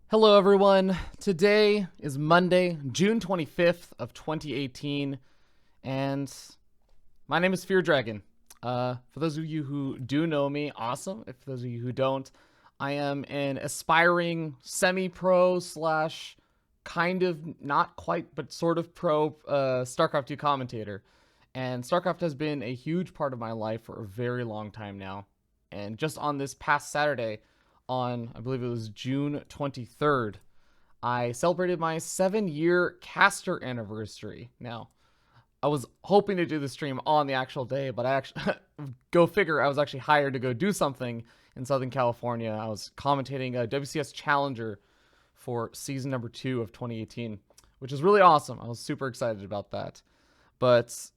Hello everyone. Today is Monday, June 25th of 2018, and my name is Fear Dragon. For those of you who do know me, awesome. If those of you who don't, I am an aspiring semi-pro slash kind of not quite but sort of pro Starcraft II commentator. And Starcraft has been a huge part of my life for a very long time now. And just on this past Saturday, on I believe it was June 23rd, I celebrated my 7-year caster anniversary. Now, I was hoping to do the stream on the actual day, but I actually go figure, I was actually hired to go do something in Southern California. I was commentating a WCS Challenger for season number 2 of 2018, which is really awesome. I was super excited about that. But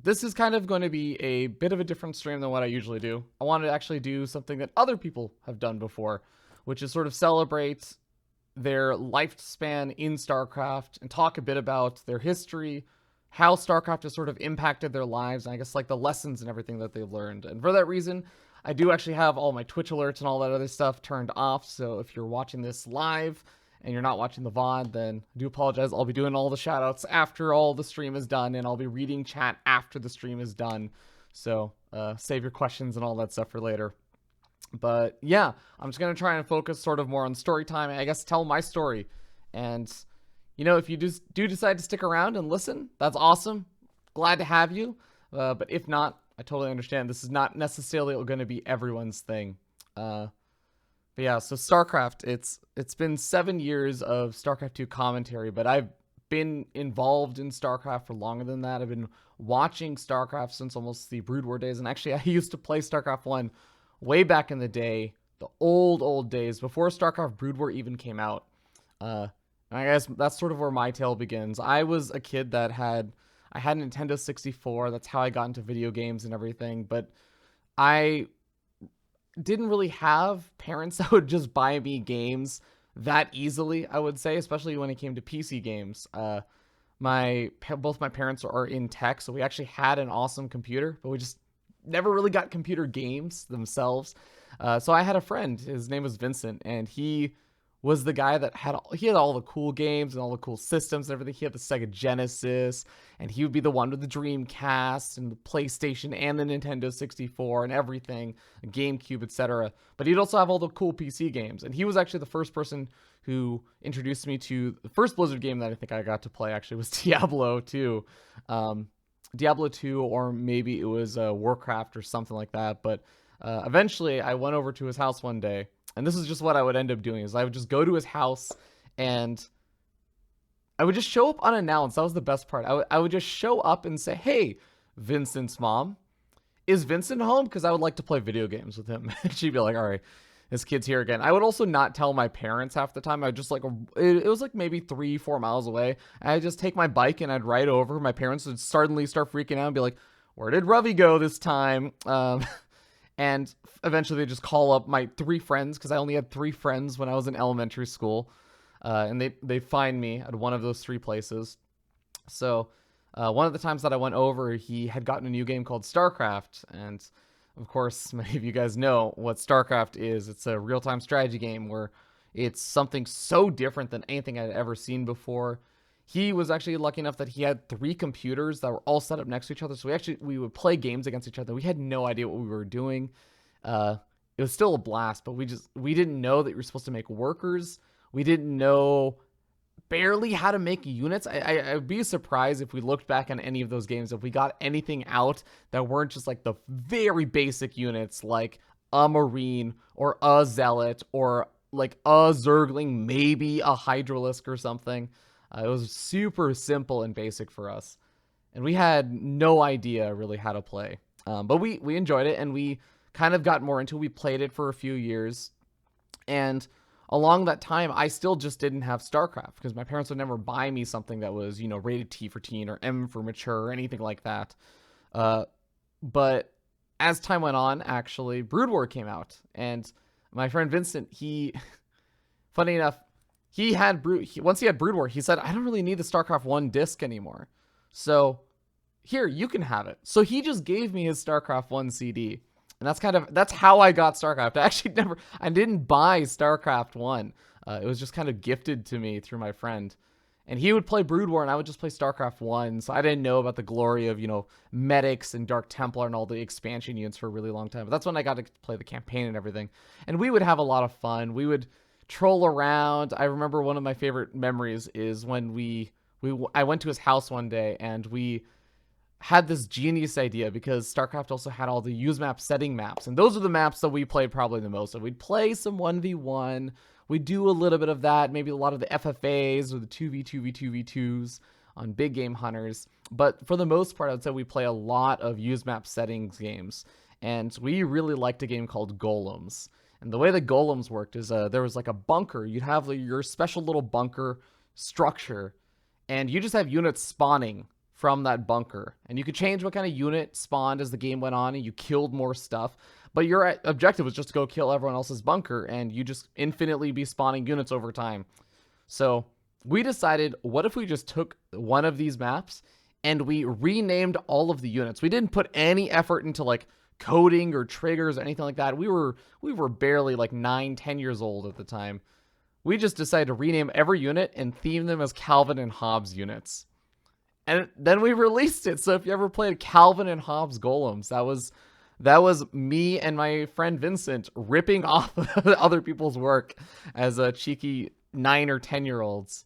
this is kind of going to be a bit of a different stream than what I usually do. I wanted to actually do something that other people have done before, which is sort of celebrate their lifespan in StarCraft and talk a bit about their history, how StarCraft has sort of impacted their lives, and I guess like the lessons and everything that they've learned. And for that reason, I do actually have all my Twitch alerts and all that other stuff turned off. So if you're watching this live and you're not watching the VOD, then I do apologize. I'll be doing all the shoutouts after all the stream is done, and I'll be reading chat after the stream is done. So save your questions and all that stuff for later. But yeah, I'm just going to try and focus sort of more on story time. I guess tell my story. And, you know, if you do decide to stick around and listen, that's awesome. Glad to have you. But if not, I totally understand. This is not necessarily going to be everyone's thing. But yeah, so StarCraft, it's been 7 years of StarCraft II commentary, but I've been involved in StarCraft for longer than that. I've been watching StarCraft since almost the Brood War days, and actually I used to play StarCraft 1 way back in the day, the old days, before StarCraft Brood War even came out. And I guess that's sort of where my tale begins. I was a kid that I had a Nintendo 64, that's how I got into video games and everything, but I didn't really have parents that would just buy me games that easily, I would say, especially when it came to PC games. Both my parents are in tech, so we actually had an awesome computer, but we just never really got computer games themselves. So I had a friend, his name was Vincent, and he was the guy that had all the cool games and all the cool systems and everything. He had the Sega Genesis, and he would be the one with the Dreamcast and the PlayStation and the Nintendo 64 and everything, GameCube, etc. But he'd also have all the cool PC games. And he was actually the first person who introduced me to the first Blizzard game that I think I got to play, actually, was Diablo 2. Diablo 2, or maybe it was Warcraft or something like that. But eventually I went over to his house one day, and this is just what I would end up doing, is I would just go to his house and I would just show up unannounced. That was the best part. I would just show up and say, "Hey, Vincent's mom, is Vincent home? Because I would like to play video games with him." And she'd be like, "All right, this kid's here again." I would also not tell my parents half the time. I would just like, it was like maybe 3-4 miles away. I'd just take my bike and I'd ride over. My parents would suddenly start freaking out and be like, "Where did Ravi go this time?" And eventually they just call up my 3 friends, because I only had 3 friends when I was in elementary school. And they find me at one of those 3 places. So one of the times that I went over, he had gotten a new game called StarCraft. And of course, many of you guys know what StarCraft is. It's a real-time strategy game where it's something so different than anything I'd ever seen before. He was actually lucky enough that he had 3 computers that were all set up next to each other. So we would play games against each other. We had no idea what we were doing. It was still a blast, but we didn't know that you were supposed to make workers. We didn't know barely how to make units. I'd be surprised if we looked back on any of those games, if we got anything out that weren't just like the very basic units, like a Marine or a Zealot or like a Zergling, maybe a Hydralisk or something. It was super simple and basic for us, and we had no idea really how to play. But we enjoyed it, and we kind of got more into it. We played it for a few years, and along that time, I still just didn't have StarCraft, because my parents would never buy me something that was, you know, rated T for teen or M for mature or anything like that. But as time went on, actually, Brood War came out, and my friend Vincent, funny enough, once he had Brood War, he said, "I don't really need the StarCraft 1 disc anymore. So here, you can have it." So he just gave me his StarCraft 1 CD. And that's how I got StarCraft. I didn't buy StarCraft 1. It was just kind of gifted to me through my friend. And he would play Brood War and I would just play StarCraft 1. So I didn't know about the glory of, Medics and Dark Templar and all the expansion units for a really long time. But that's when I got to play the campaign and everything. And we would have a lot of fun. We would troll around. I remember one of my favorite memories is when I went to his house one day and we had this genius idea because StarCraft also had all the use map setting maps. And those are the maps that we played probably the most. So we'd play some 1v1. We'd do a little bit of that, maybe a lot of the FFAs or the 2v2v2v2s on big game hunters. But for the most part, I would say we play a lot of use map settings games. And we really liked a game called Golems. And the way the Golems worked is there was like a bunker. You'd have your special little bunker structure. And you just have units spawning from that bunker. And you could change what kind of unit spawned as the game went on and you killed more stuff. But your objective was just to go kill everyone else's bunker and you just infinitely be spawning units over time. So we decided, what if we just took one of these maps and we renamed all of the units? We didn't put any effort into like coding or triggers or anything like that. We were barely like 9-10 years old at the time. We just decided to rename every unit and theme them as Calvin and Hobbes units. And then we released it. So if you ever played Calvin and Hobbes Golems, that was me and my friend Vincent ripping off other people's work as a cheeky 9 or 10-year-olds.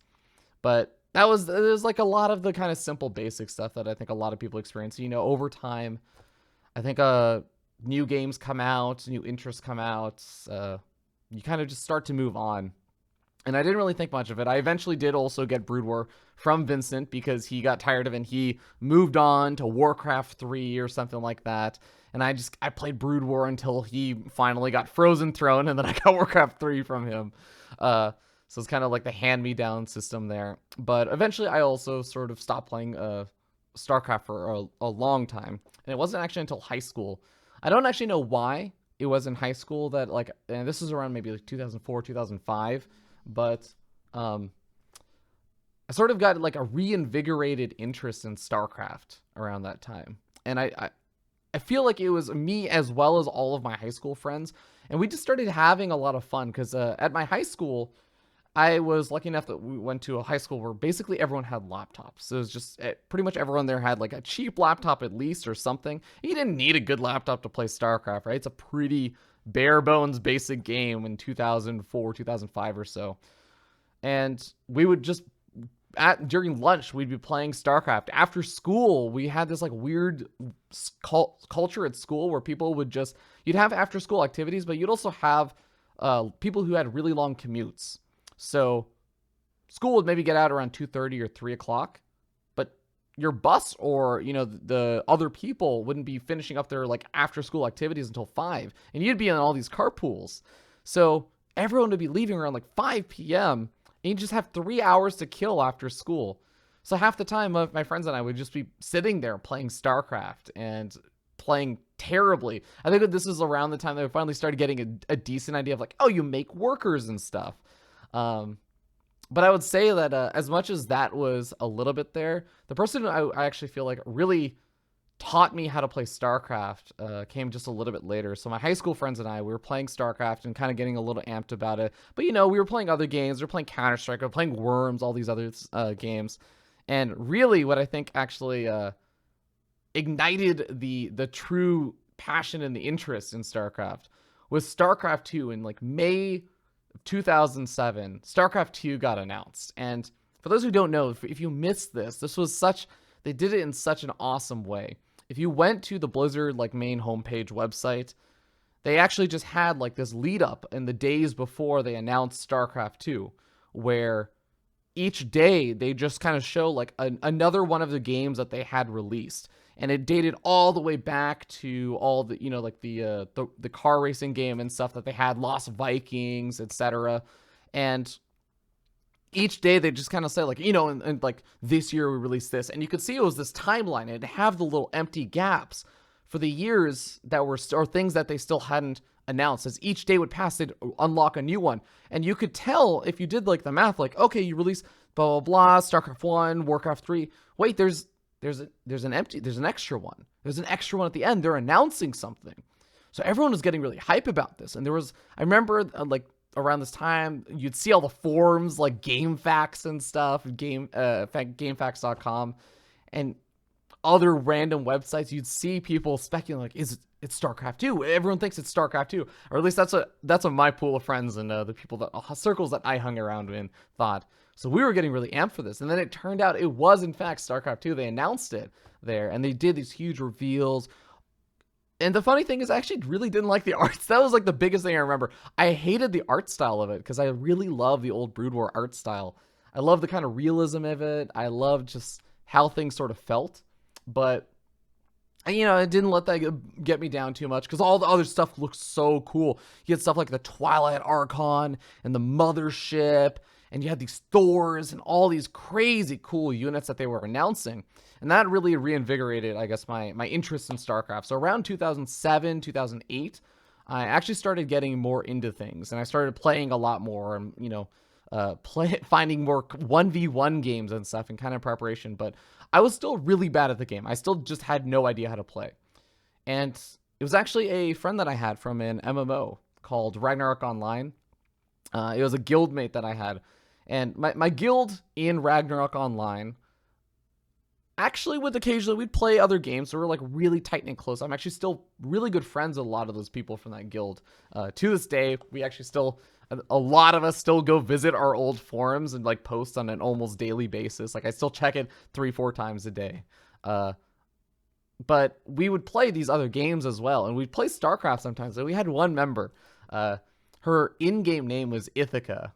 But there's like a lot of the kind of simple basic stuff that I think a lot of people experience. Over time, I think new games come out, new interests come out. You kind of just start to move on. And I didn't really think much of it. I eventually did also get Brood War from Vincent because he got tired of it and he moved on to Warcraft 3 or something like that. And I played Brood War until he finally got Frozen Throne, and then I got Warcraft 3 from him. So it's kind of like the hand-me-down system there. But eventually I also sort of stopped playing StarCraft for a long time. And it wasn't actually until high school. I don't actually know why it was in high school that, and this is around maybe like 2004, 2005. But I sort of got like a reinvigorated interest in StarCraft around that time. And I feel like it was me as well as all of my high school friends. And we just started having a lot of fun because at my high school, I was lucky enough that we went to a high school where basically everyone had laptops. So it was just pretty much everyone there had like a cheap laptop at least or something. You didn't need a good laptop to play StarCraft, right? It's a pretty bare bones basic game in 2004, 2005 or so. And we would just during lunch, we'd be playing StarCraft. After school, we had this like weird culture at school where people would you'd have after school activities, but you'd also have people who had really long commutes. So school would maybe get out around 2:30 or 3 o'clock, but your bus or, the other people wouldn't be finishing up their like after school activities until 5, and you'd be in all these carpools. So everyone would be leaving around like 5 p.m. and you just have 3 hours to kill after school. So half the time my friends and I would just be sitting there playing StarCraft and playing terribly. I think that this is around the time that we finally started getting a decent idea of like, oh, you make workers and stuff. But I would say that as much as that was a little bit there, the person I actually feel like really taught me how to play StarCraft came just a little bit later. So my high school friends and I, we were playing StarCraft and kind of getting a little amped about it. But, we were playing other games. We were playing Counter-Strike. We were playing Worms, all these other games. And really what I think actually ignited the true passion and the interest in StarCraft was StarCraft II in like May 2007. StarCraft II got announced, and for those who don't know, if you missed this was they did it in such an awesome way. If you went to the Blizzard like main homepage website, they actually just had like this lead up in the days before they announced StarCraft II, where each day they just kind of show like another one of the games that they had released. And it dated all the way back to all the, like the car racing game and stuff that they had, Lost Vikings, etc. And each day they just kind of say like, and like this year we released this. And you could see it was this timeline. And it'd have the little empty gaps for the years that were, or things that they still hadn't announced. As each day would pass, they'd unlock a new one. And you could tell if you did like the math, like, okay, you release blah, blah, blah, StarCraft 1, Warcraft 3. Wait, there's an extra one. There's an extra one at the end. They're announcing something. So everyone was getting really hype about this. And I remember like around this time, you'd see all the forums like GameFAQs and stuff, GameFAQs.com, and other random websites. You'd see people speculating like, it's StarCraft 2. Everyone thinks it's StarCraft 2, or at least that's what my pool of friends and the people circles that I hung around in thought. So we were getting really amped for this, and then it turned out it was in fact StarCraft 2. They announced it there, and they did these huge reveals. And the funny thing is, I actually really didn't like the arts. That was like the biggest thing I remember. I hated the art style of it because I really love the old Brood War art style. I love the kind of realism of it. I love just how things sort of felt. But, I didn't let that get me down too much because all the other stuff looks so cool. You had stuff like the Twilight Archon and the Mothership, and you had these Thors and all these crazy cool units that they were announcing. And that really reinvigorated, I guess, my interest in StarCraft. So around 2007, 2008, I actually started getting more into things, and I started playing a lot more, and finding more 1v1 games and stuff in kind of preparation. But I was still really bad at the game. I still just had no idea how to play. And it was actually a friend that I had from an MMO called Ragnarok Online. It was a guildmate that I had, and my guild in Ragnarok Online actually would occasionally, we'd play other games, so we're like really tight and close. I'm actually still really good friends with a lot of those people from that guild. To this day, we actually still, a lot of us still go visit our old forums and like post on an almost daily basis. Like I still check it 3-4 times a day. But we would play these other games as well, and we'd play StarCraft sometimes. And we had one member, her in-game name was Ithaca,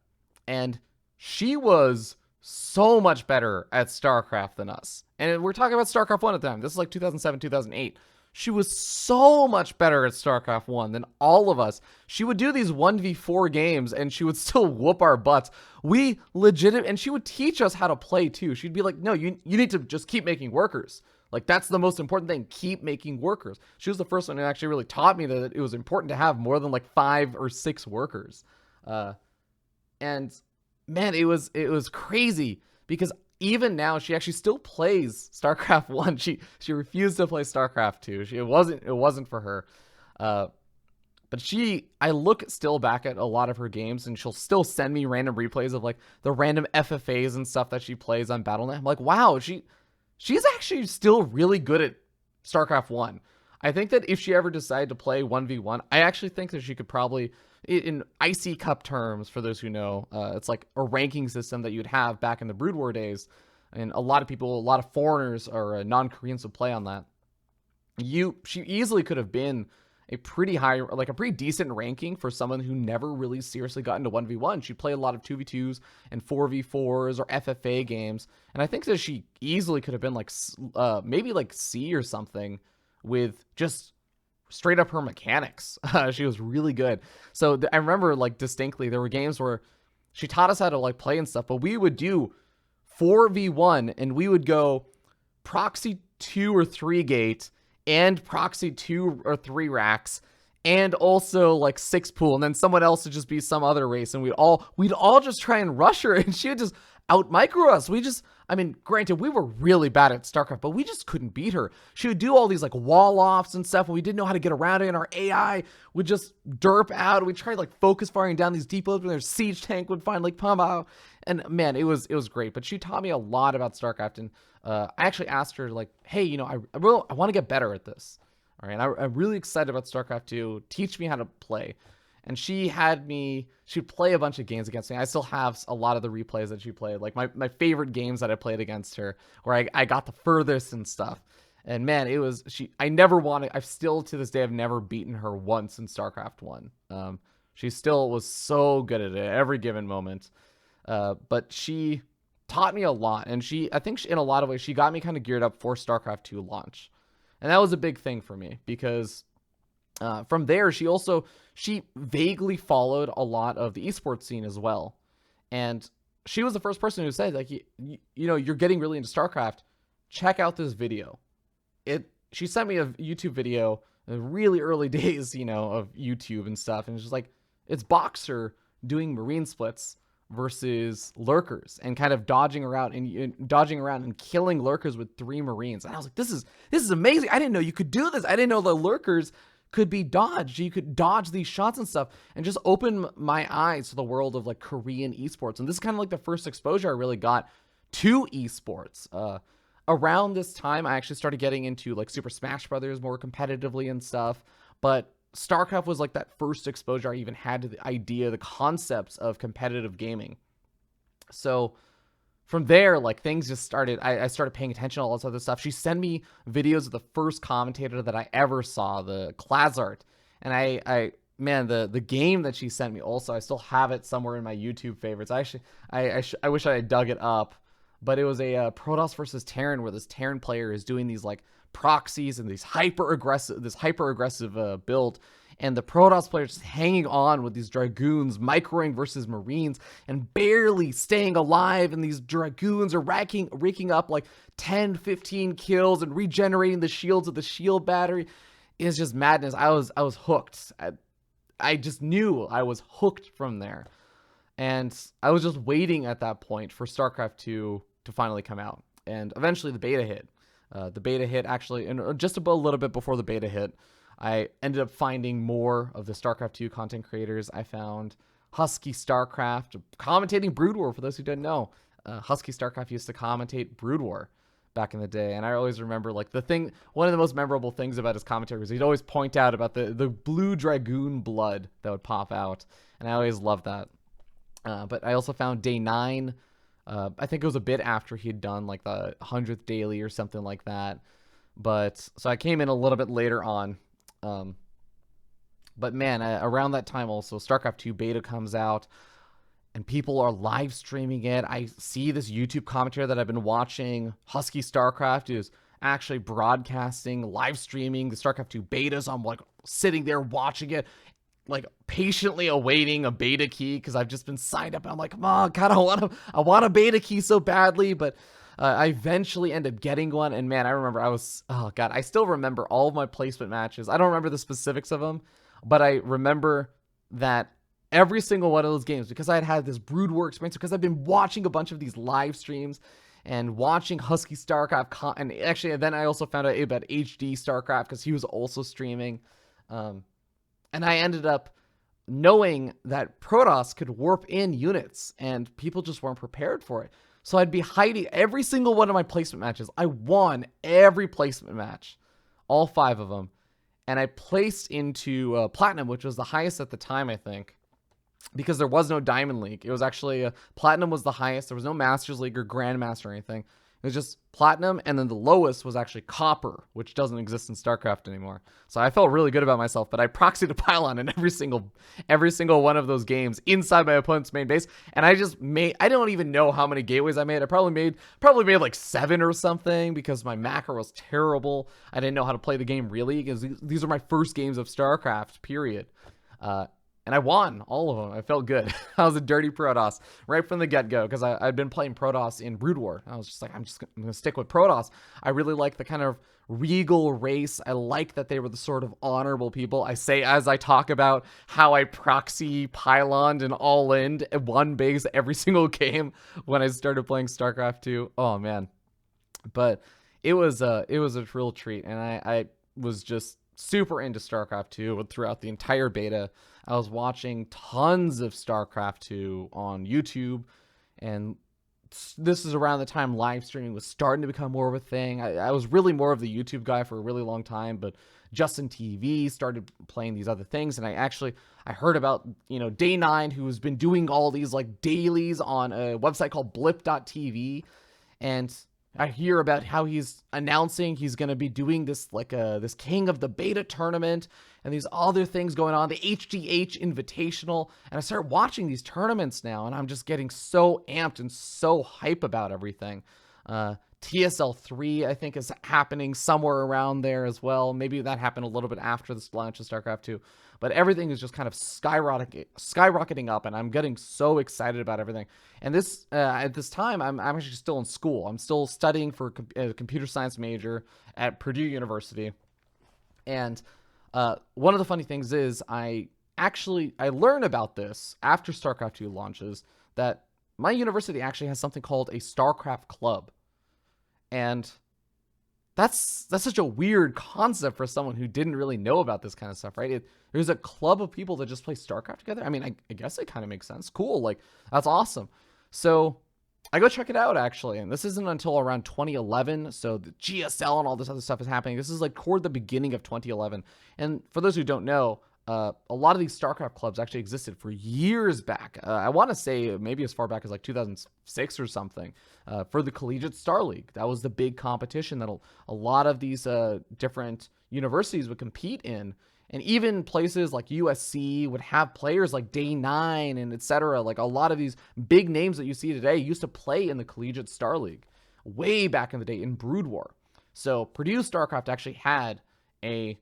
and she was so much better at StarCraft than us. And we're talking about StarCraft 1 at the time. This is like 2007, 2008. She was so much better at StarCraft 1 than all of us. She would do these 1v4 games, and she would still whoop our butts. And she would teach us how to play, too. She'd be like, no, you need to just keep making workers. Like, that's the most important thing. Keep making workers. She was the first one who actually really taught me that it was important to have more than like 5 or 6 workers. And man, it was crazy because even now she actually still plays StarCraft 1. She refused to play StarCraft 2. It wasn't for her. But I look still back at a lot of her games, and she'll still send me random replays of like the random FFAs and stuff that she plays on Battle.net. I'm like, wow, she's actually still really good at StarCraft 1. I think that if she ever decided to play 1v1, I actually think that she could probably, in IC Cup terms, for those who know, it's like a ranking system that you'd have back in the Brood War days. And a lot of foreigners or non-Koreans would play on that. She easily could have been a pretty high, like a pretty decent ranking for someone who never really seriously got into 1v1. She played a lot of 2v2s and 4v4s or FFA games. And I think that she easily could have been like, maybe like C or something with just straight up her mechanics. She was really good. So I remember like distinctly there were games where she taught us how to like play and stuff, but we would do 4v1 and we would go proxy 2 or 3 gate and proxy 2 or 3 racks and also like 6 pool, and then someone else would just be some other race, and we'd all just try and rush her, and she would just out micro us. Granted, we were really bad at StarCraft, but we just couldn't beat her. She would do all these like wall offs and stuff, and we didn't know how to get around it, and our AI would just derp out. We tried like focus firing down these depots, and their siege tank would find like pump out. And man, it was great. But she taught me a lot about StarCraft, and I actually asked her like, hey, I want to get better at this. All right, and I'm really excited about StarCraft 2. Teach me how to play. And she'd play a bunch of games against me. I still have a lot of the replays that she played, like my favorite games that I played against her, where I got the furthest and stuff. And man, I've still to this day, I've never beaten her once in StarCraft 1. She still was so good at it every given moment. But she taught me a lot. And I think in a lot of ways, she got me kind of geared up for StarCraft 2 launch. And that was a big thing for me because from there, she vaguely followed a lot of the eSports scene as well. And she was the first person who said, like, you're getting really into StarCraft. Check out this video. She sent me a YouTube video in the really early days, of YouTube and stuff. And it's just like, it's Boxer doing Marine splits versus lurkers and kind of dodging around and killing lurkers with 3 Marines. And I was like, this is amazing. I didn't know you could do this. I didn't know the lurkers could be dodged. You could dodge these shots and stuff, and just open my eyes to the world of like Korean esports. And this is kind of like the first exposure I really got to esports. Around this time, I actually started getting into like Super Smash Brothers more competitively and stuff. But StarCraft was like that first exposure I even had to the idea, the concepts of competitive gaming. So from there, like things just started. I started paying attention to all this other stuff. She sent me videos of the first commentator that I ever saw, the Clazzart, and man, the game that she sent me also, I still have it somewhere in my YouTube favorites. I wish I had dug it up, but it was a Protoss versus Terran, where this Terran player is doing these like proxies and this hyper aggressive build, and the Protoss player just hanging on with these Dragoons, microing versus Marines, and barely staying alive, and these Dragoons are raking up like 10, 15 kills and regenerating the shields of the shield battery. It's just madness. I was hooked. I just knew I was hooked from there. And I was just waiting at that point for StarCraft II to finally come out. And eventually the beta hit. The beta hit actually, and just about a little bit before the beta hit, I ended up finding more of the StarCraft II content creators. I found Husky Starcraft commentating Brood War. For those who didn't know, Husky Starcraft used to commentate Brood War back in the day. And I always remember like one of the most memorable things about his commentary was he'd always point out about the blue Dragoon blood that would pop out. And I always loved that. But I also found Day 9. I think it was a bit after he had done like the 100th daily or something like that. But so I came in a little bit later on. But man, around that time also, StarCraft II beta comes out and people are live streaming it. I see this YouTube commentary that I've been watching. Husky Starcraft is actually broadcasting, live streaming the StarCraft II betas. I'm like sitting there watching it, like patiently awaiting a beta key because I've just been signed up. And I'm like, oh God, I want a beta key so badly. But I eventually end up getting one. And man, I remember oh God, I still remember all of my placement matches. I don't remember the specifics of them, but I remember that every single one of those games, because I had had this Brood War experience, because I've been watching a bunch of these live streams and watching Husky Starcraft. And actually, then I also found out about HD Starcraft because he was also streaming. And I ended up knowing that Protoss could warp in units and people just weren't prepared for it. So I'd be hiding every single one of my placement matches. I won every placement match, all 5 of them. And I placed into Platinum, which was the highest at the time, I think, because there was no Diamond League. It was actually, Platinum was the highest. There was no Masters League or Grandmaster or anything. It was just Platinum, and then the lowest was actually Copper, which doesn't exist in StarCraft anymore. So I felt really good about myself, but I proxied a pylon in every single one of those games inside my opponent's main base, and I don't even know how many gateways I made. I probably made like 7 or something because my macro was terrible. I didn't know how to play the game really because these are my first games of StarCraft, period. And I won all of them. I felt good. I was a dirty Protoss right from the get-go because I'd been playing Protoss in Brood War. I was just like, I'm going to stick with Protoss. I really like the kind of regal race. I like that they were the sort of honorable people. I say as I talk about how I proxy, pyloned, and all-in one base every single game when I started playing StarCraft II. Oh, man. But it was a real treat, and I was just super into StarCraft II throughout the entire beta. I was watching tons of StarCraft II on YouTube, and this is around the time live streaming was starting to become more of a thing. I was really more of the YouTube guy for a really long time, but Justin TV started playing these other things, and I heard about, Day 9, who's been doing all these like dailies on a website called blip.tv, and I hear about how he's announcing he's going to be doing this this King of the Beta tournament and these other things going on, the HGH Invitational. And I start watching these tournaments now, and I'm just getting so amped and so hype about everything. TSL3, I think, is happening somewhere around there as well. Maybe that happened a little bit after the launch of StarCraft 2. But everything is just kind of skyrocketing up, and I'm getting so excited about everything. And this at this time, I'm actually still in school. I'm still studying for a computer science major at Purdue University. And one of the funny things is I learned about this after StarCraft 2 launches, that my university actually has something called a StarCraft Club. And that's such a weird concept for someone who didn't really know about this kind of stuff, right? There's a club of people that just play StarCraft together. I mean, I guess it kind of makes sense. Cool. Like, that's awesome. So I go check it out, actually. And this isn't until around 2011. So the GSL and all this other stuff is happening. This is like toward the beginning of 2011. And for those who don't know, a lot of these StarCraft clubs actually existed for years back. I want to say maybe as far back as like 2006 or something, for the Collegiate Star League. That was the big competition that a lot of these different universities would compete in. And even places like USC would have players like Day 9 and etc. Like a lot of these big names that you see today used to play in the Collegiate Star League way back in the day in Brood War. So Purdue StarCraft actually had a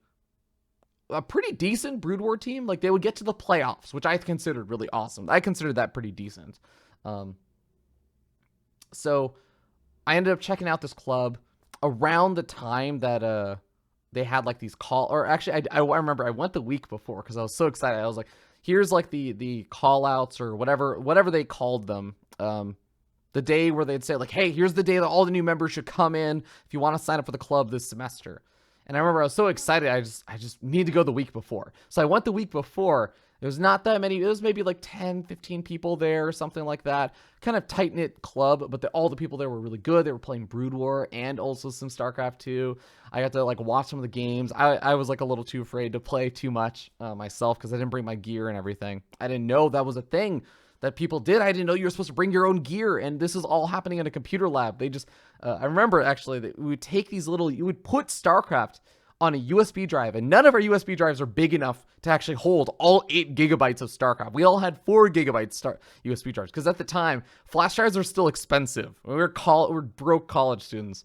pretty decent Brood War team. Like they would get to the playoffs, which I considered really awesome. I considered that pretty decent. So I ended up checking out this club around the time that they had like these I remember I went the week before because I was so excited. I was like, here's like the callouts or whatever they called them. The day where they'd say like, hey, here's the day that all the new members should come in if you want to sign up for the club this semester. And I remember I was so excited. I just need to go the week before. So I went the week before. There was not that many. It was maybe like 10, 15 people there or something like that. Kind of tight-knit club, but all the people there were really good. They were playing Brood War and also some StarCraft II. I got to like watch some of the games. I was like a little too afraid to play too much myself because I didn't bring my gear and everything. I didn't know that was a thing that people did. I didn't know you were supposed to bring your own gear, and this is all happening in a computer lab. They just, I remember actually that we would take these you would put StarCraft on a USB drive, and none of our USB drives are big enough to actually hold all 8 gigabytes of StarCraft. We all had 4 gigabyte USB drives, because at the time, flash drives were still expensive. We were broke college students.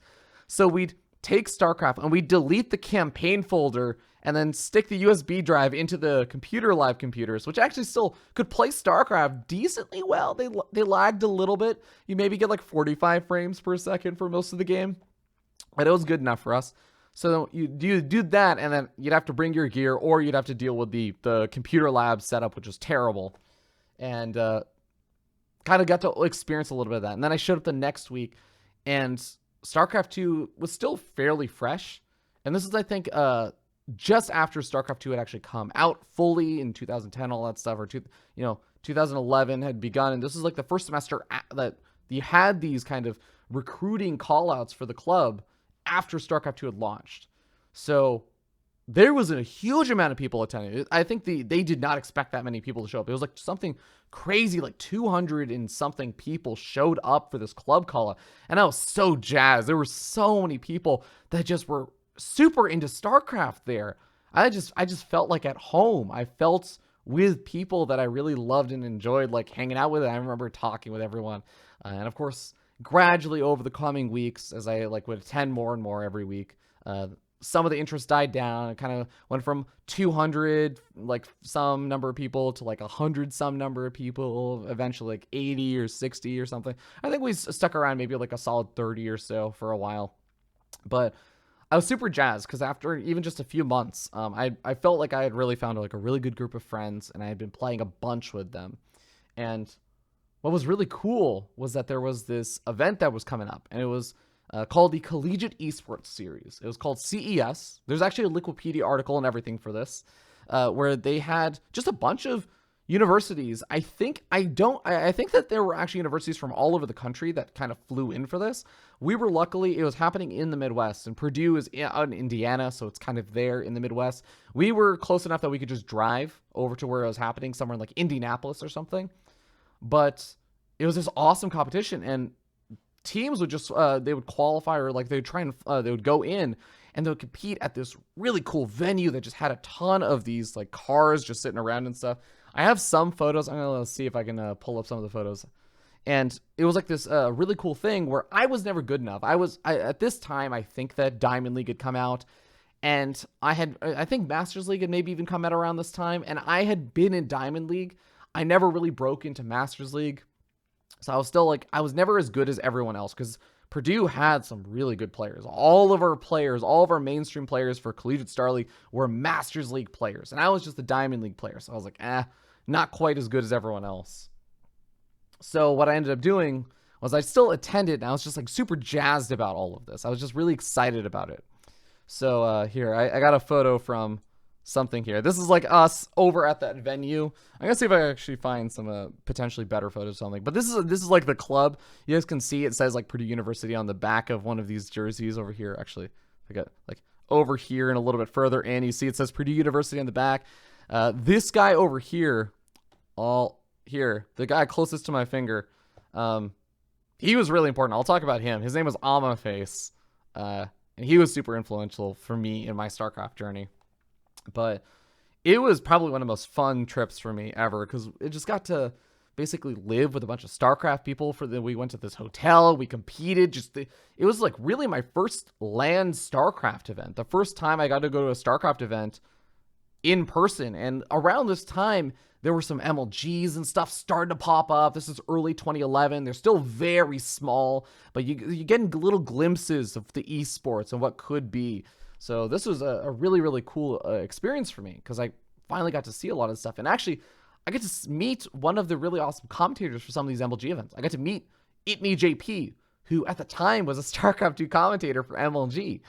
So we'd take StarCraft and we'd delete the campaign folder and then stick the USB drive into the computer lab computers, which actually still could play StarCraft decently well. They lagged a little bit. You maybe get like 45 frames per second for most of the game, but it was good enough for us. So you do that, and then you'd have to bring your gear, or you'd have to deal with the computer lab setup, which was terrible. And kind of got to experience a little bit of that. And then I showed up the next week, and StarCraft II was still fairly fresh. And this is, I think, just after StarCraft II had actually come out fully in 2010, all that stuff, or 2011 had begun. And this is like the first semester that you had these kind of recruiting callouts for the club after StarCraft II had launched. So there was a huge amount of people attending. I think they did not expect that many people to show up. It was like something crazy, like 200 and something people showed up for this club call-out. And I was so jazzed. There were so many people that just were super into StarCraft there. I just felt like at home. I felt with people that I really loved and enjoyed like hanging out with. I remember talking with everyone. And of course, gradually over the coming weeks, as I like would attend more and more every week, some of the interest died down. It kind of went from 200, like some number of people, to like 100 some number of people, eventually like 80 or 60 or something. I think we stuck around maybe like a solid 30 or so for a while. But I was super jazzed because after even just a few months, I felt like I had really found like a really good group of friends, and I had been playing a bunch with them. And what was really cool was that there was this event that was coming up, and it was called the Collegiate Esports Series. It was called CES. There's actually a Wikipedia article and everything for this, where they had just a bunch of universities. I think that there were actually universities from all over the country that kind of flew in for this. It was happening in the Midwest, and Purdue is out in Indiana, so it's kind of there in the Midwest. We were close enough that we could just drive over to where it was happening, somewhere in like Indianapolis or something. But it was this awesome competition, and teams would just they would qualify, or like they would try and they would go in and they would compete at this really cool venue that just had a ton of these like cars just sitting around and stuff. I have some photos. I'm gonna see if I can pull up some of the photos. And it was like this really cool thing where I was never good enough. At this time, I think that Diamond League had come out, and I think Masters League had maybe even come out around this time, and I had been in Diamond League. I never really broke into Masters League. So I was still like, I was never as good as everyone else, because Purdue had some really good players. All of our mainstream players for Collegiate Star League were Masters League players. And I was just a Diamond League player. So I was like, not quite as good as everyone else. So what I ended up doing was I still attended, and I was just like super jazzed about all of this. I was just really excited about it. So here, I got a photo from something here. This is like us over at that venue. I'm gonna see if I actually find some potentially better photos or something. But this is like the club. You guys can see it says like Purdue University on the back of one of these jerseys over here. Actually, I got like over here and a little bit further in. You see it says Purdue University on the back. This guy over here, the guy closest to my finger, he was really important. I'll talk about him. His name was Amaface, and he was super influential for me in my StarCraft journey. But it was probably one of the most fun trips for me ever, because it just got to basically live with a bunch of StarCraft people. We went to this hotel, we competed. It was like really my first LAN StarCraft event, the first time I got to go to a StarCraft event in person. And around this time, there were some MLGs and stuff starting to pop up. This is early 2011. They're still very small, but you're getting little glimpses of the eSports and what could be. So this was a really, really cool experience for me, because I finally got to see a lot of stuff. And actually, I get to meet one of the really awesome commentators for some of these MLG events. I got to meet Itme JP, who at the time was a StarCraft II commentator for MLG.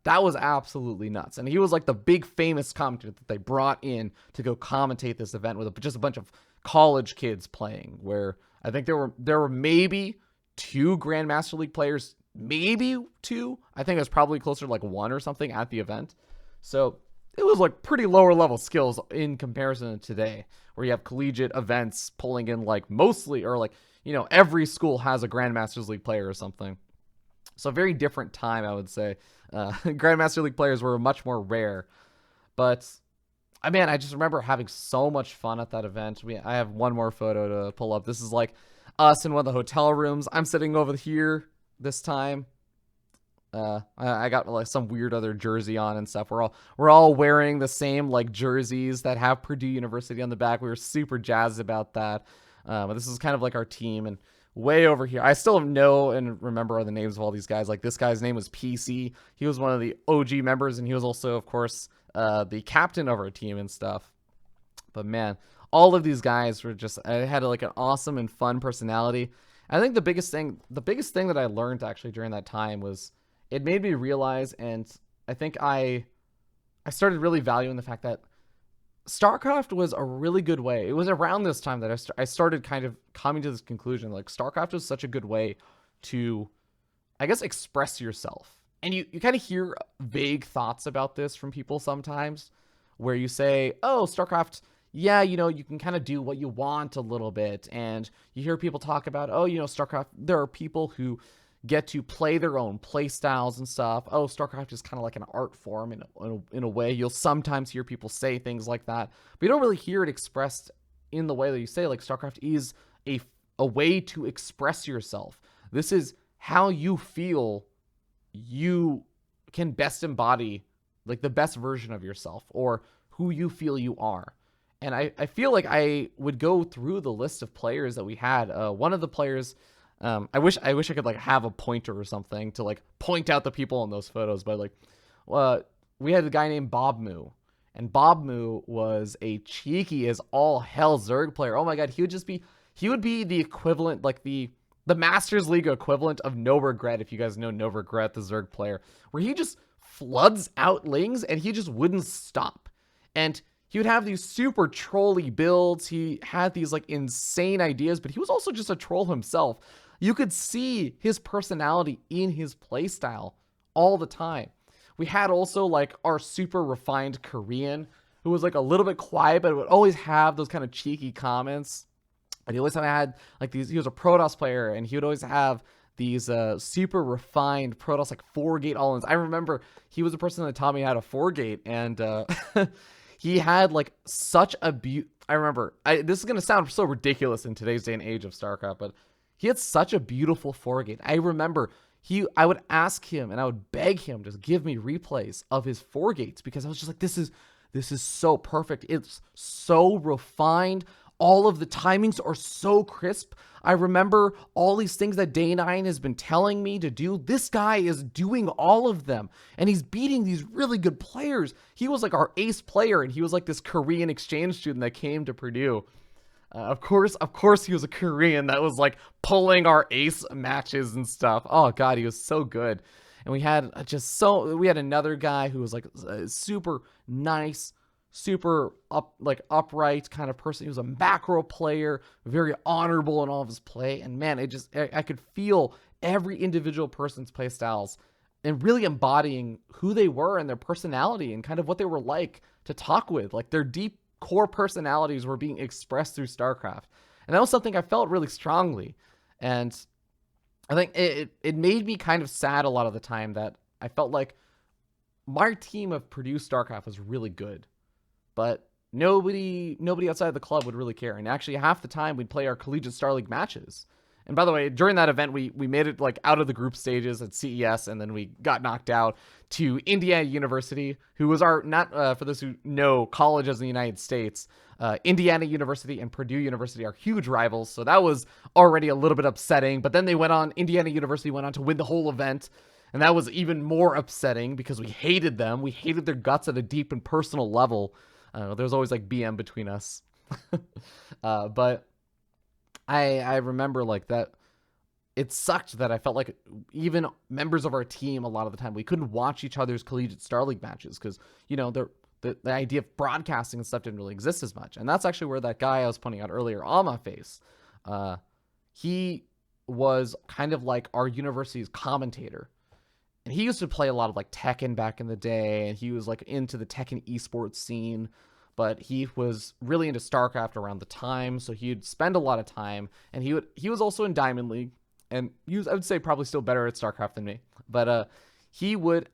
That was absolutely nuts. And he was like the big famous commentator that they brought in to go commentate this event with just a bunch of college kids playing, where I think there were maybe 2 Grandmaster League players, maybe 2. I think it was probably closer to like 1 or something at the event. So it was like pretty lower level skills in comparison to today, where you have collegiate events pulling in like mostly, or like, you know, every school has a Grandmasters League player or something. So a very different time, I would say. Grandmaster League players were much more rare. But, I just remember having so much fun at that event. I have one more photo to pull up. This is like us in one of the hotel rooms. I'm sitting over here this time. I got like some weird other jersey on and stuff. We're all wearing the same like jerseys that have Purdue University on the back. We were super jazzed about that. But this is kind of like our team. And way over here, I still know and remember the names of all these guys. Like this guy's name was PC. He was one of the OG members, and he was also, of course, the captain of our team and stuff. But man, all of these guys were just, I had like an awesome and fun personality. I think the biggest thing that I learned actually during that time was it made me realize, and I think I started really valuing the fact that StarCraft was a really good way. It was around this time that I started kind of coming to this conclusion. Like, StarCraft was such a good way to, I guess, express yourself. And you kind of hear vague thoughts about this from people sometimes, where you say, oh, StarCraft, yeah, you know, you can kind of do what you want a little bit. And you hear people talk about, oh, you know, StarCraft, there are people who get to play their own play styles and stuff. Oh, StarCraft is kind of like an art form in a way. You'll sometimes hear people say things like that, but you don't really hear it expressed in the way that you say. Like, StarCraft is a way to express yourself. This is how you feel you can best embody like the best version of yourself, or who you feel you are. And I feel like I would go through the list of players that we had. One of the players, I wish I could like have a pointer or something to like point out the people in those photos, but like, we had a guy named Bob Moo, and Bob Moo was a cheeky as all hell Zerg player. Oh my god, he would be the equivalent, like the Masters League equivalent of No Regret, if you guys know No Regret, the Zerg player, where he just floods out lings and he just wouldn't stop. And he would have these super trolly builds. He had these like insane ideas, but he was also just a troll himself. You could see his personality in his playstyle all the time. We had also like our super refined Korean, who was like a little bit quiet, but would always have those kind of cheeky comments. And he always had like these, he was a Protoss player, and he would always have these super refined Protoss like 4-gate all-ins. I remember he was the person that taught me how to 4-gate, and he had like such a I remember, this is going to sound so ridiculous in today's day and age of StarCraft, but he had such a beautiful 4-gate. I remember I would ask him and I would beg him to give me replays of his 4-gates, because I was just like, this is so perfect. It's so refined. All of the timings are so crisp. I remember all these things that Day9 has been telling me to do. This guy is doing all of them, and he's beating these really good players. He was like our ace player, and he was like this Korean exchange student that came to Purdue. Of course, he was a Korean that was like pulling our ace matches and stuff. Oh God, he was so good. And we had another guy who was like a super nice, super upright kind of person. He was a macro player, very honorable in all of his play. And man, I could feel every individual person's play styles and really embodying who they were and their personality and kind of what they were like to talk with. Like their deep core personalities were being expressed through StarCraft. And that was something I felt really strongly. And I think it made me kind of sad a lot of the time that I felt like my team of produced StarCraft was really good, but nobody outside of the club would really care. And actually half the time we'd play our collegiate Star League matches. And by the way, during that event, we made it like out of the group stages at CES, and then we got knocked out to Indiana University, who was our, not for those who know colleges in the United States, Indiana University and Purdue University are huge rivals. So that was already a little bit upsetting. But then Indiana University went on to win the whole event. And that was even more upsetting because we hated them. We hated their guts at a deep and personal level. There was always like BM between us. But I remember like that it sucked that I felt like even members of our team a lot of the time we couldn't watch each other's collegiate Star League matches because, you know, the idea of broadcasting and stuff didn't really exist as much. And that's actually where that guy I was pointing out earlier, on my face, he was kind of like our university's commentator. And he used to play a lot of like Tekken back in the day, and he was like into the Tekken eSports scene. But he was really into StarCraft around the time, so he'd spend a lot of time. And he was also in Diamond League, and I would say probably still better at StarCraft than me. But he was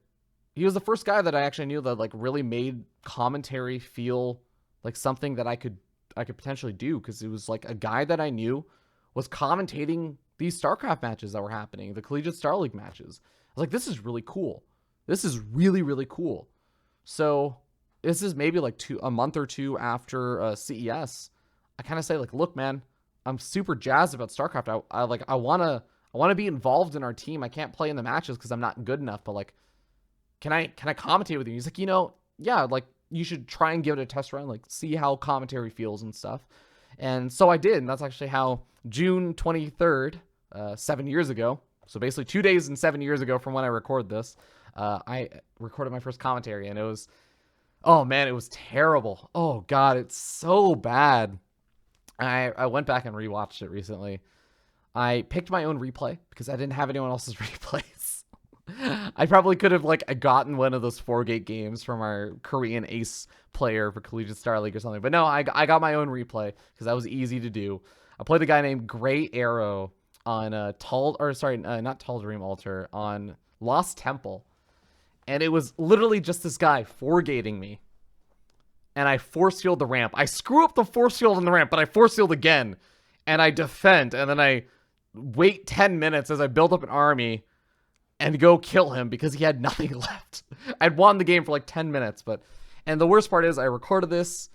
the first guy that I actually knew that like really made commentary feel like something that I could potentially do, because it was like a guy that I knew was commentating these StarCraft matches that were happening, the collegiate Star League matches. I was like, this is really cool. This is really, really cool. So this is maybe like a month or two after CES. I kind of say like, look, man, I'm super jazzed about StarCraft. I want to be involved in our team. I can't play in the matches because I'm not good enough, but like, can I commentate with you? He's like, yeah, like you should try and give it a test run, like see how commentary feels and stuff. And so I did. And that's actually how June 23rd, 7 years ago. So basically 2 days and 7 years ago from when I recorded this, I recorded my first commentary, and it was, oh man, it was terrible. Oh God, it's so bad. I went back and rewatched it recently. I picked my own replay because I didn't have anyone else's replays. I probably could have like gotten one of those 4-gate games from our Korean ace player for Collegiate Star League or something. But no, I got my own replay because that was easy to do. I played a guy named Gray Arrow on not Tall Dream Altar, on Lost Temple. And it was literally just this guy 4-gating me. And I force field the ramp. I screw up the force field on the ramp, but I force field again. And I defend. And then I wait 10 minutes as I build up an army and go kill him because he had nothing left. I'd won the game for like 10 minutes. And the worst part is I recorded this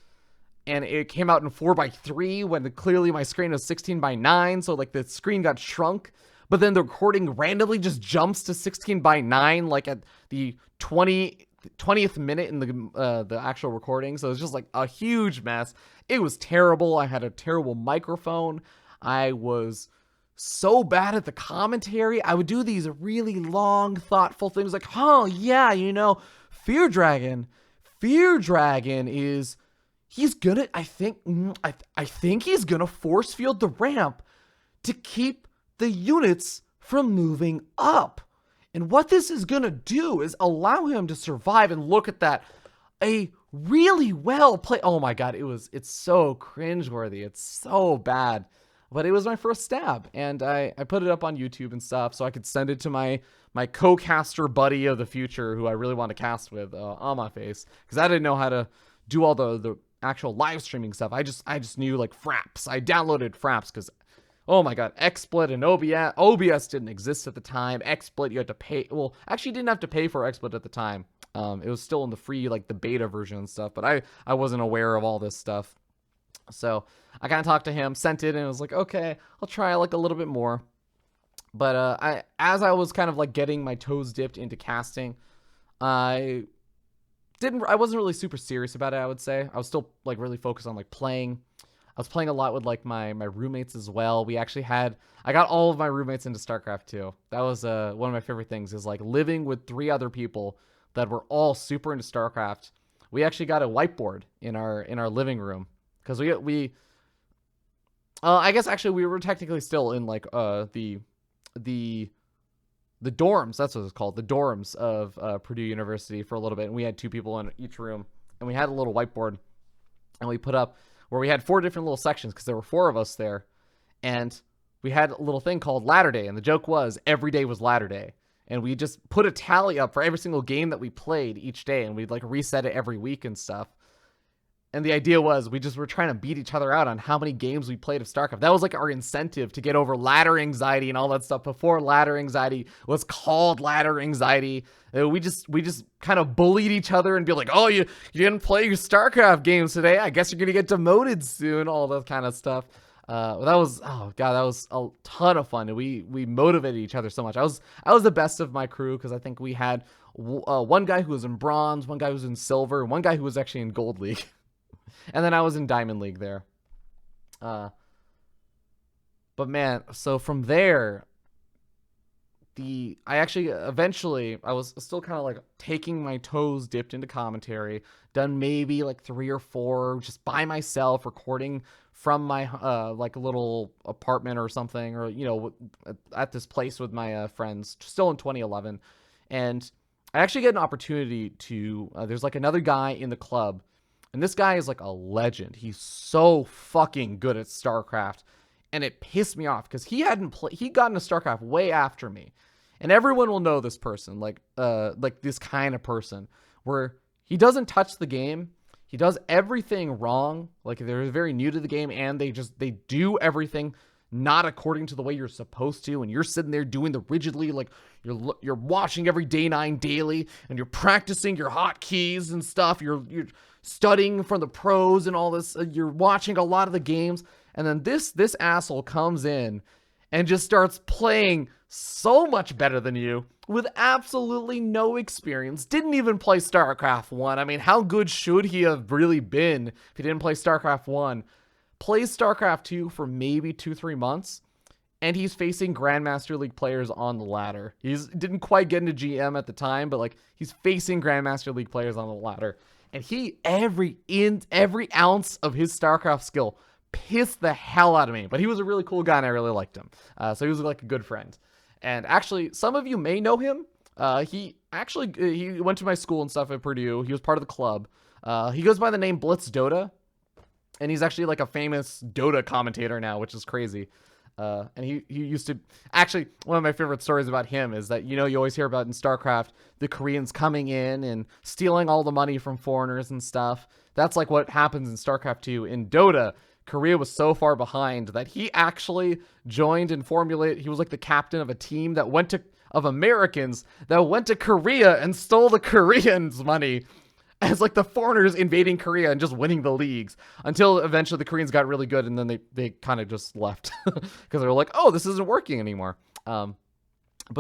and it came out in 4:3 when clearly my screen was 16:9. So like the screen got shrunk. But then the recording randomly just jumps to 16:9, like at the 20th minute in the actual recording. So it's just like a huge mess. It was terrible. I had a terrible microphone. I was so bad at the commentary. I would do these really long, thoughtful things like, oh yeah, Fear Dragon is, he's gonna, I think he's gonna force field the ramp to keep the units from moving up. And what this is going to do is allow him to survive. And look at that. A really well played. Oh my God. It's so cringeworthy. It's so bad. But it was my first stab. And I put it up on YouTube and stuff so I could send it to my co-caster buddy of the future who I really want to cast with on my face. Because I didn't know how to do all the actual live streaming stuff. I just knew like Fraps. I downloaded Fraps because, oh my God, XSplit and OBS. OBS didn't exist at the time. XSplit, you had to pay. Well, actually, you didn't have to pay for XSplit at the time. It was still in the free, like the beta version and stuff. But I wasn't aware of all this stuff. So I kind of talked to him, sent it, and it was like, okay, I'll try like a little bit more. But as I was kind of like getting my toes dipped into casting, I wasn't really super serious about it, I would say. I was still like really focused on like playing. I was playing a lot with like my roommates as well. I got all of my roommates into StarCraft II. That was one of my favorite things, is like living with 3 other people that were all super into StarCraft. We actually got a whiteboard in our living room because we I guess actually we were technically still in like the dorms. That's what it's called, the dorms of Purdue University for a little bit, and we had 2 people in each room, and we had a little whiteboard, and we put up where we had 4 different little sections because there were 4 of us there, and we had a little thing called Ladder Day, and the joke was every day was Ladder Day, and we just put a tally up for every single game that we played each day, and we'd like reset it every week and stuff. And the idea was we just were trying to beat each other out on how many games we played of StarCraft. That was like our incentive to get over ladder anxiety and all that stuff before ladder anxiety was called ladder anxiety. We just kind of bullied each other and be like, oh, you didn't play your StarCraft games today. I guess you're going to get demoted soon. All that kind of stuff. That was a ton of fun. And we motivated each other so much. I was the best of my crew because I think we had one guy who was in bronze, one guy who was in silver, and one guy who was actually in gold league. And then I was in Diamond League there. But man, so from there, I was still kind of like taking my toes dipped into commentary, done maybe like 3 or 4 just by myself, recording from my like a little apartment or something, or at this place with my friends, still in 2011. And I actually get an opportunity to there's like another guy in the club. And this guy is like a legend. He's so fucking good at StarCraft. And it pissed me off because he got into StarCraft way after me. And everyone will know this person, like this kind of person, where he doesn't touch the game. He does everything wrong. Like, they're very new to the game, and they do everything not according to the way you're supposed to, and you're sitting there doing the rigidly, like you're watching every day 9 daily, and you're practicing your hotkeys and stuff. You're studying from the pros and all this. You're watching a lot of the games, and then this asshole comes in and just starts playing so much better than you with absolutely no experience. Didn't even play StarCraft 1. I mean, how good should he have really been if he didn't play StarCraft 1? Plays StarCraft 2 for maybe 2-3 months, and he's facing Grandmaster League players on the ladder. Didn't quite get into GM at the time, but like, he's facing Grandmaster League players on the ladder. And every ounce of his StarCraft skill pissed the hell out of me. But he was a really cool guy, and I really liked him. So he was like a good friend. And actually, some of you may know him. He went to my school and stuff at Purdue. He was part of the club. He goes by the name BlitzDota. And he's actually like a famous Dota commentator now, which is crazy. And he used to... Actually, one of my favorite stories about him is that, you always hear about in StarCraft, the Koreans coming in and stealing all the money from foreigners and stuff. That's like what happens in StarCraft 2. In Dota, Korea was so far behind that he actually joined and he was like the captain of a team of Americans that went to Korea and stole the Koreans' money as like the foreigners invading Korea and just winning the leagues, until eventually the Koreans got really good, and then they kind of just left because they were like, oh, this isn't working anymore. But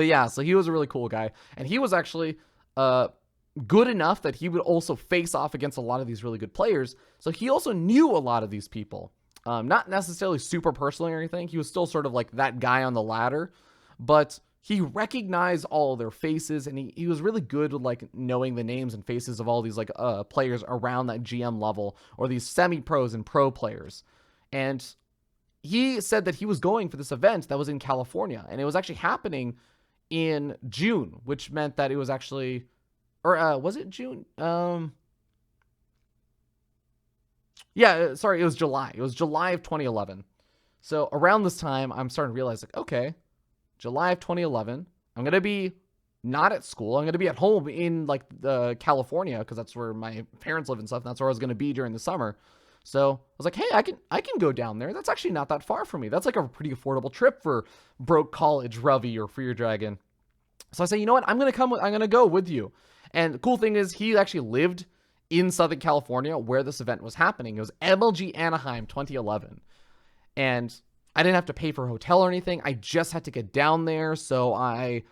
yeah, so he was a really cool guy, and he was actually good enough that he would also face off against a lot of these really good players. So he also knew a lot of these people, not necessarily super personally or anything. He was still sort of like that guy on the ladder, but he recognized all their faces, and he was really good with like knowing the names and faces of all these like players around that GM level, or these semi-pros and pro players. And he said that he was going for this event that was in California, and it was actually happening in June, which meant that it was actually, or was it June? Yeah, sorry, it was July. It was July of 2011. So around this time, I'm starting to realize, like, okay, July of 2011, I'm going to be not at school. I'm going to be at home in like California, because that's where my parents live and stuff. And that's where I was going to be during the summer. So I was like, hey, I can go down there. That's actually not that far from me. That's like a pretty affordable trip for broke college Ravi or Fear Dragon. So I say, you know what? I'm going to go with you. And the cool thing is, he actually lived in Southern California where this event was happening. It was MLG Anaheim 2011. And I didn't have to pay for a hotel or anything. I just had to get down there. So I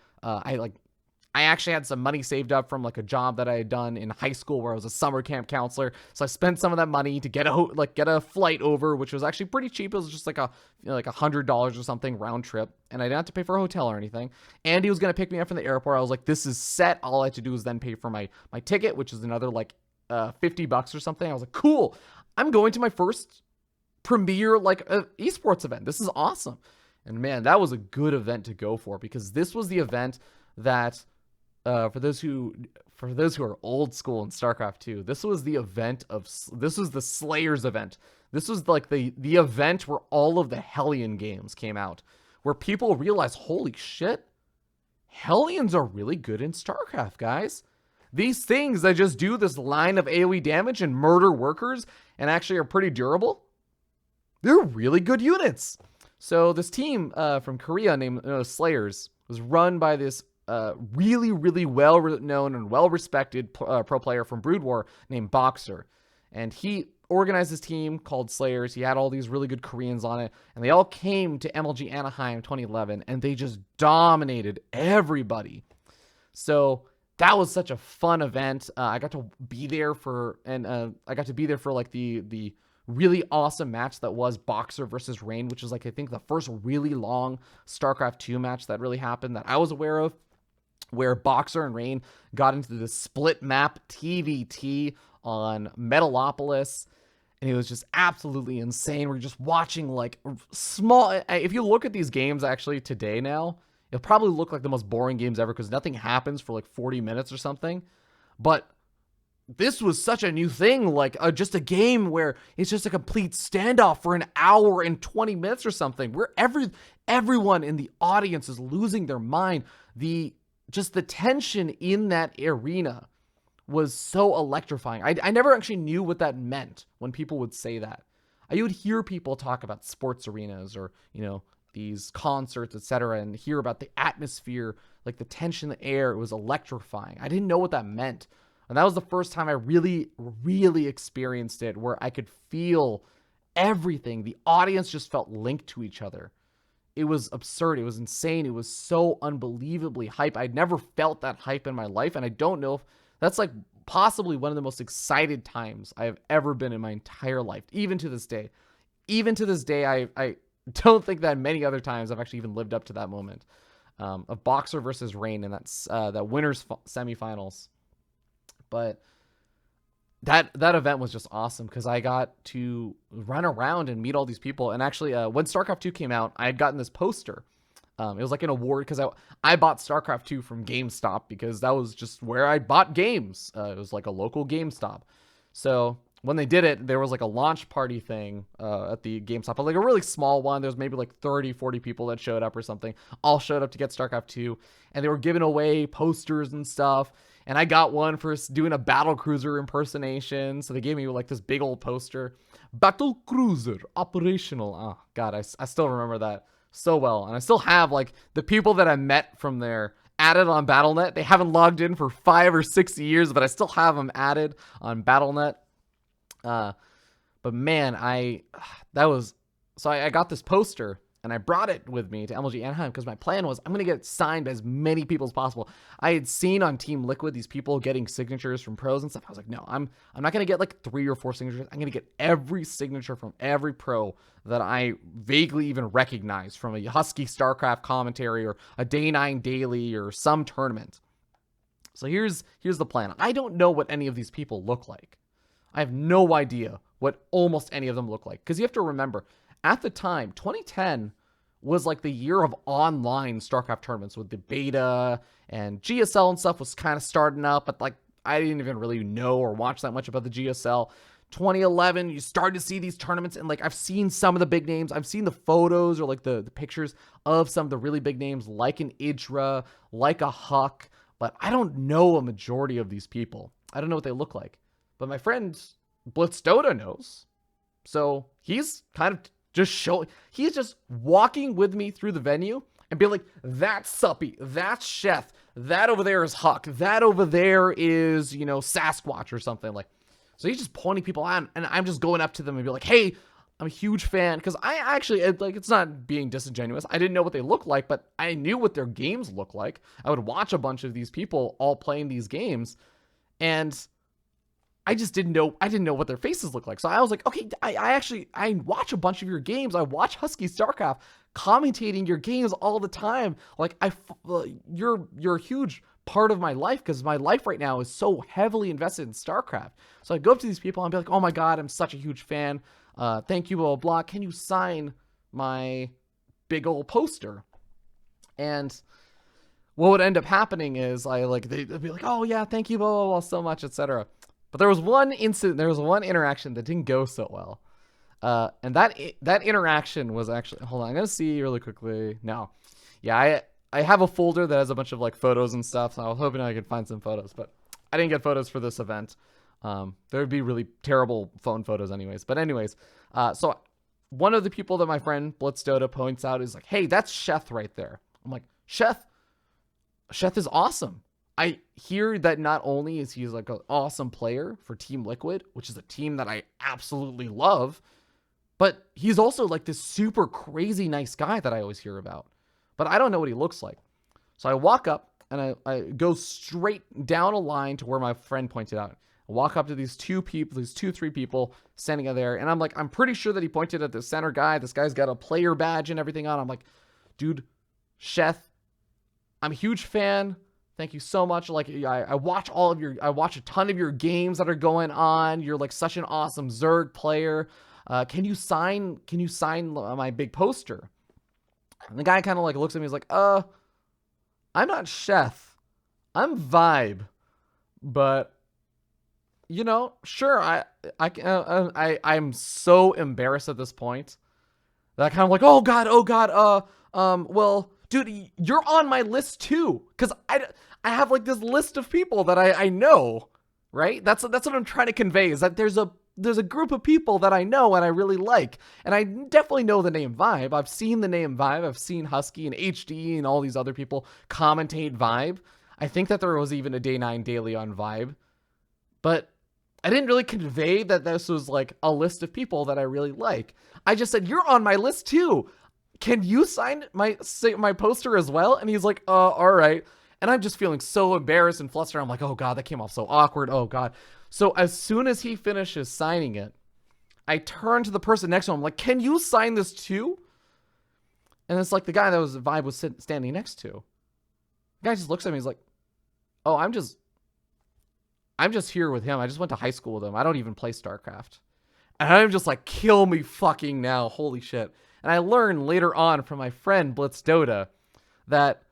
I actually had some money saved up from like a job that I had done in high school where I was a summer camp counselor. So I spent some of that money to get a flight over, which was actually pretty cheap. It was just like like $100 or something round trip, and I didn't have to pay for a hotel or anything. Andy was gonna pick me up from the airport. I was like, this is set. All I had to do was then pay for my ticket, which is another like $50 or something. I was like, cool. I'm going to my first premier like esports event. This is awesome. And man, that was a good event to go for, because this was the event that for those who are old school in StarCraft II, this was the Slayers event. This was like the event where all of the Hellion games came out, where people realized, holy shit, Hellions are really good in StarCraft, guys. These things that just do this line of AoE damage and murder workers and actually are pretty durable, they're really good units. So this team from Korea named Slayers was run by this really, really well-known and well-respected pro player from Brood War named Boxer. And he organized this team called Slayers. He had all these really good Koreans on it, and they all came to MLG Anaheim 2011, and they just dominated everybody. So that was such a fun event. I got to be there for like the really awesome match that was Boxer versus Rain, which is like, I think, the first really long StarCraft II match that really happened that I was aware of, where Boxer and Rain got into the split map TVT on Metalopolis, and it was just absolutely insane. We're just watching like small, if you look at these games actually today now, it'll probably look like the most boring games ever because nothing happens for like 40 minutes or something. But this was such a new thing, like just a game where it's just a complete standoff for an hour and 20 minutes or something, where everyone in the audience is losing their mind. Just the tension in that arena was so electrifying. I never actually knew what that meant when people would say that. I would hear people talk about sports arenas or, these concerts, etc., and hear about the atmosphere, like the tension in the air. It was electrifying. I didn't know what that meant. And that was the first time I really, really experienced it, where I could feel everything. The audience just felt linked to each other. It was absurd. It was insane. It was so unbelievably hype. I'd never felt that hype in my life, and I don't know if that's like possibly one of the most excited times I have ever been in my entire life, even to this day. Even to this day, I don't think that many other times I've actually even lived up to that moment of Boxer versus Rain, and that's that winners semifinals. But that event was just awesome because I got to run around and meet all these people. And actually, when StarCraft II came out, I had gotten this poster. It was like an award because I bought StarCraft II from GameStop because that was just where I bought games. It was like a local GameStop. So when they did it, there was like a launch party thing at the GameStop, but like a really small one. There's maybe like 30, 40 people that showed up or something. All showed up to get StarCraft II, and they were giving away posters and stuff. And I got one for doing a battle cruiser impersonation. So they gave me like this big old poster. Battle cruiser operational. Oh God, I still remember that so well. And I still have like the people that I met from there added on BattleNet. They haven't logged in for 5 or 6 years, but I still have them added on BattleNet. But man, I got this poster and I brought it with me to MLG Anaheim because my plan was I'm going to get it signed by as many people as possible. I had seen on Team Liquid these people getting signatures from pros and stuff. I was like, no, I'm not going to get like 3 or 4 signatures. I'm going to get every signature from every pro that I vaguely even recognize from a Husky Starcraft commentary or a Day 9 daily or some tournament. So here's the plan. I don't know what any of these people look like. I have no idea what almost any of them look like. Because you have to remember, at the time, 2010 was like the year of online StarCraft tournaments with the beta, and GSL and stuff was kind of starting up, but like I didn't even really know or watch that much about the GSL. 2011, you started to see these tournaments, and like I've seen some of the big names. I've seen the photos or like the pictures of some of the really big names, like an Idra, like a Huck, but I don't know a majority of these people. I don't know what they look like. But my friend BlitzDota knows. So he's kind of he's just walking with me through the venue and being like, that's Suppy, that's Sheth, that over there is Huck, that over there is, Sasquatch or something. Like, so he's just pointing people out, and I'm just going up to them and be like, hey, I'm a huge fan because I actually, like, it's not being disingenuous. I didn't know what they looked like, but I knew what their games looked like. I would watch a bunch of these people all playing these games, and I just didn't know. I didn't know what their faces looked like. So I was like, okay, I watch a bunch of your games. I watch Husky Starcraft commentating your games all the time. Like, you're a huge part of my life because my life right now is so heavily invested in Starcraft. So I go up to these people and be like, oh my God, I'm such a huge fan. Thank you, blah, blah, blah. Can you sign my big old poster? And what would end up happening is they'd be like, oh yeah, thank you, blah, blah, blah, so much, etc. But there was one interaction that didn't go so well. And that interaction was actually, hold on, I'm going to see really quickly. No. Yeah, I have a folder that has a bunch of like photos and stuff. So I was hoping I could find some photos, but I didn't get photos for this event. There would be really terrible phone photos anyways. But anyways, so one of the people that my friend BlitzDota points out is like, hey, that's Sheth right there. I'm like, Sheth is awesome. I hear that not only is he like an awesome player for Team Liquid, which is a team that I absolutely love, but he's also like this super crazy nice guy that I always hear about. But I don't know what he looks like. So I walk up and I go straight down a line to where my friend pointed out. I walk up to these three people standing there, and I'm like, I'm pretty sure that he pointed at the center guy. This guy's got a player badge and everything on. I'm like, dude, Sheth, I'm a huge fan. Thank you so much. Like, I watch I watch a ton of your games that are going on. You're like such an awesome Zerg player. Can you sign my big poster? And the guy kind of like looks at me. He's like, I'm not Sheth. I'm Vibe. But, you know, sure. I'm so embarrassed at this point that I kind of like, oh God. Well, dude, you're on my list too. Cause I have like this list of people that I know, right? That's what I'm trying to convey, is that there's a group of people that I know and I really like. And I definitely know the name Vibe. I've seen the name Vibe. I've seen Husky and HD and all these other people commentate Vibe. I think that there was even a Day 9 daily on Vibe. But I didn't really convey that this was like a list of people that I really like. I just said, you're on my list too. Can you sign my poster as well? And he's like, all right. And I'm just feeling so embarrassed and flustered. I'm like, oh God, that came off so awkward. Oh God. So as soon as he finishes signing it, I turn to the person next to him. I'm like, can you sign this too? And it's like the guy that was Vibe was standing next to. The guy just looks at me. He's like, oh, I'm just here with him. I just went to high school with him. I don't even play StarCraft. And I'm just like, kill me fucking now. Holy shit. And I learned later on from my friend BlitzDota that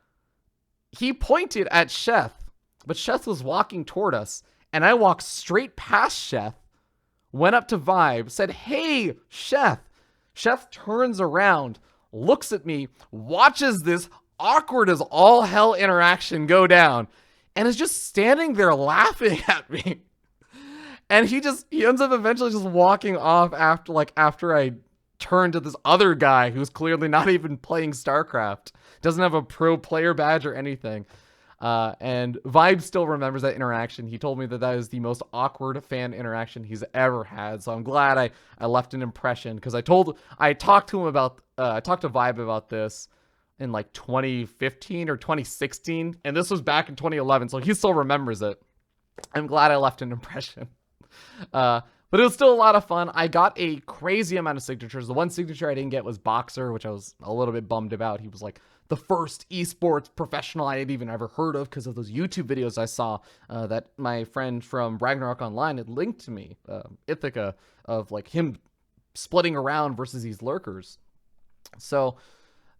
he pointed at Sheth, but Sheth was walking toward us, and I walked straight past Sheth, went up to Vibe, said, hey, Sheth. Sheth turns around, looks at me, watches this awkward as all hell interaction go down, and is just standing there laughing at me. And he ends up eventually just walking off after I turn to this other guy who's clearly not even playing StarCraft, doesn't have a pro player badge or anything. And Vibe still remembers that interaction. He told me that is the most awkward fan interaction he's ever had. So I'm glad I left an impression, because I talked to Vibe about this in like 2015 or 2016, and this was back in 2011, so he still remembers it. I'm glad I left an impression. But it was still a lot of fun. I got a crazy amount of signatures. The one signature I didn't get was Boxer, which I was a little bit bummed about. He was like the first eSports professional I had even ever heard of because of those YouTube videos I saw that my friend from Ragnarok Online had linked to me, Ithaca, of like him splitting around versus these lurkers. So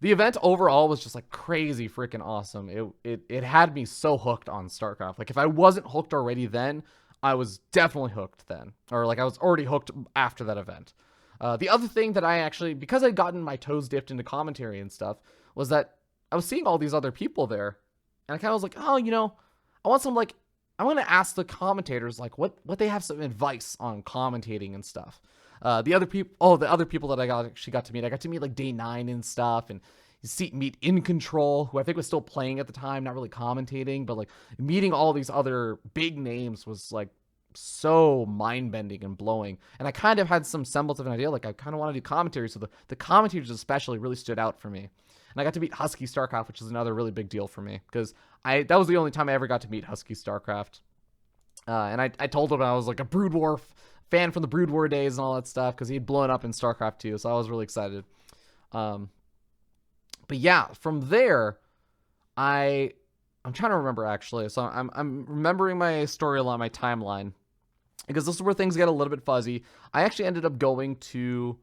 the event overall was just like crazy freaking awesome. It had me so hooked on StarCraft. Like if I wasn't hooked already then, I was definitely hooked then. Or like I was already hooked after that event. The other thing that I actually, because I'd gotten my toes dipped into commentary and stuff, was that I was seeing all these other people there. And I kind of was like, oh, you know, I want to ask the commentators like what they have some advice on commentating and stuff. The other people that I got to meet like Day 9 and stuff, and meet In Control, who I think was still playing at the time, not really commentating, but like meeting all these other big names was like so mind-bending and blowing. And I kind of had some semblance of an idea, like I kind of want to do commentary, so the commentators especially really stood out for me. And I got to meet Husky Starcraft, which is another really big deal for me, because that was the only time I ever got to meet Husky Starcraft. And I told him I was like a Brood War fan from the Brood War days and all that stuff, because he'd blown up in Starcraft II, so I was really excited. But yeah, from there, I'm trying to remember, actually. So I'm remembering my storyline, my timeline, because this is where things get a little bit fuzzy. I actually ended up going to,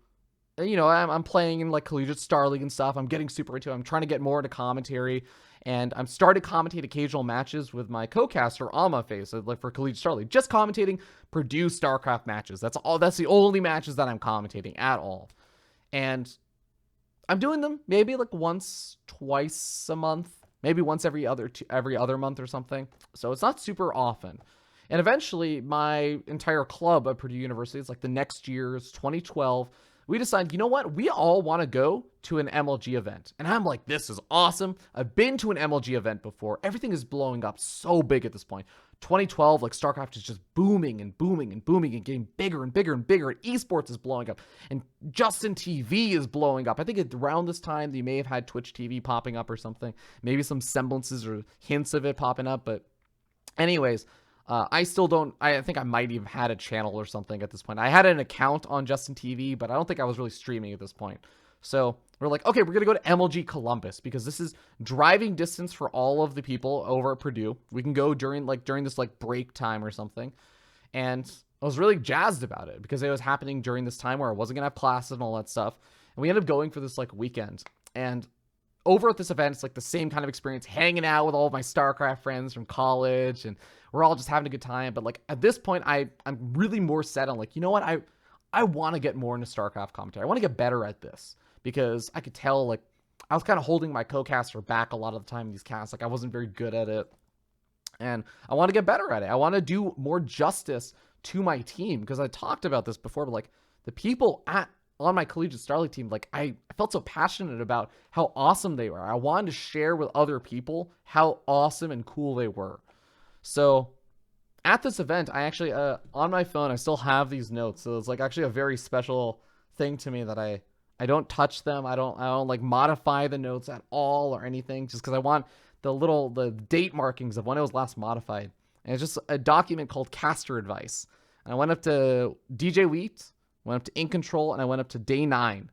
I'm playing in like Collegiate Star League and stuff. I'm getting super into it. I'm trying to get more into commentary, and I'm starting to commentate occasional matches with my co-caster Almaface, like for Collegiate Star League, just commentating Purdue Starcraft matches. That's all. That's the only matches that I'm commentating at all, and I'm doing them maybe like once, twice a month, maybe once every other month or something. So it's not super often. And eventually, my entire club at Purdue University, it's like the next year's 2012, we decided, you know what? We all want to go to an MLG event. And I'm like, this is awesome. I've been to an MLG event before. Everything is blowing up so big at this point. 2012, like StarCraft is just booming and booming and booming and getting bigger and bigger and bigger. And eSports is blowing up. And Justin TV is blowing up. I think around this time, they may have had Twitch TV popping up or something. Maybe some semblances or hints of it popping up. But anyways, I still don't, I think I might even had a channel or something at this point. I had an account on Justin TV, but I don't think I was really streaming at this point. So we're like, okay, we're going to go to MLG Columbus, because this is driving distance for all of the people over at Purdue. We can go during this like break time or something. And I was really jazzed about it, because it was happening during this time where I wasn't going to have classes and all that stuff. And we ended up going for this like weekend. And over at this event, it's like the same kind of experience, hanging out with all of my StarCraft friends from college, and we're all just having a good time. But like at this point, I'm really more set on like, you know what, I want to get more into StarCraft commentary. I want to get better at this, because I could tell like I was kind of holding my co-caster back a lot of the time in these casts. Like I wasn't very good at it, and I want to get better at it. I want to do more justice to my team, because I talked about this before, but like the people on my Collegiate Star League team, like I felt so passionate about how awesome they were. I wanted to share with other people how awesome and cool they were. So at this event, I actually, on my phone, I still have these notes. So it's like actually a very special thing to me that I don't touch them. I don't like modify the notes at all or anything, just because I want the date markings of when it was last modified. And it's just a document called Caster Advice. And I went up to DJ Wheat, went up to Ink Control, and I went up to Day 9.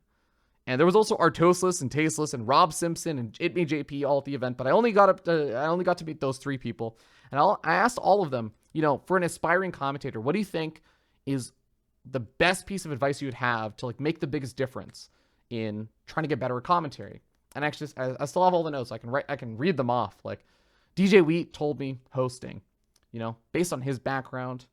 And there was also Artosis and Tasteless and Rob Simpson and Itme JP all at the event, but I only got to meet those 3 people. And I asked all of them, for an aspiring commentator, what do you think is the best piece of advice you would have to like make the biggest difference in trying to get better at commentary? And actually, I still have all the notes. I can read them off. Like DJ Wheat told me hosting, based on his background.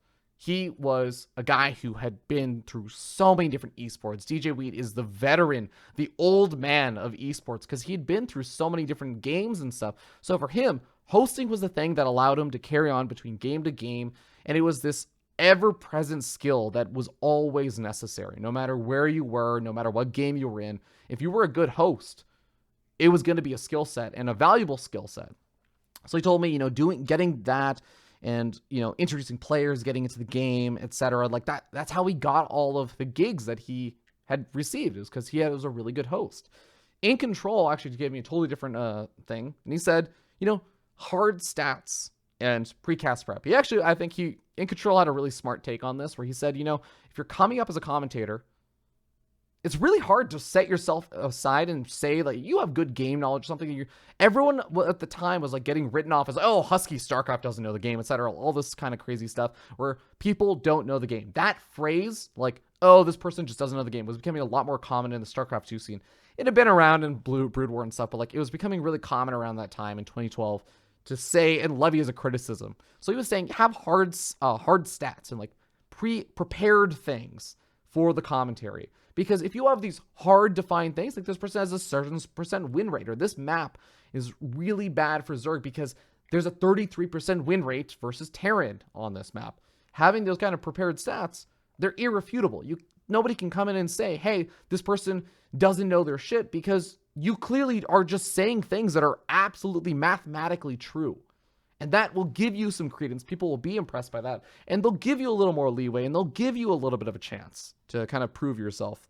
He was a guy who had been through so many different esports. DJ Wheat is the veteran, the old man of esports, because he'd been through so many different games and stuff. So for him, hosting was the thing that allowed him to carry on between game to game. And it was this ever-present skill that was always necessary, no matter where you were, no matter what game you were in. If you were a good host, it was going to be a skill set, and a valuable skill set. So he told me, getting that, and introducing players, getting into the game, etc. Like that's how he got all of the gigs that he had received, is because he was a really good host. In Control actually gave me a totally different thing, and he said, hard stats and precast prep. I think In Control had a really smart take on this, where he said, if you're coming up as a commentator, it's really hard to set yourself aside and say like you have good game knowledge or something. Everyone at the time was like getting written off as, oh, Husky Starcraft doesn't know the game, etc. All this kind of crazy stuff where people don't know the game. That phrase, like, oh, this person just doesn't know the game, was becoming a lot more common in the Starcraft II scene. It had been around in Brood War and stuff, but like it was becoming really common around that time in 2012 to say and levy as a criticism. So he was saying have hard stats and like prepared things for the commentary. Because if you have these hard defined things, like this person has a certain percent win rate, or this map is really bad for Zerg because there's a 33% win rate versus Terran on this map. Having those kind of prepared stats, they're irrefutable. Nobody can come in and say, hey, this person doesn't know their shit, because you clearly are just saying things that are absolutely mathematically true. And that will give you some credence. People will be impressed by that. And they'll give you a little more leeway, and they'll give you a little bit of a chance to kind of prove yourself.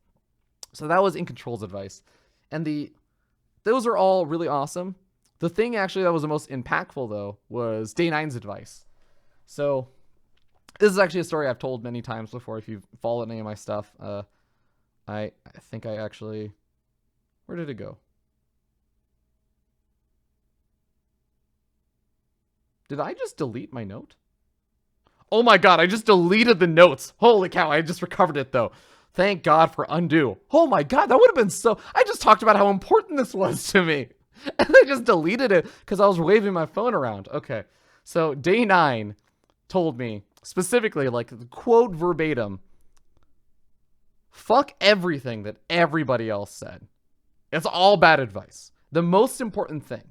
So that was In Control's advice. And those are all really awesome. The thing actually that was the most impactful, though, was Day 9's advice. So this is actually a story I've told many times before. If you've followed any of my stuff, I think I actually... Where did it go? Did I just delete my note? Oh my god, I just deleted the notes. Holy cow, I just recovered it, though. Thank God for undo. Oh my god, that would have been so... I just talked about how important this was to me. And I just deleted it because I was waving my phone around. Okay, so Day 9 told me, specifically, like, quote verbatim, fuck everything that everybody else said. It's all bad advice. The most important thing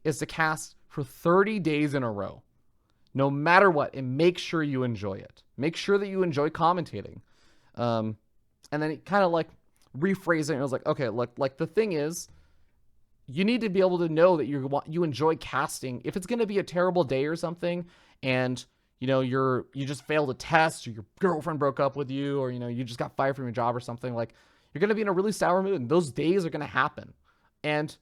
is to cast for 30 days in a row, no matter what, and make sure you enjoy it. Make sure that you enjoy commentating. And then it kind of like rephrasing. It was like, okay, like the thing is, you need to be able to know that you enjoy casting. If it's going to be a terrible day or something, and you know you just failed a test, or your girlfriend broke up with you, or you just got fired from your job or something, like you're going to be in a really sour mood, and those days are going to happen. And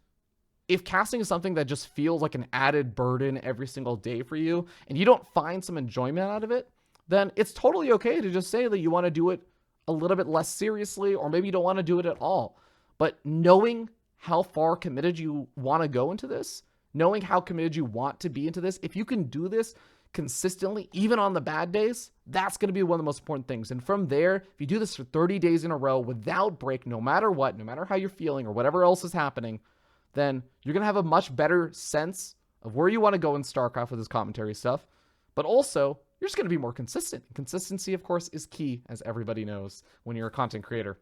if casting is something that just feels like an added burden every single day for you, and you don't find some enjoyment out of it, then it's totally okay to just say that you want to do it a little bit less seriously, or maybe you don't want to do it at all. But knowing how far committed you want to go into this, knowing how committed you want to be into this, if you can do this consistently, even on the bad days, that's going to be one of the most important things. And from there, if you do this for 30 days in a row without break, no matter what, no matter how you're feeling or whatever else is happening, then you're going to have a much better sense of where you want to go in StarCraft with this commentary stuff. But also, you're just going to be more consistent. Consistency, of course, is key, as everybody knows, when you're a content creator.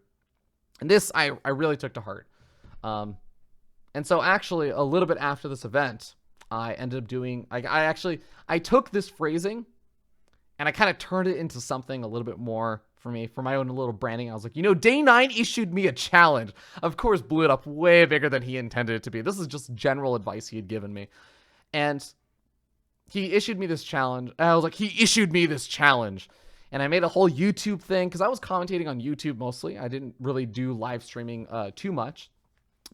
And this, I really took to heart. And so actually, a little bit after this event, I ended up doing, I took this phrasing and I kind of turned it into something a little bit more for me, for my own little branding. I was like, Day 9 issued me a challenge. Of course, blew it up way bigger than he intended it to be. This is just general advice he had given me. And he issued me this challenge. And I was like, he issued me this challenge. And I made a whole YouTube thing because I was commentating on YouTube mostly. I didn't really do live streaming too much.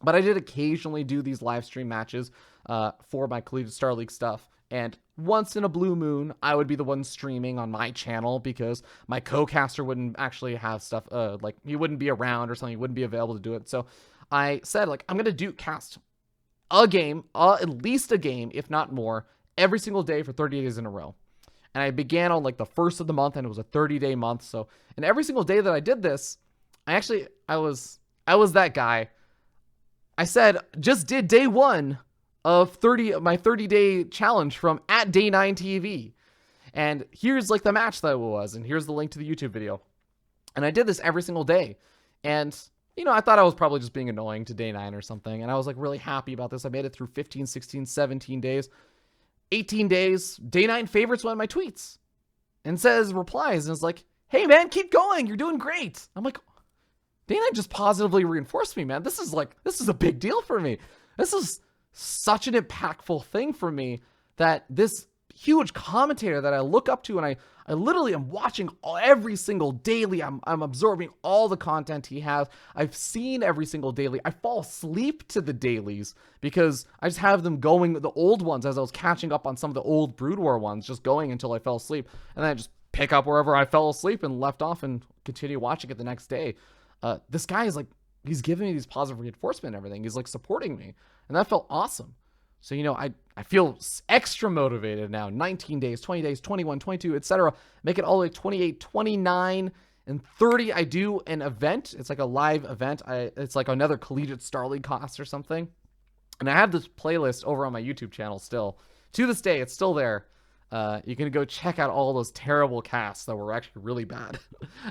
But I did occasionally do these live stream matches for my Collegiate Star League stuff. And once in a blue moon, I would be the one streaming on my channel because my co-caster wouldn't actually have stuff, like he wouldn't be around or something. He wouldn't be available to do it. So I said, like, I'm going to cast a game, at least a game, if not more, every single day for 30 days in a row. And I began on like the first of the month, and it was a 30-day month. So, and every single day that I did this, I was that guy. I said, just did day 1 of my 30-day challenge from @Day9TV. And here's like the match that it was, and here's the link to the YouTube video. And I did this every single day. And, I thought I was probably just being annoying to Day 9 or something. And I was like really happy about this. I made it through 15, 16, 17 days. 18 days, Day 9 favorites one of my tweets and replies, and it's like, hey man, keep going. You're doing great. I'm like, Day 9 just positively reinforced me, man. This is a big deal for me. This is such an impactful thing for me, that this huge commentator that I look up to, and I literally am watching every single daily. I'm absorbing all the content he has. I've seen every single daily. I fall asleep to the dailies because I just have them going, the old ones, as I was catching up on some of the old Brood War ones, just going until I fell asleep. And then I just pick up wherever I fell asleep and left off and continue watching it the next day. This guy is like, he's giving me these positive reinforcement and everything. He's like supporting me. And that felt awesome. So, I feel extra motivated now. 19 days, 20 days, 21, 22, etc. Make it all the way 28, 29, and 30. I do an event. It's like a live event. It's like another Collegiate Star League cost or something. And I have this playlist over on my YouTube channel still. To this day, it's still there. You can go check out all those terrible casts that were actually really bad.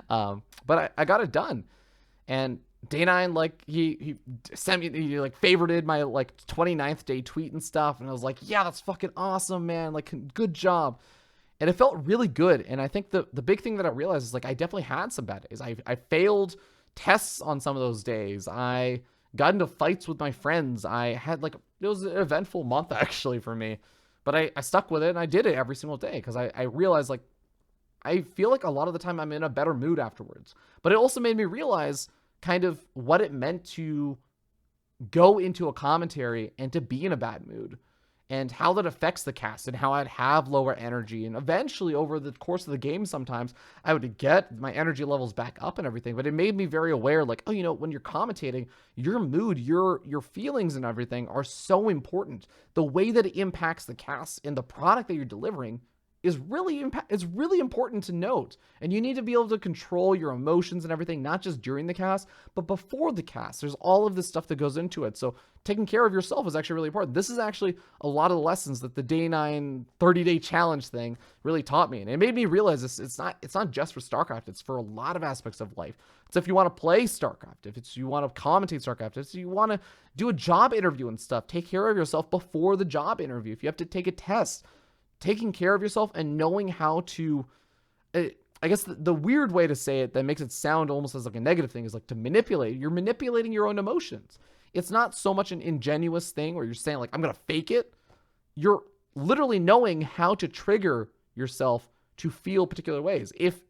But I got it done. And Day 9, like, he sent me, he like favorited my like 29th day tweet and stuff, and I was like, yeah, that's fucking awesome, man, like, good job. And it felt really good. And I think the big thing that I realized is, like, I definitely had some bad days. I failed tests on some of those days. I got into fights with my friends. I had, like, it was an eventful month actually for me, But I stuck with it, and I did it every single day because I realized, like, I feel like a lot of the time I'm in a better mood afterwards. But it also made me realize kind of what it meant to go into a commentary and to be in a bad mood, and how that affects the cast, and how I'd have lower energy. And eventually, over the course of the game, sometimes I would get my energy levels back up and everything. But it made me very aware, like, oh, when you're commentating, your mood, your feelings and everything are so important. The way that it impacts the cast and the product that you're delivering is really important to note. And you need to be able to control your emotions and everything, not just during the cast, but before the cast. There's all of this stuff that goes into it. So taking care of yourself is actually really important. This is actually a lot of the lessons that the day 9 30-day challenge thing really taught me. And it made me realize this, it's not just for StarCraft, it's for a lot of aspects of life. So if you want to play StarCraft, if it's you want to commentate StarCraft, if you want to do a job interview and stuff, take care of yourself before the job interview. If you have to take a test, taking care of yourself and knowing how to, I guess the weird way to say it that makes it sound almost as like a negative thing is like to manipulate. You're manipulating your own emotions. It's not so much an ingenuous thing where you're saying like, I'm going to fake it. You're literally knowing how to trigger yourself to feel particular ways. If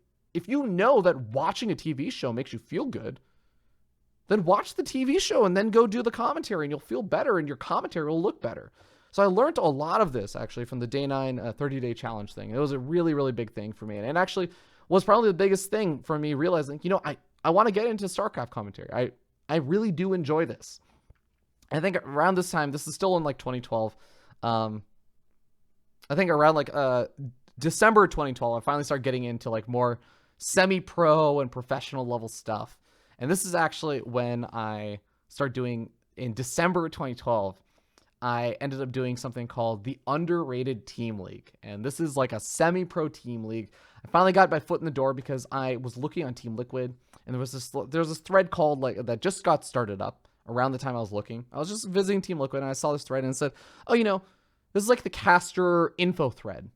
you know that watching a TV show makes you feel good, then watch the TV show and then go do the commentary, and you'll feel better and your commentary will look better. So I learned a lot of this actually from the day 9 30-day challenge thing. It was a really, really big thing for me. And it actually was probably the biggest thing for me realizing, I want to get into StarCraft commentary. I really do enjoy this. I think around this time, this is still in like 2012. I think around like December 2012, I finally started getting into like more semi-pro and professional level stuff. And this is actually when I started doing, in December 2012, I ended up doing something called the Underrated Team League. And this is like a semi-pro team league. I finally got my foot in the door because I was looking on Team Liquid, and there was this thread called like that just got started up around the time I was looking. I was just visiting Team Liquid, and I saw this thread and it said, oh, this is like the caster info thread.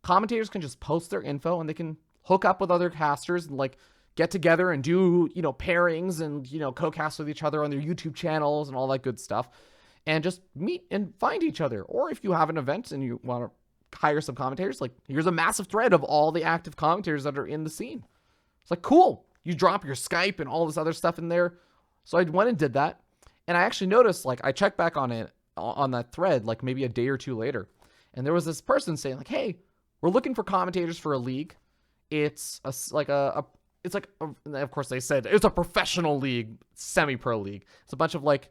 Commentators can just post their info and they can hook up with other casters and like get together and do, pairings and, co-cast with each other on their YouTube channels and all that good stuff. And just meet and find each other. Or if you have an event and you want to hire some commentators, like here's a massive thread of all the active commentators that are in the scene. It's like, cool. You drop your Skype and all this other stuff in there. So I went and did that. And I actually noticed, like, I checked back on it, on that thread, like maybe a day or two later. And there was this person saying like, hey, we're looking for commentators for a league. It's of course they said it's a professional league, semi-pro league. It's a bunch of like,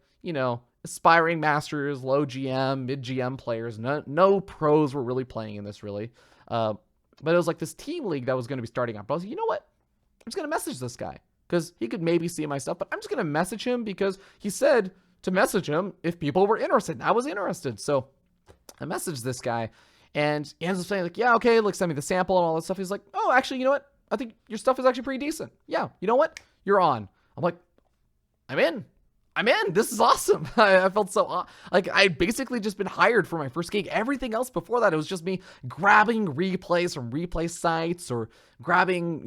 aspiring masters, low GM, mid GM players. No pros were really playing in this really. But it was like this team league that was going to be starting up. But I was like, you know what? I'm just going to message this guy because he could maybe see my stuff, but I'm just going to message him because he said to message him if people were interested. And I was interested. So I messaged this guy, and he ends up saying like, yeah, okay, like send me the sample and all that stuff. He's like, oh, actually, you know what? I think your stuff is actually pretty decent. Yeah. You know what? You're on. I'm like, I'm in. This is awesome. I felt so like I'd basically just been hired for my first gig. Everything else before that, it was just me grabbing replays from replay sites or grabbing,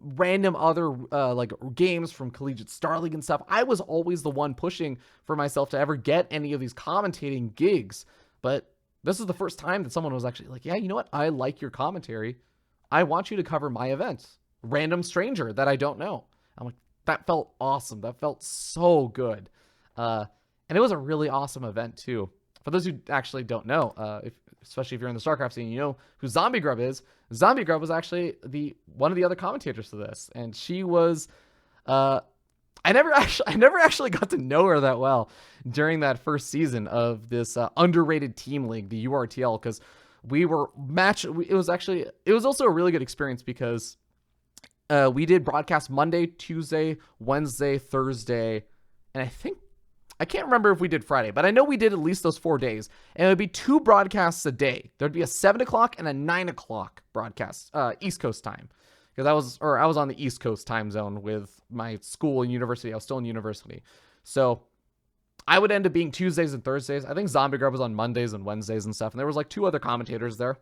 random other like games from Collegiate Star League and stuff. I was always the one pushing for myself to ever get any of these commentating gigs. But this is the first time that someone was actually like, yeah, you know what? I like your commentary. I want you to cover my events. Random stranger that I don't know. I'm like, that felt awesome. That felt so good. And it was a really awesome event too. For those who actually don't know, especially if you're in the StarCraft scene, you know who Zombie Grub is. Zombie Grub was actually one of the other commentators for this. And she was, I never actually got to know her that well during that first season of this underrated team league, the URTL, because we were it was also a really good experience because we did broadcast Monday, Tuesday, Wednesday, Thursday, and I can't remember if we did Friday, but I know we did at least those 4 days. And it would be 2 broadcasts a day. There'd be a 7 o'clock and a 9 o'clock broadcast, East Coast time. Because I was on the East Coast time zone with my school and university. I was still in university. So I would end up being Tuesdays and Thursdays. I think Zombie Grub was on Mondays and Wednesdays and stuff. And there was like 2 other commentators there.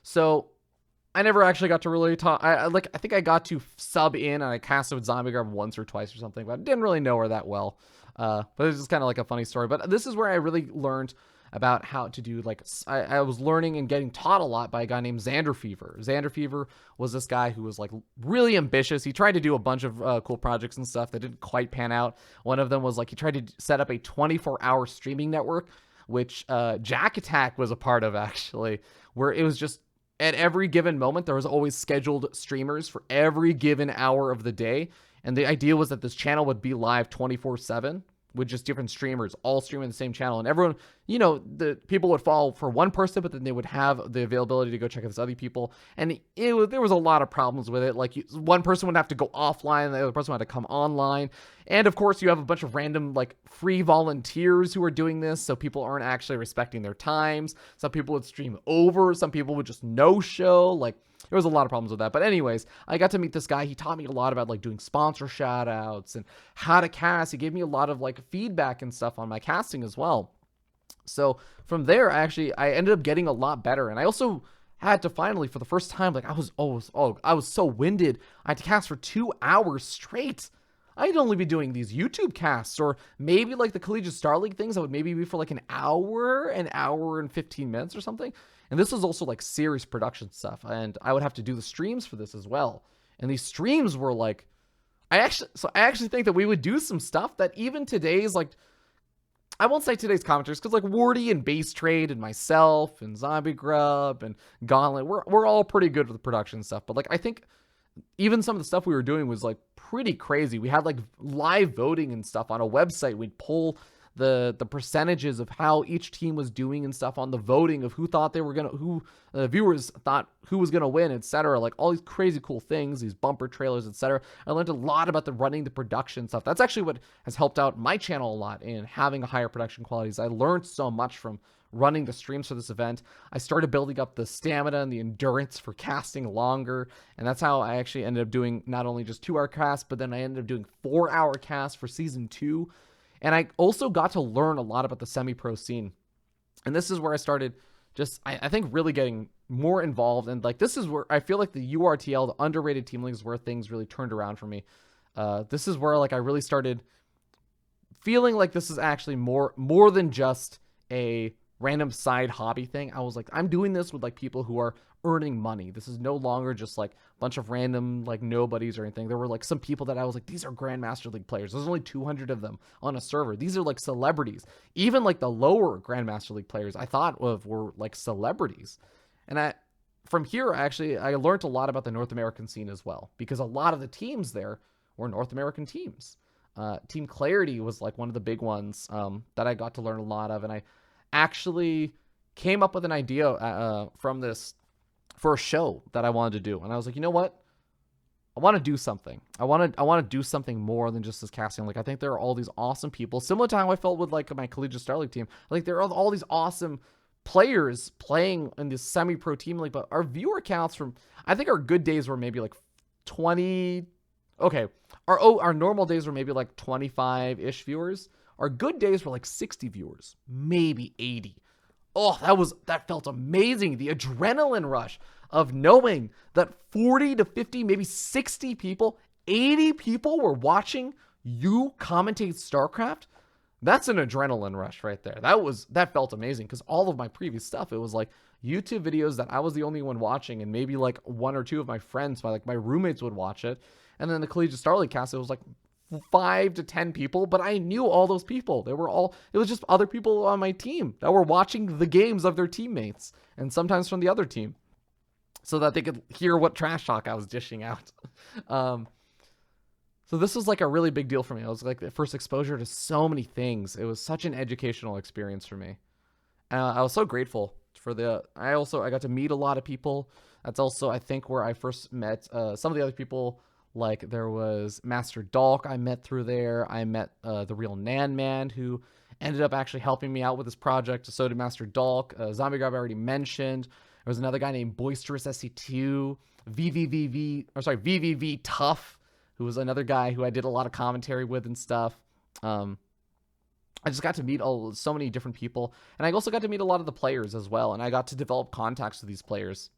So I never actually got to really talk. I think I got to sub in and I casted with Zombie Grub once or twice or something, but I didn't really know her that well. But it's just kind of like a funny story. But this is where I really learned about how to do like I was learning and getting taught a lot by a guy named Xander Fever. Xander Fever was this guy who was like really ambitious. He tried to do a bunch of cool projects and stuff that didn't quite pan out. One of them was like he tried to set up a 24-hour streaming network, which Jack Attack was a part of, actually, where it was just at every given moment there was always scheduled streamers for every given hour of the day. And the idea was that this channel would be live 24/7 with just different streamers all streaming the same channel. And everyone, the people would follow for one person, but then they would have the availability to go check out these other people. And there was a lot of problems with it. Like one person would have to go offline, the other person would have to come online. And of course, you have a bunch of random like free volunteers who are doing this, so people aren't actually respecting their times. Some people would stream over, some people would just no show. Like there was a lot of problems with that. But anyways, I got to meet this guy. He taught me a lot about like doing sponsor shout outs and how to cast. He gave me a lot of like feedback and stuff on my casting as well. So from there, I ended up getting a lot better. And I also had to finally, for the first time, like I was so winded. I had to cast for 2 hours straight. I'd only be doing these YouTube casts, or maybe like the Collegiate Star League things that would maybe be for like an hour and 15 minutes or something. And this was also like serious production stuff. And I would have to do the streams for this as well. And these streams were like, I actually think that we would do some stuff that even today's like, I won't say today's commenters, because like Wardy and Base Trade and myself and Zombie Grub and Gauntlet, we're all pretty good with the production stuff. But like, I think even some of the stuff we were doing was like pretty crazy. We had like live voting and stuff on a website. We'd pull the percentages of how each team was doing and stuff on the voting of who thought they were gonna, who viewers thought who was gonna win, etc. Like all these crazy cool things, these bumper trailers, etc. I learned a lot about the running the production stuff. That's actually what has helped out my channel a lot in having a higher production qualities. I learned so much from running the streams for this event. I started building up the stamina and the endurance for casting longer, and that's how I actually ended up doing not only just 2-hour casts, but then I ended up doing 4-hour casts for season 2. And I also got to learn a lot about the semi-pro scene. And this is where I started just, I think, really getting more involved. And like, this is where I feel like the URTL, the underrated team leagues, where things really turned around for me. This is where like I really started feeling like this is actually more than just a random side hobby thing. I was like, I'm doing this with like people who are earning money. This is no longer just like a bunch of random like nobodies or anything. There were like some people that I was like, these are Grandmaster League players. There's only 200 of them on a server. These are like celebrities. Even like the lower Grandmaster League players I thought of were like celebrities. And from here, actually, I learned a lot about the North American scene as well, because a lot of the teams there were North American teams. Team Clarity was like one of the big ones that I got to learn a lot of. And I actually came up with an idea from this for a show that I wanted to do. And I was like, you know what? I want to do something. I want to do something more than just this casting. Like, I think there are all these awesome people, similar to how I felt with like my Collegiate Star League team. Like, there are all these awesome players playing in this semi-pro team league, but our viewer counts from, I think our good days were maybe like 20. Okay. Our normal days were maybe like 25-ish viewers. Our good days were like 60 viewers, maybe 80. Oh, that felt amazing. The adrenaline rush of knowing that 40 to 50, maybe 60 people, 80 people were watching you commentate StarCraft. That's an adrenaline rush right there. That felt amazing, because all of my previous stuff, it was like YouTube videos that I was the only one watching, and maybe like 1 or 2 of my friends, my roommates would watch it. And then the Collegiate Star League cast, it was like 5 to 10 people, but I knew all those people. It was just other people on my team that were watching the games of their teammates, and sometimes from the other team, so that they could hear what trash talk I was dishing out. So this was like a really big deal for me. It was like the first exposure to so many things. It was such an educational experience for me. I was so grateful for I got to meet a lot of people. That's also, I think, where I first met some of the other people. Like, there was Master Dalk I met through there. I met the real Nan Man, who ended up actually helping me out with this project. So did Master Dalk. Zombie Grab I already mentioned. There was another guy named Boisterous SC2. VVV Tough, who was another guy who I did a lot of commentary with and stuff. I just got to meet so many different people. And I also got to meet a lot of the players as well. And I got to develop contacts with these players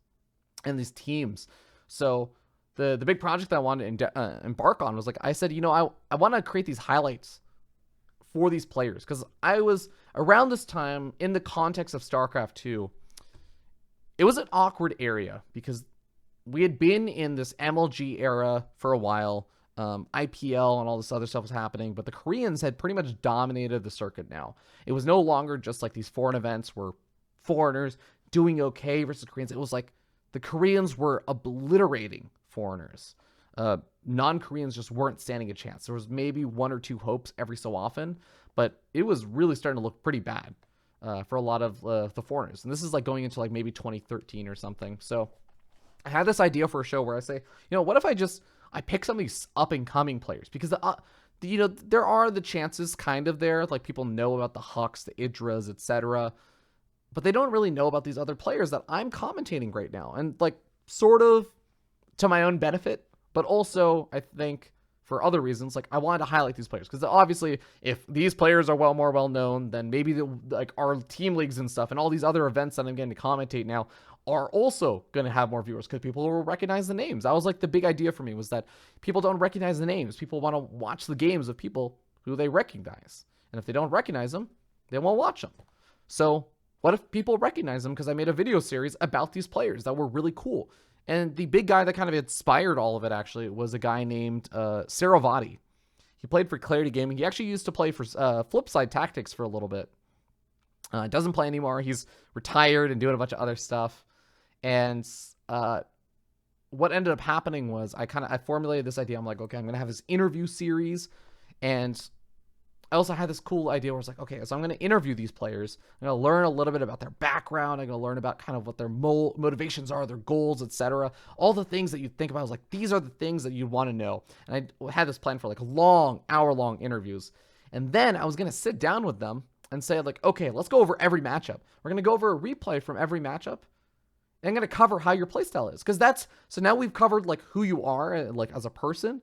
and these teams. So the big project that I wanted to embark on was like, I said, I want to create these highlights for these players. Because I was around this time in the context of StarCraft II. It was an awkward area because we had been in this MLG era for a while. IPL and all this other stuff was happening, but the Koreans had pretty much dominated the circuit now. It was no longer just like these foreign events where foreigners doing okay versus Koreans. It was like the Koreans were obliterating foreigners. Non-Koreans just weren't standing a chance. There was maybe one or two hopes every so often, but it was really starting to look pretty bad for a lot of the foreigners. And this is like going into like maybe 2013 or something. So I had this idea for a show where I say, what if I pick some of these up-and-coming players? Because there are the chances kind of there, like people know about the Hucks, the Idras, etc., but they don't really know about these other players that I'm commentating right now, and like sort of to my own benefit, but also I think for other reasons. Like I wanted to highlight these players because obviously if these players are more well known, then maybe like our team leagues and stuff and all these other events that I'm getting to commentate now are also going to have more viewers because people will recognize the names. That was like the big idea for me, was that people don't recognize the names. People want to watch the games of people who they recognize. And if they don't recognize them, they won't watch them. So what if people recognize them? Because I made a video series about these players that were really cool. And the big guy that kind of inspired all of it actually was a guy named Saravati. He played for Clarity Gaming. He actually used to play for Flipside Tactics for a little bit. Doesn't play anymore. He's retired and doing a bunch of other stuff. And what ended up happening was I formulated this idea. I'm like, okay, I'm going to have this interview series. And I also had this cool idea where it's like, okay, so I'm going to interview these players. I'm going to learn a little bit about their background. I'm going to learn about kind of what their motivations are, their goals, etc. All the things that you think about. I was like, these are the things that you want to know. And I had this plan for like long, hour-long interviews. And then I was going to sit down with them and say like, okay, let's go over every matchup. We're going to go over a replay from every matchup. And I'm going to cover how your playstyle is. Because so now we've covered like who you are like as a person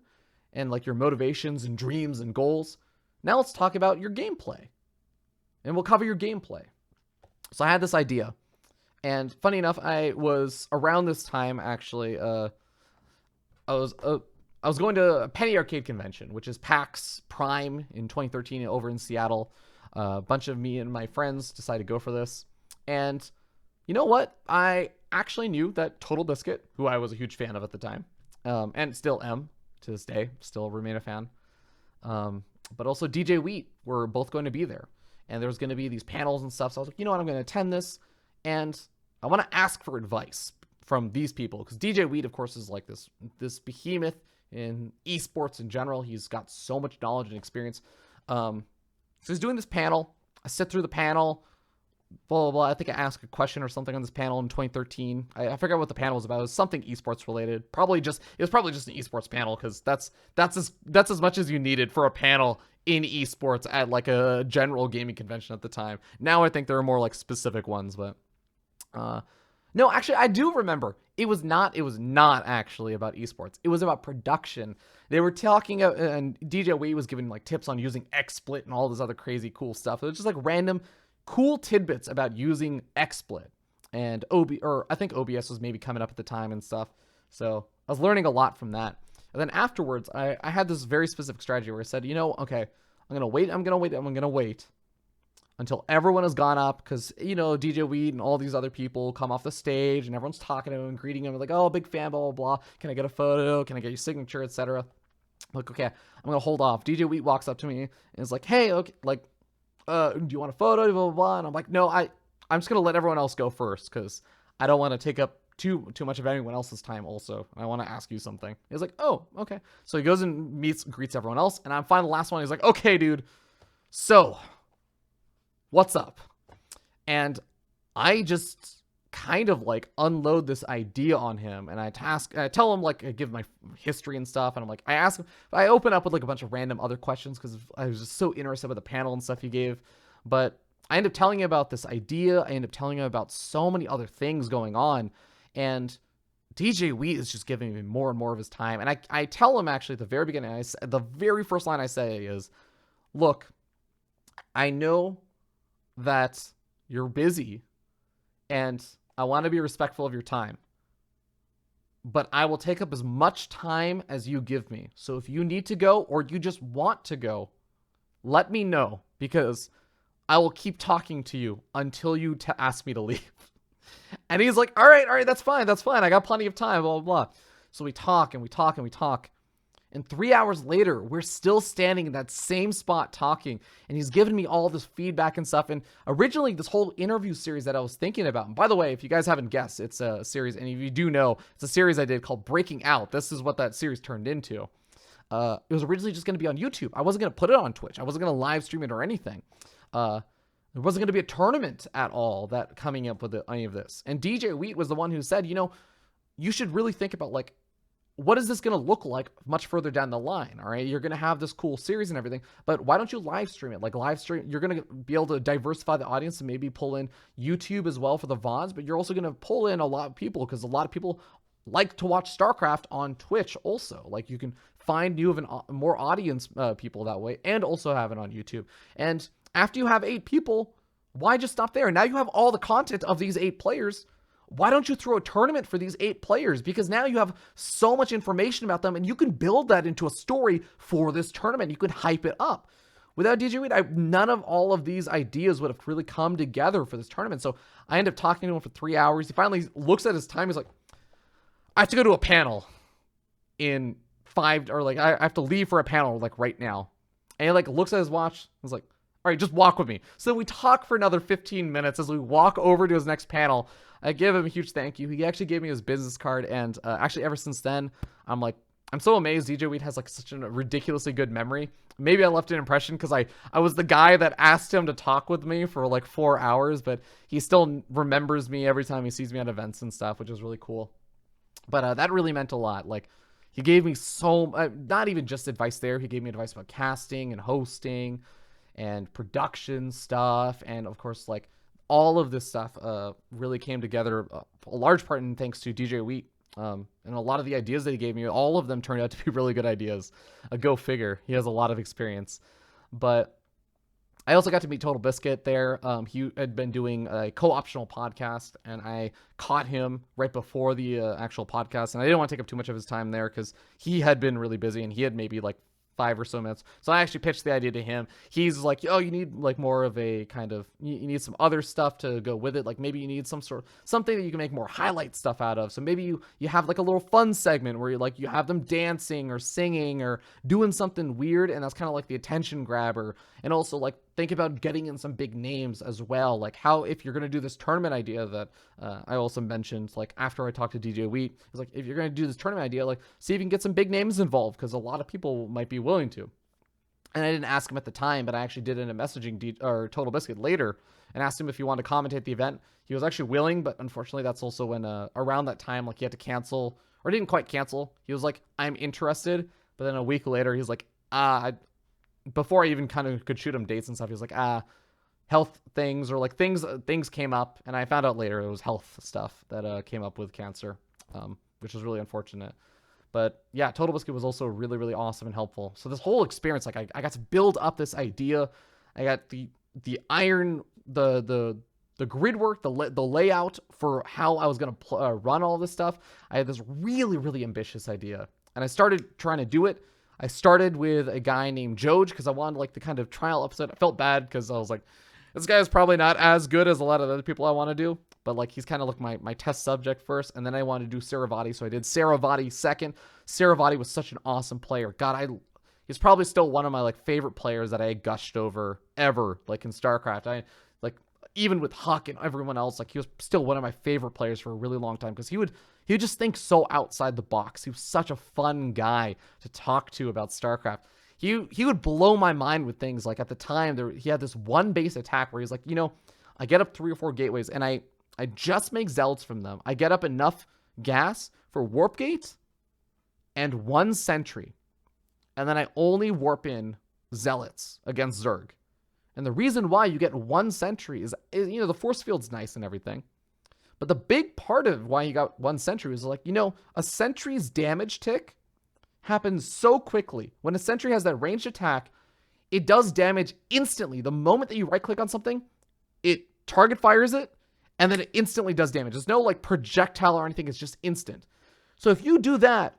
and like your motivations and dreams and goals. Now let's talk about your gameplay. And we'll cover your gameplay. So I had this idea. And funny enough, I was around this time actually, I was going to a Penny Arcade convention, which is PAX Prime in 2013 over in Seattle. A bunch of me and my friends decided to go for this. And you know what? I actually knew that Total Biscuit, who I was a huge fan of at the time, and still am to this day, still remain a fan, but also DJ Wheat were both going to be there. And there was going to be these panels and stuff. So I was like, you know what? I'm going to attend this. And I want to ask for advice from these people. Because DJ Wheat, of course, is like this behemoth in esports in general. He's got so much knowledge and experience. So he's doing this panel. I sit through the panel. Blah, blah, blah. I think I asked a question or something on this panel in 2013. I forgot what the panel was about. It was something esports related. It was probably just an esports panel, because that's as much as you needed for a panel in esports at like a general gaming convention at the time. Now I think there are more like specific ones, but no, actually I do remember. It was not actually about esports. It was about production. They were talking, and DJ Wee was giving like tips on using XSplit and all this other crazy cool stuff. It was just like random cool tidbits about using XSplit and I think OBS was maybe coming up at the time and stuff. So I was learning a lot from that. And then afterwards, I had this very specific strategy where I said, okay, I'm going to wait until everyone has gone up, because, DJ Weed and all these other people come off the stage and everyone's talking to him and greeting him like, oh, big fan, blah, blah, blah. Can I get a photo? Can I get your signature, etc.? I'm like, okay, I'm going to hold off. DJ Wheat walks up to me and is like, hey, okay, like, do you want a photo? Blah, blah, blah. And I'm like, no, I'm just going to let everyone else go first, because I don't want to take up too much of anyone else's time also. I want to ask you something. He's like, oh, okay. So he goes and greets everyone else. And I'm finally the last one. He's like, okay, dude. So what's up? And I just kind of like unload this idea on him, and I tell him, like, I give my history and stuff, and I'm like, I open up with like a bunch of random other questions because I was just so interested with the panel and stuff he gave. But I end up telling him about this idea. I end up telling him about so many other things going on, and DJ Wheat is just giving me more and more of his time. And I tell him actually at the very beginning, the very first line I say is, look, I know that you're busy and I want to be respectful of your time, but I will take up as much time as you give me. So if you need to go or you just want to go, let me know, because I will keep talking to you until you ask me to leave. And he's like, all right, that's fine. I got plenty of time, blah, blah, blah. So we talk and we talk and we talk. And 3 hours later, we're still standing in that same spot talking. And he's giving me all this feedback and stuff. And originally, this whole interview series that I was thinking about, and by the way, if you guys haven't guessed, it's a series, and if you do know, it's a series I did called Breaking Out. This is what that series turned into. It was originally just going to be on YouTube. I wasn't going to put it on Twitch. I wasn't going to live stream it or anything. There wasn't going to be a tournament at all that coming up with any of this. And DJ Wheat was the one who said, you should really think about, like, what is this going to look like much further down the line? All right. You're going to have this cool series and everything, but why don't you live stream it? Like, live stream, you're going to be able to diversify the audience and maybe pull in YouTube as well for the VODs, but you're also going to pull in a lot of people, because a lot of people like to watch StarCraft on Twitch also. Like, you can find more audience people that way, and also have it on YouTube. And after you have 8 people, why just stop there? Now you have all the content of these 8 players. Why don't you throw a tournament for these 8 players? Because now you have so much information about them, and you can build that into a story for this tournament. You can hype it up. Without DJ Wheat, none of all of these ideas would have really come together for this tournament. So I end up talking to him for 3 hours. He finally looks at his time. He's like, I have to go to a panel in 5, or like, I have to leave for a panel like right now. And he like looks at his watch. He's like, all right, just walk with me. So we talk for another 15 minutes as we walk over to his next panel. I give him a huge thank you. He actually gave me his business card. And actually ever since then, I'm so amazed. DJ Wheat has like such a ridiculously good memory. Maybe I left an impression because I was the guy that asked him to talk with me for like 4 hours, but he still remembers me every time he sees me at events and stuff, which is really cool. But that really meant a lot. Like, he gave me not even just advice there. He gave me advice about casting and hosting and production stuff. And of course, like, all of this stuff really came together, a large part in thanks to DJ Wheat. And a lot of the ideas that he gave me, all of them turned out to be really good ideas. Go figure. He has a lot of experience. But I also got to meet Total Biscuit there. He had been doing a co-optional podcast, and I caught him right before the actual podcast. And I didn't want to take up too much of his time there because he had been really busy, and he had maybe like 5 or so minutes. So I actually pitched the idea to him. He's like, oh, you need like more of a kind of, you need some other stuff to go with it. Like, maybe you need something that you can make more highlight stuff out of. So maybe you have like a little fun segment where you have them dancing or singing or doing something weird. And that's kind of like the attention grabber. And also, like, think about getting in some big names as well. Like, how, if you're going to do this tournament idea that I also mentioned, like, after I talked to DJ Wheat, it's like, if you're going to do this tournament idea, like, see if you can get some big names involved, because a lot of people might be willing to. And I didn't ask him at the time, but I actually did in a messaging Total Biscuit later and asked him if he wanted to commentate the event. He was actually willing, but unfortunately that's also when around that time, like, he had to cancel, or didn't quite cancel. He was like, I'm interested. But then a week later, he's like, before I even kind of could shoot him dates and stuff, he was like, health things, or like things came up. And I found out later it was health stuff that came up with cancer, which was really unfortunate. But yeah, Total Biscuit was also really, really awesome and helpful. So this whole experience, like, I got to build up this idea. I got the iron, the grid work, the layout for how I was going to run all this stuff. I had this really, really ambitious idea, and I started trying to do it. I started with a guy named Joj because I wanted like the kind of trial episode. I felt bad because I was like, this guy is probably not as good as a lot of the other people I want to do, but like, he's kind of like my test subject first. And then I wanted to do Saravati. So I did Saravati second. Saravati was such an awesome player. God, he's probably still one of my like favorite players that I gushed over ever, like in StarCraft. Even with Huck and everyone else, like, he was still one of my favorite players for a really long time, because he would just think so outside the box. He was such a fun guy to talk to about StarCraft. He would blow my mind with things. Like, at the time, he had this one base attack where he's like, I get up 3 or 4 gateways, and I just make zealots from them. I get up enough gas for warp gates and 1 sentry, and then I only warp in zealots against Zerg. And the reason why you get 1 sentry is the force field's nice and everything. But the big part of why you got 1 sentry is like, a sentry's damage tick happens so quickly. When a sentry has that ranged attack, it does damage instantly. The moment that you right click on something, it target fires it, and then it instantly does damage. There's no like projectile or anything. It's just instant. So if you do that,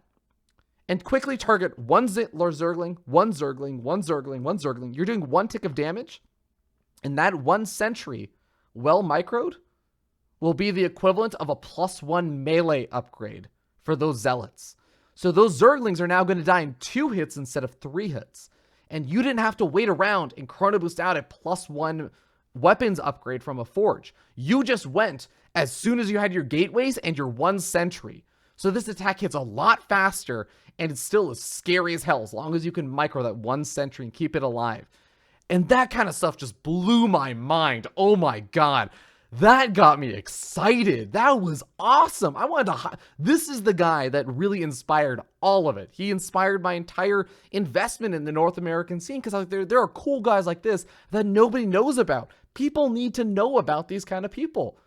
and quickly target one Zergling, one Zergling, one Zergling, one Zergling. You're doing 1 tick of damage, and that 1 sentry, well microed, will be the equivalent of a +1 melee upgrade for those zealots. So those Zerglings are now going to die in 2 hits instead of 3 hits. And you didn't have to wait around and chrono boost out a +1 weapons upgrade from a forge. You just went as soon as you had your gateways and your 1 sentry. So this attack hits a lot faster, and it's still as scary as hell as long as you can micro that 1 sentry and keep it alive. And that kind of stuff just blew my mind. Oh my god. That got me excited. That was awesome. I wanted to... This is the guy that really inspired all of it. He inspired my entire investment in the North American scene, because there are cool guys like this that nobody knows about. People need to know about these kind of people.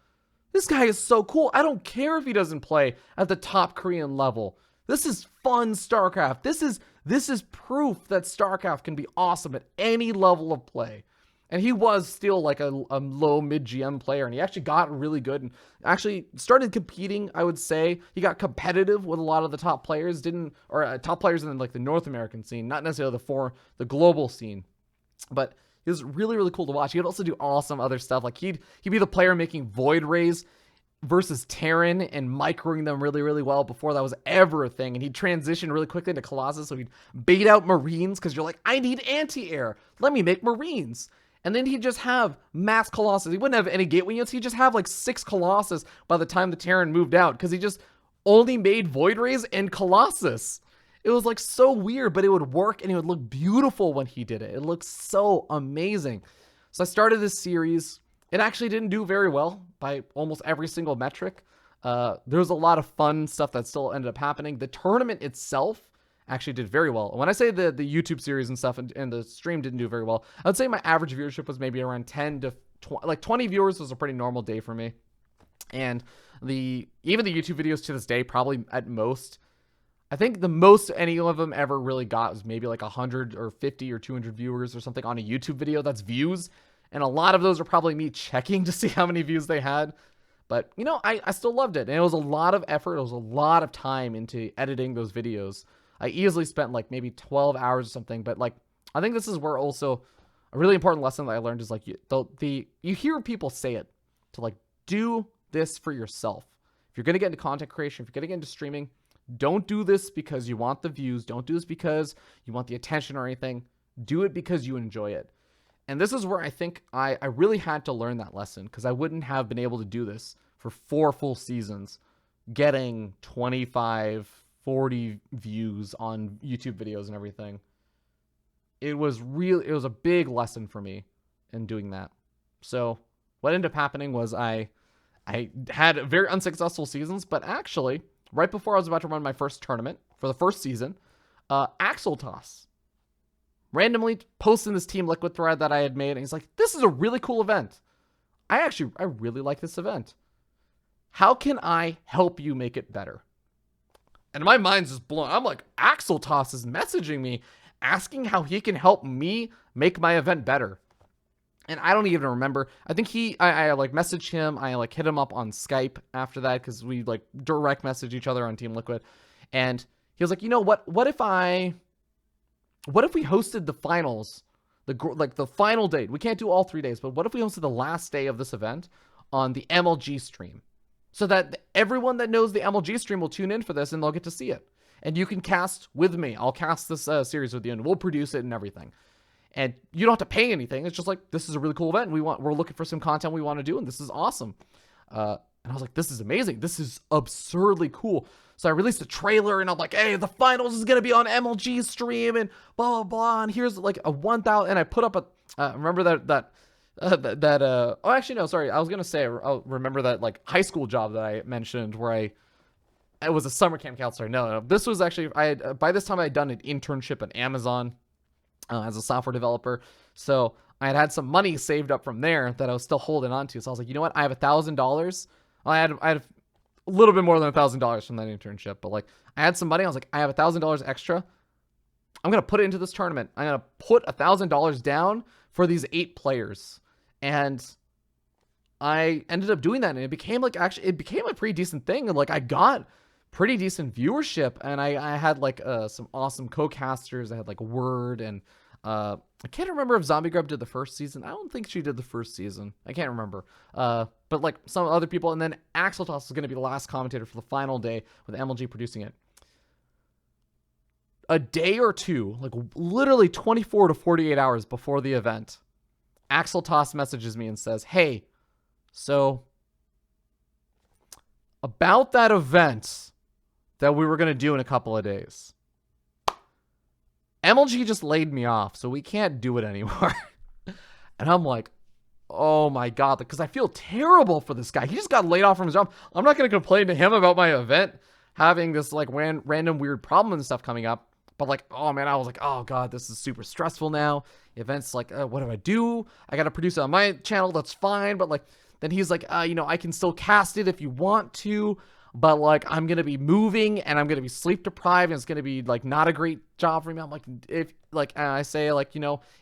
This guy is so cool. I don't care if he doesn't play at the top Korean level. This is fun StarCraft. This is proof that StarCraft can be awesome at any level of play. And he was still like a low mid-GM player, and he actually got really good and actually started competing, I would say. He got competitive with a lot of the top players, top players in like the North American scene, not necessarily the global scene. But he was really, really cool to watch. He would also do awesome other stuff. Like he'd be the player making Void Rays versus Terran and microing them really, really well before that was ever a thing. And he'd transition really quickly into Colossus, so he'd bait out Marines because you're like, I need anti-air. Let me make Marines. And then he'd just have mass Colossus. He wouldn't have any gateway units. He'd just have like 6 Colossus by the time the Terran moved out, because he just only made Void Rays and Colossus. It was like so weird, but it would work, and it would look beautiful when he did it. It looked so amazing. So I started this series. It actually didn't do very well by almost every single metric. There was a lot of fun stuff that still ended up happening. The tournament itself actually did very well. When I say the YouTube series and stuff and the stream didn't do very well, I would say my average viewership was maybe around 10 to 20, like 20 viewers was a pretty normal day for me. And even the YouTube videos to this day, probably at most, I think the most any of them ever really got was maybe like 100 or 50 or 200 viewers or something on a YouTube video. That's views. And a lot of those are probably me checking to see how many views they had. But, you know, I still loved it. And it was a lot of effort. It was a lot of time into editing those videos. I easily spent like maybe 12 hours or something. But like, I think this is where also a really important lesson that I learned is like, you hear people say it to like, do this for yourself. If you're going to get into content creation, if you're going to get into streaming, don't do this because you want the views. Don't do this because you want the attention or anything. Do it because you enjoy it. And this is where I think I really had to learn that lesson, because I wouldn't have been able to do this for 4 full seasons, getting 25, 40 views on YouTube videos and everything. It was a big lesson for me in doing that. So what ended up happening was I had very unsuccessful seasons, but actually, right before I was about to run my first tournament for the first season, Axeltoss randomly posted in this Team Liquid thread that I had made, and he's like, this is a really cool event. I really like this event. How can I help you make it better? And my mind's just blown. I'm like, Axeltoss is messaging me, asking how he can help me make my event better. And I don't even remember. I think I like messaged him. I like hit him up on Skype after that, because we like direct message each other on Team Liquid. And he was like, you know what? What if we hosted the finals, the final date? We can't do all 3 days, but what if we hosted the last day of this event on the MLG stream, so that everyone that knows the MLG stream will tune in for this and they'll get to see it. And you can cast with me. I'll cast this series with you, and we'll produce it and everything. And you don't have to pay anything. It's just like, this is a really cool event. We're looking for some content we want to do, and this is awesome. And I was like, this is amazing. This is absurdly cool. So I released a trailer, and I'm like, hey, the finals is going to be on MLG stream and blah, blah, blah. And here's like a 1,000. And I put up remember oh, actually, no, sorry. I was going to say, I'll remember that like high school job that I mentioned where I was a summer camp counselor. No, this was actually, by this time I had done an internship at Amazon as a software developer. So I had some money saved up from there that I was still holding on to. So I was like, you know what? I have $1,000. I had a little bit more than $1,000 from that internship, but like I had some money. I was like, I have $1,000 extra. I'm going to put it into this tournament. I'm going to put $1,000 down for these 8 players. And I ended up doing that, and it became like, actually, it became a pretty decent thing. And like, I got pretty decent viewership, and I had like some awesome co-casters. I had like Word and I can't remember if Zombie Grub did the first season. I don't think she did the first season. I can't remember. But like some other people, and then Axel Toss is going to be the last commentator for the final day with MLG producing it. A day or two, like literally 24 to 48 hours before the event, Axel Toss messages me and says, "Hey, so about that event that we were going to do in a couple of days, MLG just laid me off, so we can't do it anymore." And I'm like, oh my God, because I feel terrible for this guy. He just got laid off from his job. I'm not going to complain to him about my event having this like random weird problem and stuff coming up. But like, oh man, I was like, oh God, this is super stressful now. Events like, what do I do? I got to produce it on my channel. That's fine. But like, then he's like, I can still cast it if you want to. But like, I'm going to be moving and I'm going to be sleep deprived and it's going to be like not a great job for me. I'm like, if like, and I say like,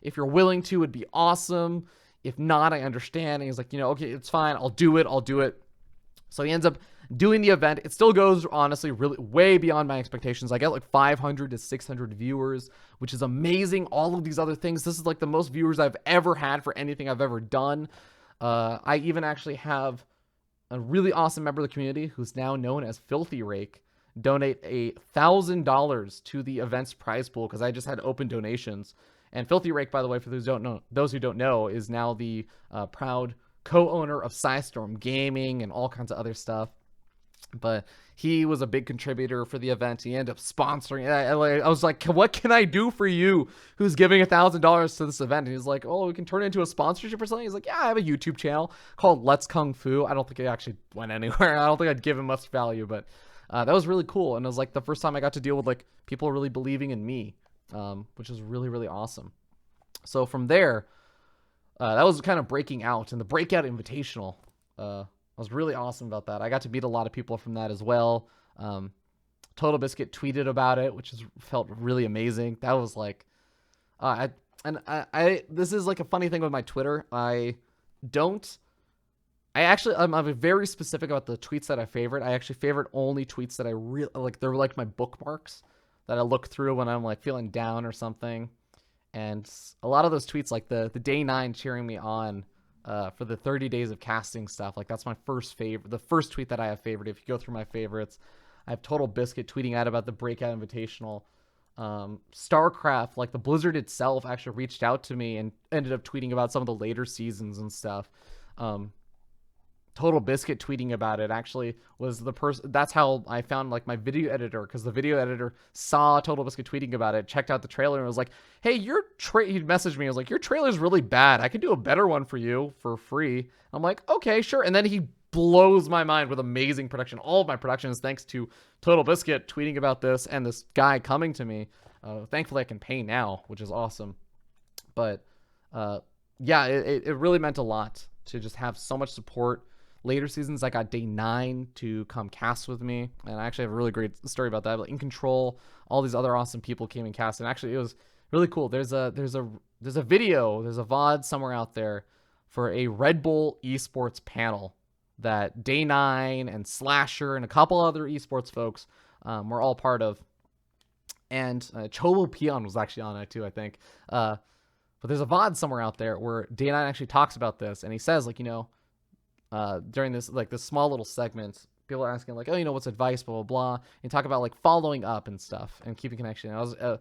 if you're willing to, it'd be awesome. If not, I understand. And he's like, okay, it's fine. I'll do it. So he ends up doing the event. It still goes, honestly, really way beyond my expectations. I get like 500 to 600 viewers, which is amazing. All of these other things. This is like the most viewers I've ever had for anything I've ever done. I even actually have a really awesome member of the community who's now known as Filthy Rake donate $1,000 to the event's prize pool because I just had open donations. And Filthy Rake, by the way, for those who don't know, is now the proud co-owner of Psystorm Gaming and all kinds of other stuff. But he was a big contributor for the event. He ended up sponsoring it. I was like, what can I do for you who's giving $1,000 to this event? And he's like, oh, we can turn it into a sponsorship or something. He's like, yeah, I have a YouTube channel called Let's Kung Fu. I don't think it actually went anywhere. I don't think I'd give him much value, but that was really cool. And it was like the first time I got to deal with like people really believing in me, which was really, really awesome. So from there, that was kind of breaking out, and the Breakout Invitational was really awesome about that. I got to meet a lot of people from that as well. Total Biscuit tweeted about it, which felt really amazing. That was like, this is like a funny thing with my Twitter. I'm very specific about the tweets that I favorite. I actually favorite only tweets that I really like. They're like my bookmarks that I look through when I'm like feeling down or something. And a lot of those tweets, like the day 9 cheering me on for the 30 days of casting stuff, like that's my first favorite. The first tweet that I have favorite. If you go through my favorites, I have Total Biscuit tweeting out about the Breakout Invitational. Starcraft, like the Blizzard itself, actually reached out to me and ended up tweeting about some of the later seasons and stuff. Total Biscuit tweeting about it actually was the person. That's how I found like my video editor, because the video editor saw Total Biscuit tweeting about it, checked out the trailer, and was like, "Hey, he messaged me. I was like, your trailer's really bad. I could do a better one for you for free." I'm like, "Okay, sure." And then he blows my mind with amazing production. All of my production is thanks to Total Biscuit tweeting about this and this guy coming to me. Thankfully, I can pay now, which is awesome. But yeah, it really meant a lot to just have so much support. Later seasons, I got day 9 to come cast with me, and I actually have a really great story about that. But In Control, all these other awesome people came and cast, and actually it was really cool. There's a video, there's a VOD somewhere out there for a Red Bull eSports panel that Day 9 and Slasher and a couple other eSports folks were all part of, and Cholo Peon was actually on it too, I think. But there's a VOD somewhere out there where Day 9 actually talks about this, and he says like, during this like this small little segment, people are asking like, oh, what's advice, blah blah blah, and talk about like following up and stuff and keeping connection. And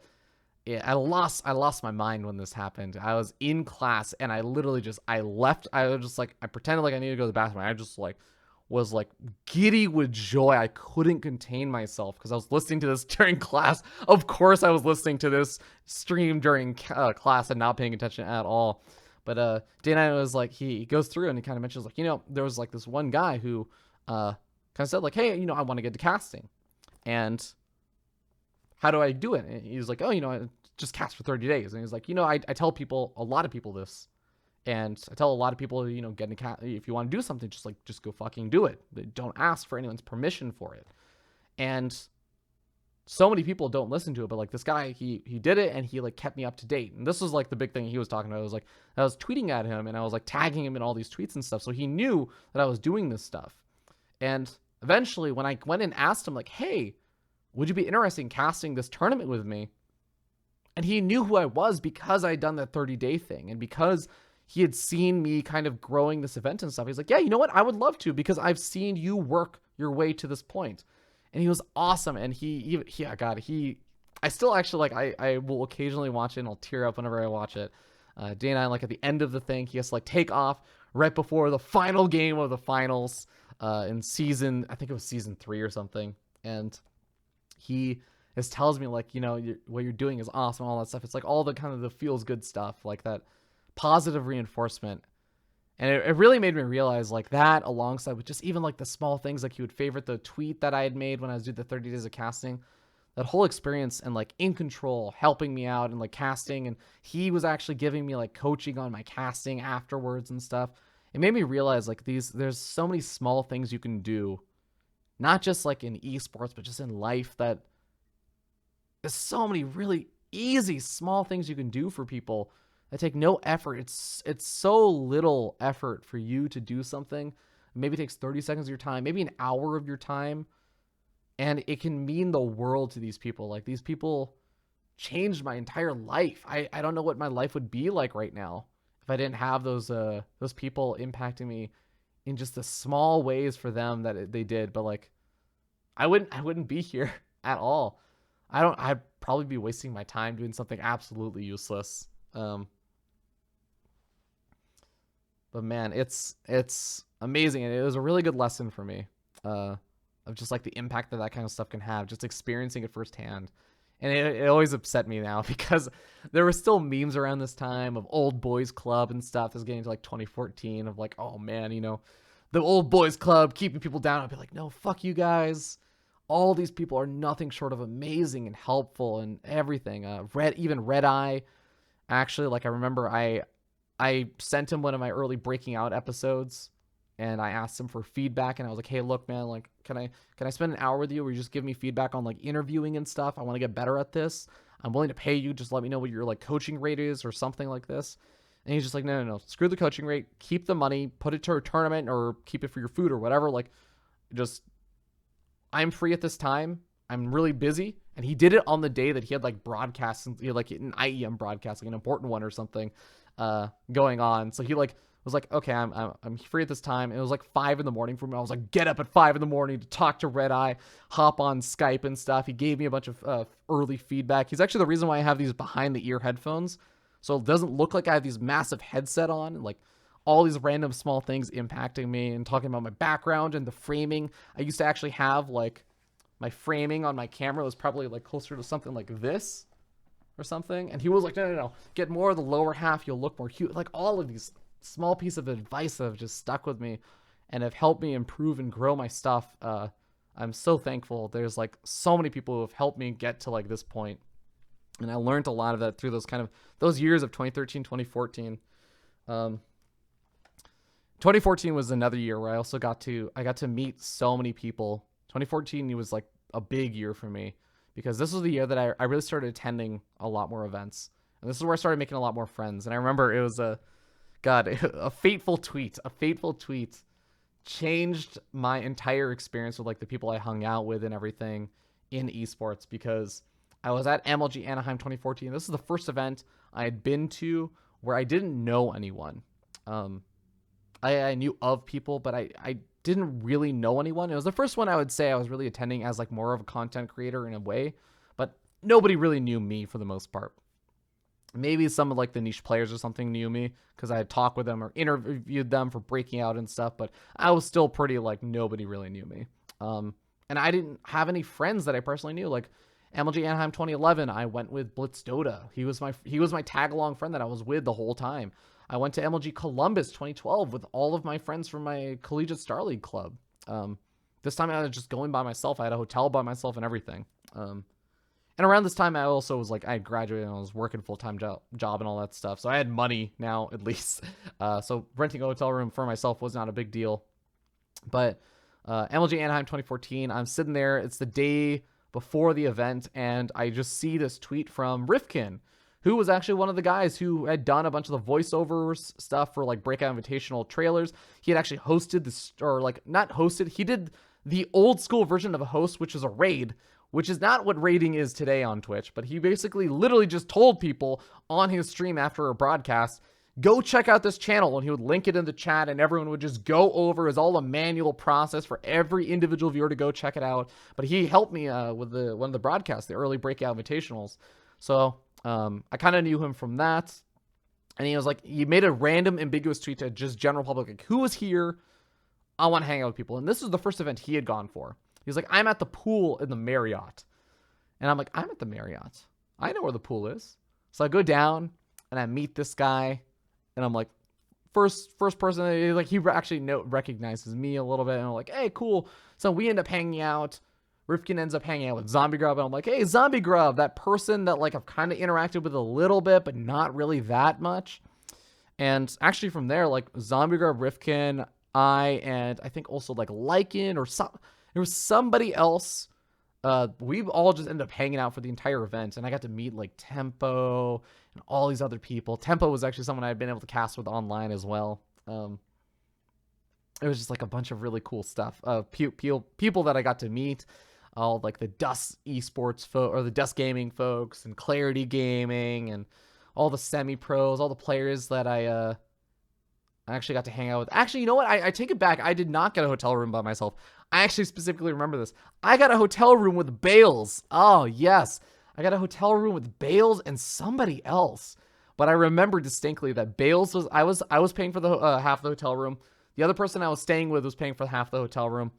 I lost my mind when this happened. I was in class and I literally left. I was just like, I pretended like I needed to go to the bathroom. I just like was like giddy with joy. I couldn't contain myself because I was listening to this during class. Of course I was listening to this stream during class and not paying attention at all. But Day 9 was like, he goes through and he kind of mentions like, there was like this one guy who kind of said like, hey, I want to get to casting, and how do I do it? And he was like, oh, I just cast for 30 days. And he's like, I tell a lot of people this, and I tell a lot of people, get into cast, if you want to do something, just go fucking do it. Don't ask for anyone's permission for it. And so many people don't listen to it, but like this guy, he did it, and he like kept me up to date. And this was like the big thing he was talking about. I was like, I was tweeting at him and I was like tagging him in all these tweets and stuff. So he knew that I was doing this stuff. And eventually when I went and asked him like, hey, would you be interested in casting this tournament with me? And he knew who I was because I had done that 30-day thing. And because he had seen me kind of growing this event and stuff, he's like, yeah, you know what? I would love to, because I've seen you work your way to this point. And he was awesome. And I still actually, like, I will occasionally watch it and I'll tear up whenever I watch it. Dana, like, at the end of the thing, he has to, like, take off right before the final game of the finals in season, I think it was season 3 or something. And he just tells me, like, you know, what you're doing is awesome, all that stuff. It's like all the kind of the feels good stuff, like that positive reinforcement. And it really made me realize, like, that alongside with just even like the small things, like he would favorite the tweet that I had made when I was doing the 30 days of casting, that whole experience, and like in control, helping me out and like casting. And he was actually giving me like coaching on my casting afterwards and stuff. It made me realize, like, there's so many small things you can do, not just like in esports, but just in life, that there's so many really easy small things you can do for people that take no effort. It's so little effort for you to do something. Maybe it takes 30 seconds of your time, maybe an hour of your time, and it can mean the world to these people. Like, these people changed my entire life. I don't know what my life would be like right now if I didn't have those people impacting me in just the small ways for them that they did. But like, I wouldn't be here at all. I'd probably be wasting my time doing something absolutely useless. But man, it's amazing. And it was a really good lesson for me, of just like the impact that kind of stuff can have, just experiencing it firsthand. And it always upset me now, because there were still memes around this time of old boys club and stuff. This is getting to like 2014 of like, oh man, you know, the old boys club keeping people down. I'd be like, no, fuck you guys. All these people are nothing short of amazing and helpful and everything. Even Red Eye, actually, like, I remember I sent him one of my early breaking out episodes, and I asked him for feedback, and I was like, hey, look, man, like, can I spend an hour with you where you just give me feedback on like interviewing and stuff? I want to get better at this. I'm willing to pay you. Just let me know what your like coaching rate is or something like this. And he's just like, no, screw the coaching rate. Keep the money, put it to a tournament, or keep it for your food or whatever. Like, just, I'm free at this time. I'm really busy. And he did it on the day that he had like broadcasts, he had like an IEM broadcast, like an important one or something going on. So he like was like, okay, I'm free at this time. And it was like 5 a.m. for me. I was like, get up at 5 a.m. to talk to Red Eye, hop on Skype and stuff. He gave me a bunch of early feedback. He's actually the reason why I have these behind the ear headphones, so it doesn't look like I have these massive headset on, and like all these random small things impacting me, and talking about my background and the framing. I used to actually have like my framing on my camera was probably like closer to something like this or something. And he was like, no, get more of the lower half. You'll look more huge. Like, all of these small pieces of advice that have just stuck with me and have helped me improve and grow my stuff. I'm so thankful. There's like so many people who have helped me get to like this point. And I learned a lot of that through those years of 2013, 2014. 2014 was another year where I got to meet so many people. 2014 was like a big year for me, because this was the year that I really started attending a lot more events. And this is where I started making a lot more friends. And I remember it was a fateful tweet. A fateful tweet changed my entire experience with like the people I hung out with and everything in esports, because I was at MLG Anaheim 2014. This is the first event I had been to where I didn't know anyone. I knew of people, but I didn't really know anyone. It was the first one I would say I was really attending as like more of a content creator in a way, but nobody really knew me for the most part. Maybe some of like the niche players or something knew me because I had talked with them or interviewed them for breaking out and stuff, but I was still pretty like nobody really knew me. And I didn't have any friends that I personally knew. Like MLG Anaheim 2011, I went with BlitzDota. He was my tag along friend that I was with the whole time. I went to MLG Columbus 2012 with all of my friends from my collegiate Star League club. This time I was just going by myself. I had a hotel by myself and everything. And around this time I also was like, I had graduated and I was working full-time job and all that stuff. So I had money now, at least. So renting a hotel room for myself was not a big deal. But MLG Anaheim 2014, I'm sitting there. It's the day before the event, and I just see this tweet from Rifkin, who was actually one of the guys who had done a bunch of the voiceovers stuff for like Breakout Invitational trailers. He had actually hosted this, or like not hosted, he did the old school version of a host, which is a raid, which is not what raiding is today on Twitch. But he basically literally just told people on his stream after a broadcast, go check out this channel, and he would link it in the chat, and everyone would just go over. It's all a manual process for every individual viewer to go check it out. But he helped me with one of the broadcasts, the early breakout invitationals. So I kind of knew him from that. And he was like, he made a random ambiguous tweet to just general public, like, who is here? I want to hang out with people. And this was the first event he had gone for. He was like, I'm at the pool in the Marriott. And I'm like, I'm at the Marriott. I know where the pool is. So I go down and I meet this guy. And I'm like, first person, like, he actually recognizes me a little bit. And I'm like, hey, cool. So we end up hanging out. Rifkin ends up hanging out with Zombie Grub. And I'm like, hey, Zombie Grub, that person that, like, I've kind of interacted with a little bit, but not really that much. And actually from there, like, Zombie Grub, Rifkin, and I think also, like, Lycan or there was somebody else. We all just ended up hanging out for the entire event. And I got to meet, like, Tempo and all these other people. Tempo was actually someone I'd been able to cast with online as well. It was just, like, a bunch of really cool stuff. People that I got to meet. All, like, the Dust eSports or the Dust Gaming folks, and Clarity Gaming, and all the semi-pros, all the players that I actually got to hang out with. Actually, you know what? I take it back. I did not get a hotel room by myself. I actually specifically remember this. I got a hotel room with Bales. Oh, yes. I got a hotel room with Bales and somebody else. But I remember distinctly that Bales was... I was paying for the half the hotel room. The other person I was staying with was paying for half the hotel room.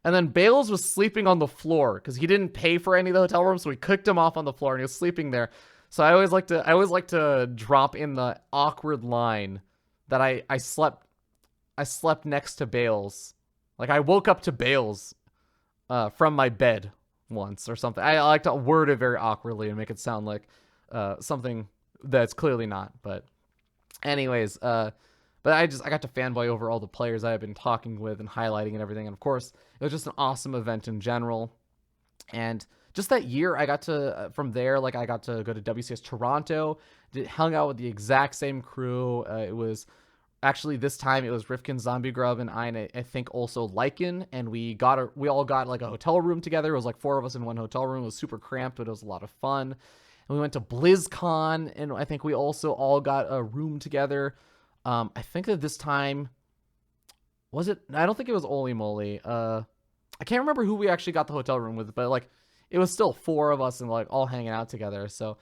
And then Bales was sleeping on the floor because he didn't pay for any of the hotel rooms, so we kicked him off on the floor and he was sleeping there. So I always like to drop in the awkward line that I slept next to Bales. Like, I woke up to Bales from my bed once or something. I like to word it very awkwardly and make it sound like something that's clearly not. But anyways, but I got to fanboy over all the players I have been talking with and highlighting and everything. And of course, it was just an awesome event in general. And just that year, I got to, from there, like, I got to go to WCS Toronto, hung out with the exact same crew. It was actually, this time, it was Rifkin, Zombie Grub, and I think also Lycan. And we all got, like, a hotel room together. It was like 4 of us in one hotel room. It was super cramped, but it was a lot of fun. And we went to BlizzCon, and I think we also all got a room together. I think that this time, was it? I don't think it was Oli Moly. I can't remember who we actually got the hotel room with, but, like, it was still 4 of us and, like, all hanging out together. So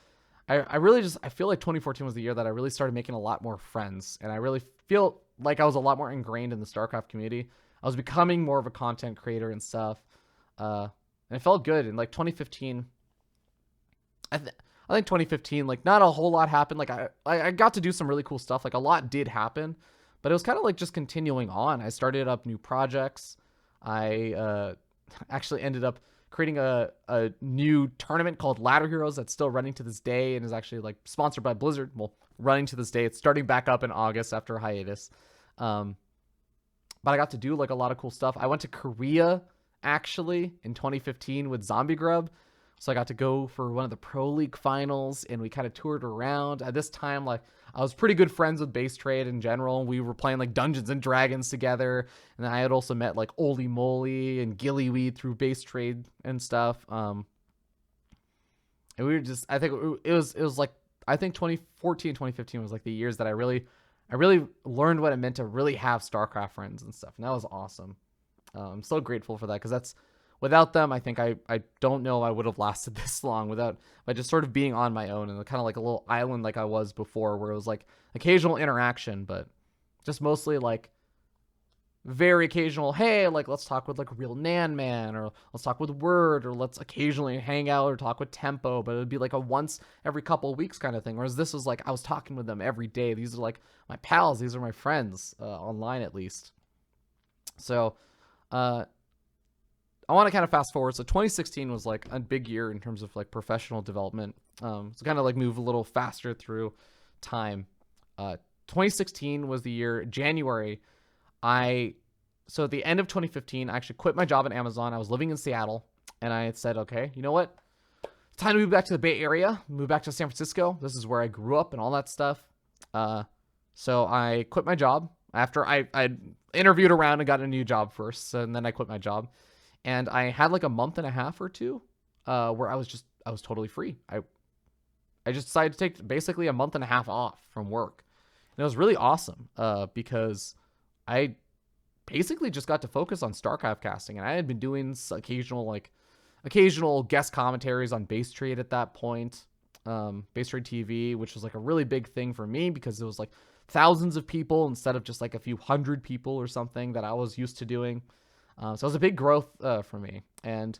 I really I feel like 2014 was the year that I really started making a lot more friends, and I really feel like I was a lot more ingrained in the StarCraft community. I was becoming more of a content creator and stuff, and it felt good. And, like, 2015, I think 2015, like, not a whole lot happened. Like, I got to do some really cool stuff. Like, a lot did happen, but it was kind of like just continuing on. I started up new projects. I actually ended up creating a new tournament called Ladder Heroes that's still running to this day and is actually, like, sponsored by Blizzard. Well, running to this day. It's starting back up in August after a hiatus. But I got to do, like, a lot of cool stuff. I went to Korea, actually, in 2015 with Zombie Grub. So I got to go for one of the Pro League finals, and we kind of toured around. At this time, like, I was pretty good friends with Base Trade in general. We were playing, like, Dungeons and Dragons together. And then I had also met, like, Oli Moly and Gillyweed through Base Trade and stuff. And we were just, I think it was like, I think 2014, 2015 was, like, the years that I really learned what it meant to really have StarCraft friends and stuff. And that was awesome. I'm so grateful for that, because without them, I think I don't know I would have lasted this long by just sort of being on my own and kind of like a little island like I was before, where it was like occasional interaction, but just mostly like very occasional, hey, like, let's talk with, like, Real Nan Man, or let's talk with Word, or let's occasionally hang out or talk with Tempo, but it would be like a once every couple of weeks kind of thing. Whereas this was like, I was talking with them every day. These are, like, my pals. These are my friends, online at least. So, I want to kind of fast forward. So 2016 was, like, a big year in terms of, like, professional development. So kind of, like, move a little faster through time. 2016 was the year, January, so at the end of 2015, I actually quit my job at Amazon. I was living in Seattle, and I had said, okay, you know what? It's time to move back to the Bay Area, move back to San Francisco. This is where I grew up and all that stuff. So I quit my job after I interviewed around and got a new job first, and then I quit my job. And I had like a month and a half or two where I was totally free. I just decided to take basically a month and a half off from work. And it was really awesome because I basically just got to focus on StarCraft casting. And I had been doing occasional guest commentaries on Base Trade at that point. Base Trade TV, which was like a really big thing for me because it was like thousands of people instead of just like a few hundred people or something that I was used to doing. So it was a big growth for me. And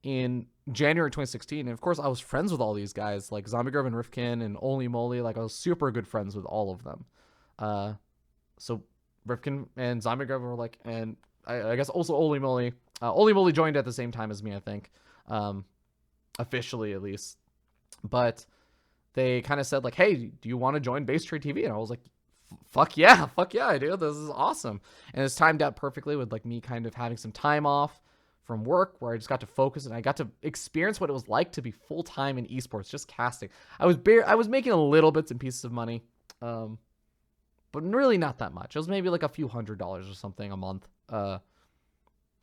in January 2016, and of course I was friends with all these guys like Zombiegrove and Rifkin and Oli Moly. Like I was super good friends with all of them. So Rifkin and Zombiegrove were like, and I guess also Oli Moly. Oli Moly joined at the same time as me, I think, officially at least. But they kind of said like, hey, do you want to join Base Trade TV? And I was like, fuck yeah, dude, this is awesome. And it's timed out perfectly with like me kind of having some time off from work where I just got to focus and I got to experience what it was like to be full-time in esports, just casting. I was making a little bits and pieces of money, but really not that much. It was maybe like a few $100s or something a month.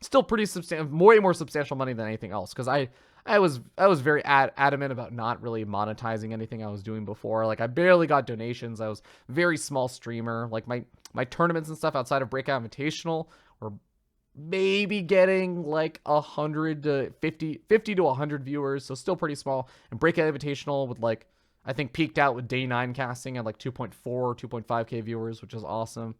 Still pretty substantial, way more substantial money than anything else. Cause I was very adamant about not really monetizing anything I was doing before. Like I barely got donations. I was very small streamer. Like my tournaments and stuff outside of Breakout Invitational were maybe getting like 100 to 50 to 100 viewers. So still pretty small. And Breakout Invitational with like, I think peaked out with day 9 casting at like 2.5K viewers, which is awesome.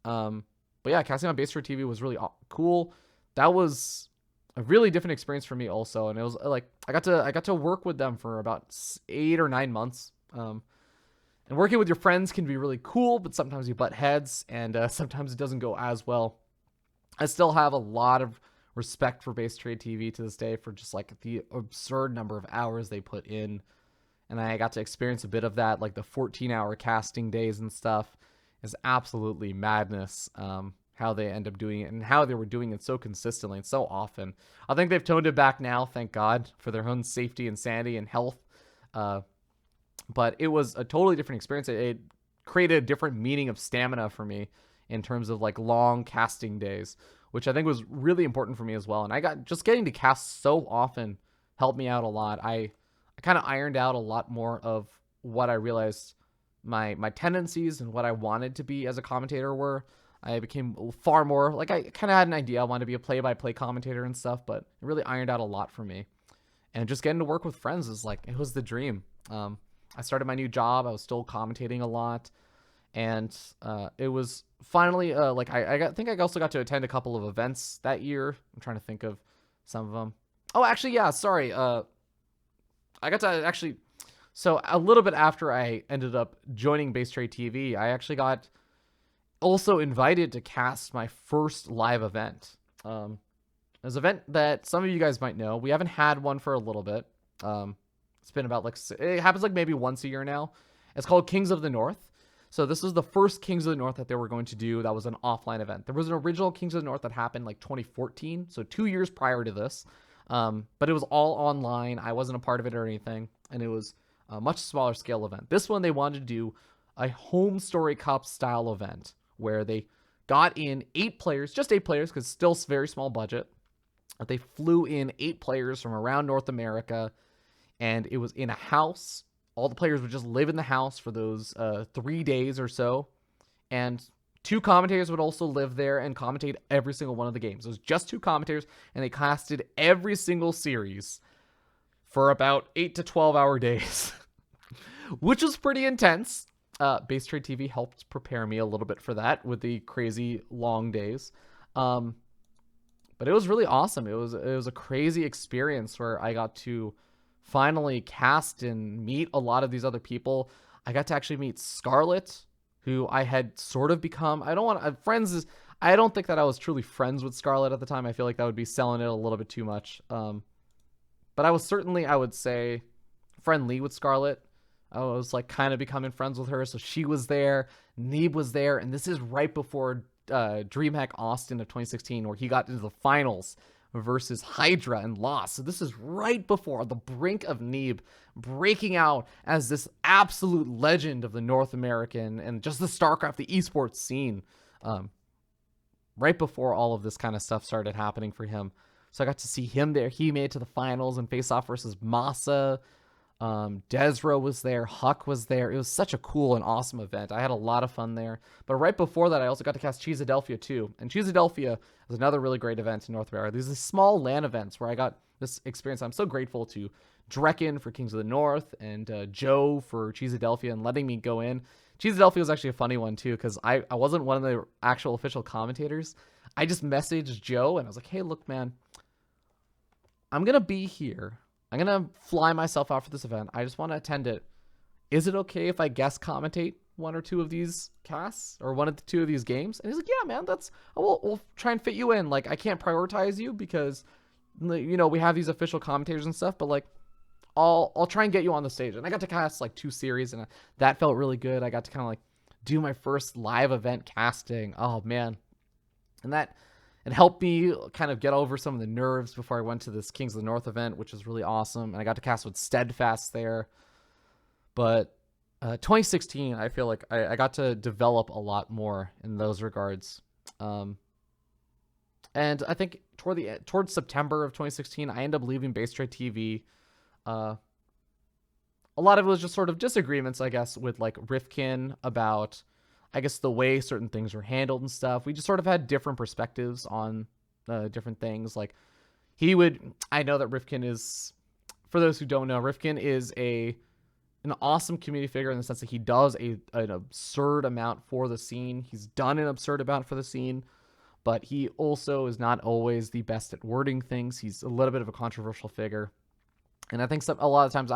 But yeah, casting on Base Trade TV was really cool. That was a really different experience for me also. And it was like, I got to work with them for about 8 or 9 months. And working with your friends can be really cool, but sometimes you butt heads and sometimes it doesn't go as well. I still have a lot of respect for Base Trade TV to this day for just like the absurd number of hours they put in. And I got to experience a bit of that, like the 14-hour casting days and stuff is absolutely madness. How they end up doing it and how they were doing it so consistently and so often. I think they've toned it back now, thank God, for their own safety and sanity and health. But it was a totally different experience. It created a different meaning of stamina for me in terms of like long casting days, which I think was really important for me as well. And I got just getting to cast so often helped me out a lot. I kind of ironed out a lot more of what I realized my tendencies and what I wanted to be as a commentator were. I became far more like I kind of had an idea I wanted to be a play-by-play commentator and stuff, but it really ironed out a lot for me. And just getting to work with friends is like, it was the dream. I started my new job. I was still commentating a lot. And it was finally like I think I also got to attend a couple of events that year. I'm trying to think of some of them. Oh, actually, yeah, sorry. I got to actually, so a little bit after I ended up joining Base Trade TV, I actually got also invited to cast my first live event. It's an event that some of you guys might know. We haven't had one for a little bit. It's been about like, it happens like maybe once a year now. It's called Kings of the North. So this was the first Kings of the North that they were going to do. That was an offline event. There was an original Kings of the North that happened like 2014. So 2 years prior to this. But it was all online. I wasn't a part of it or anything. And it was a much smaller scale event. This one, they wanted to do a home story cup style event where they got in 8 players, just 8 players, because still very small budget. But they flew in 8 players from around North America, and it was in a house. All the players would just live in the house for those 3 days or so, and 2 commentators would also live there and commentate every single one of the games. It was just 2 commentators, and they casted every single series for about 8 to 12-hour days, which was pretty intense. Base Trade TV helped prepare me a little bit for that with the crazy long days. But it was really awesome. It was a crazy experience where I got to finally cast and meet a lot of these other people. I got to actually meet Scarlet, who I had sort of become. I don't think that I was truly friends with Scarlet at the time. I feel like that would be selling it a little bit too much. But I was certainly, I would say, friendly with Scarlet. I was like kind of becoming friends with her. So she was there, Neeb was there, and this is right before DreamHack Austin of 2016, where he got into the finals versus Hydra and lost. So this is right before the brink of Neeb breaking out as this absolute legend of the North American and just the Starcraft, the eSports scene. Right before all of this kind of stuff started happening for him. So I got to see him there. He made it to the finals and face off versus Masa. Desro was there. Huck was there. It was such a cool and awesome event. I had a lot of fun there. But right before that, I also got to cast Cheesadelphia too. And Cheesadelphia is another really great event in North America. These are small LAN events where I got this experience. I'm so grateful to Drekken for Kings of the North and Joe for Cheesadelphia and letting me go in. Cheesadelphia was actually a funny one too, because I wasn't one of the actual official commentators. I just messaged Joe and I was like, hey, look, man, I'm going to be here. I'm going to fly myself out for this event. I just want to attend it. Is it okay if I guest commentate one or two of these casts or one of the two of these games? And he's like, yeah, man, we'll try and fit you in. Like, I can't prioritize you because, you know, we have these official commentators and stuff, but like, I'll try and get you on the stage. And I got to cast like 2 series and that felt really good. I got to kind of like do my first live event casting. Oh man. And that, it helped me kind of get over some of the nerves before I went to this Kings of the North event, which was really awesome. And I got to cast with Steadfast there. But 2016, I feel like I got to develop a lot more in those regards. And I think towards September of 2016, I ended up leaving Base Trade TV. A lot of it was just sort of disagreements, I guess, with like Rifkin about, I guess, the way certain things were handled and stuff. We just sort of had different perspectives on different things. Like I know that Rifkin is, for those who don't know, Rifkin is an awesome community figure in the sense that he does an absurd amount for the scene. He's done an absurd amount for the scene, but he also is not always the best at wording things. He's a little bit of a controversial figure. And I think a lot of times,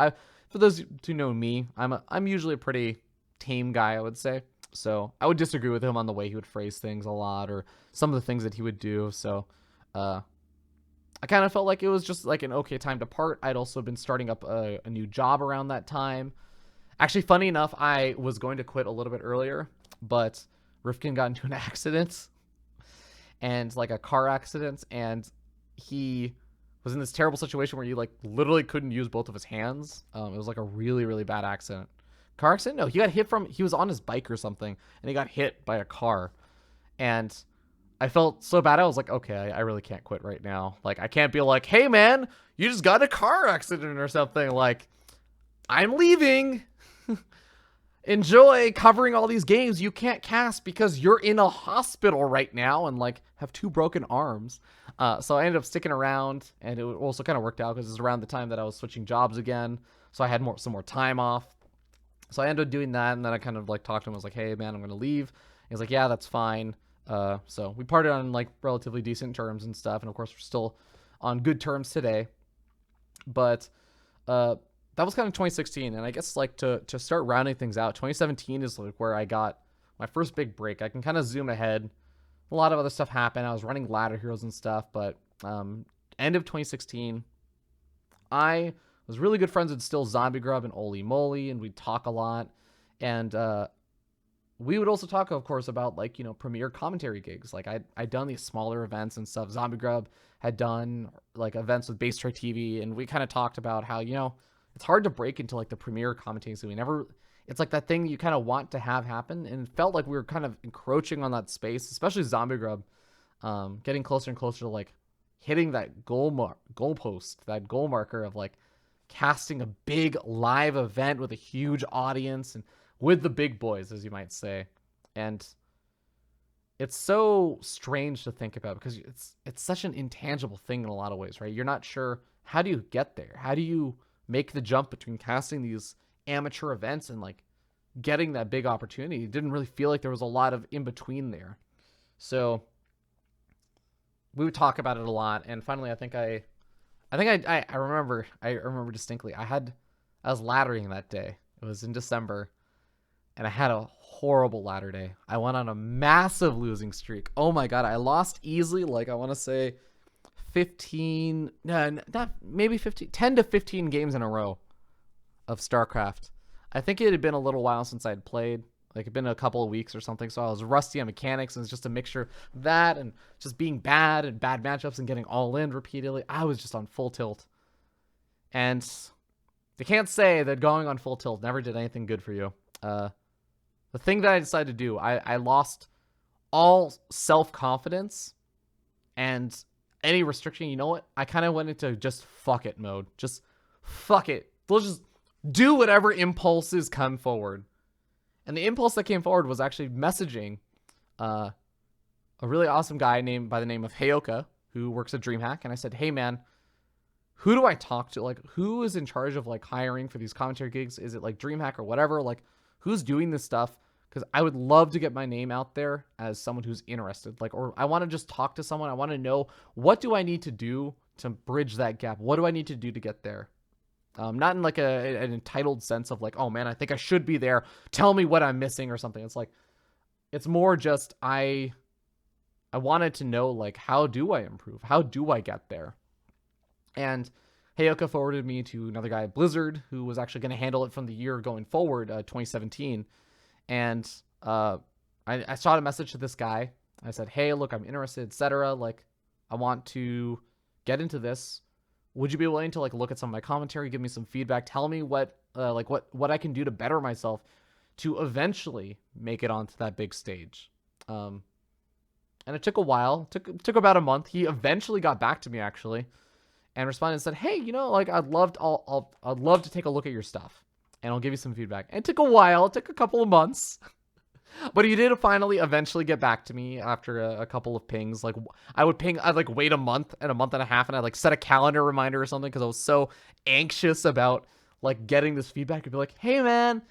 for those who know me, I'm usually a pretty tame guy, I would say. So I would disagree with him on the way he would phrase things a lot, or some of the things that he would do. So I kind of felt like it was just like an okay time to part. I'd also been starting up a new job around that time. Actually, funny enough, I was going to quit a little bit earlier, but Rifkin got into an accident, and like a car accident, and he was in this terrible situation where he like literally couldn't use both of his hands. It was like a really, really bad accident. Car accident? No, he was on his bike or something, and he got hit by a car. And I felt so bad. I was like, okay, I really can't quit right now. Like, I can't be like, hey man, you just got a car accident or something. Like, I'm leaving. Enjoy covering all these games you can't cast because you're in a hospital right now and like have 2 broken arms. So I ended up sticking around, and it also kind of worked out because it was around the time that I was switching jobs again. So I had some more time off. So I ended up doing that, and then I kind of like talked to him. I was like, hey man, I'm going to leave. He was like, yeah, that's fine. So we parted on like relatively decent terms and stuff. And of course we're still on good terms today, but, that was kind of 2016. And I guess like to start rounding things out, 2017 is like where I got my first big break. I can kind of zoom ahead. A lot of other stuff happened. I was running ladder heroes and stuff, but, end of 2016, I was really good friends with still Zombie Grub and Oli Moly, and we'd talk a lot. And, we would also talk, of course, about like, you know, premiere commentary gigs. Like I'd done these smaller events and stuff. Zombie Grub had done like events with Base Trade TV, and we kind of talked about how, you know, it's hard to break into like the premiere commentating. So it's like that thing you kind of want to have happen. And it felt like we were kind of encroaching on that space, especially Zombie Grub, getting closer and closer to like hitting that goalpost, that goal marker of like casting a big live event with a huge audience and with the big boys, as you might say. And it's so strange to think about because it's such an intangible thing in a lot of ways, right? You're not sure, how do you get there? How do you make the jump between casting these amateur events and like getting that big opportunity? It didn't really feel like there was a lot of in between there. So we would talk about it a lot. And finally, I remember distinctly. I was laddering that day. It was in December, and I had a horrible ladder day. I went on a massive losing streak. Oh my god, I lost easily. Like, I want to say 10 to 15 games in a row of StarCraft. I think it had been a little while since I'd played. Like, it'd been a couple of weeks or something, so I was rusty on mechanics, and it's just a mixture of that and just being bad and bad matchups and getting all in repeatedly. I was just on full tilt. And they can't say that going on full tilt never did anything good for you. The thing that I decided to do, I lost all self-confidence, and any restriction. You know what? I kind of went into just fuck it mode. Just fuck it. Let's just do whatever impulses come forward. And the impulse that came forward was actually messaging a really awesome guy by the name of Heyoka, who works at DreamHack. And I said, hey man, who do I talk to? Like, who is in charge of like hiring for these commentary gigs? Is it like DreamHack or whatever? Like, who's doing this stuff? Because I would love to get my name out there as someone who's interested. Like, or I want to just talk to someone. I want to know, what do I need to do to bridge that gap? What do I need to do to get there? Not in like an entitled sense of like, oh man, I think I should be there. Tell me what I'm missing or something. It's like, it's more just I wanted to know, like, how do I improve? How do I get there? And Heyoka forwarded me to another guy at Blizzard who was actually going to handle it from the year going forward, 2017. And I shot a message to this guy. I said, hey, look, I'm interested, etc. Like, I want to get into this. Would you be willing to like look at some of my commentary, give me some feedback, tell me what I can do to better myself to eventually make it onto that big stage? And it took a while. Took about a month. He eventually got back to me actually, and responded and said, hey, you know, like I'd love to take a look at your stuff, and I'll give you some feedback. And it took a while. It took a couple of months. But he did finally eventually get back to me after a couple of pings. Like, I'd like wait a month and a half, and I'd like set a calendar reminder or something because I was so anxious about like getting this feedback. I'd be like, hey man,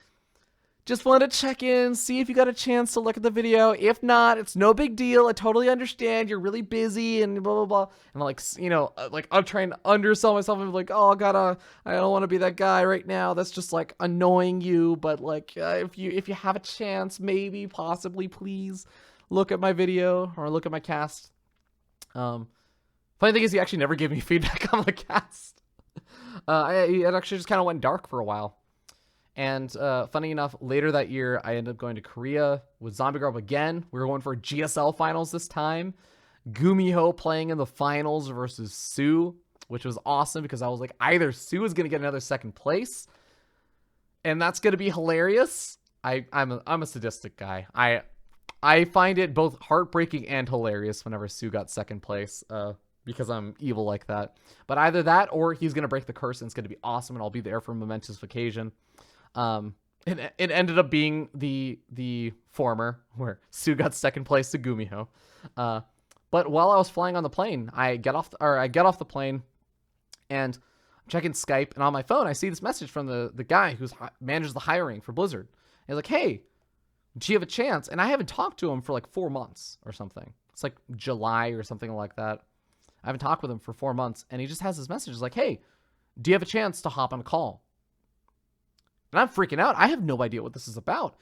just wanted to check in, see if you got a chance to look at the video. If not, it's no big deal. I totally understand. You're really busy and blah, blah, blah. And like, you know, like I'm trying to undersell myself. I'm like, oh, I don't want to be that guy right now. That's just like annoying you. But like, if you have a chance, maybe, possibly, please look at my video or look at my cast. Funny thing is, he actually never gave me feedback on the cast. It actually just kind of went dark for a while. And funny enough, later that year, I ended up going to Korea with Zombie Grub again. We were going for GSL finals this time. Gumiho playing in the finals versus Sue, which was awesome because I was like, either Sue is going to get another second place, and that's going to be hilarious. I'm a sadistic guy. I find it both heartbreaking and hilarious whenever Sue got second place, because I'm evil like that. But either that or he's going to break the curse and it's going to be awesome and I'll be there for a momentous occasion. It ended up being the former, where Sue got second place to Gumiho. But while I was flying on the plane, I get off the plane and I'm checking Skype, and on my phone I see this message from the guy who's manages the hiring for Blizzard. He's like, hey, do you have a chance? And I haven't talked to him for like 4 months or something. It's like July or something like that. I haven't talked with him for 4 months, and he just has this message. He's like, hey, do you have a chance to hop on a call? And I'm freaking out. I have no idea what this is about.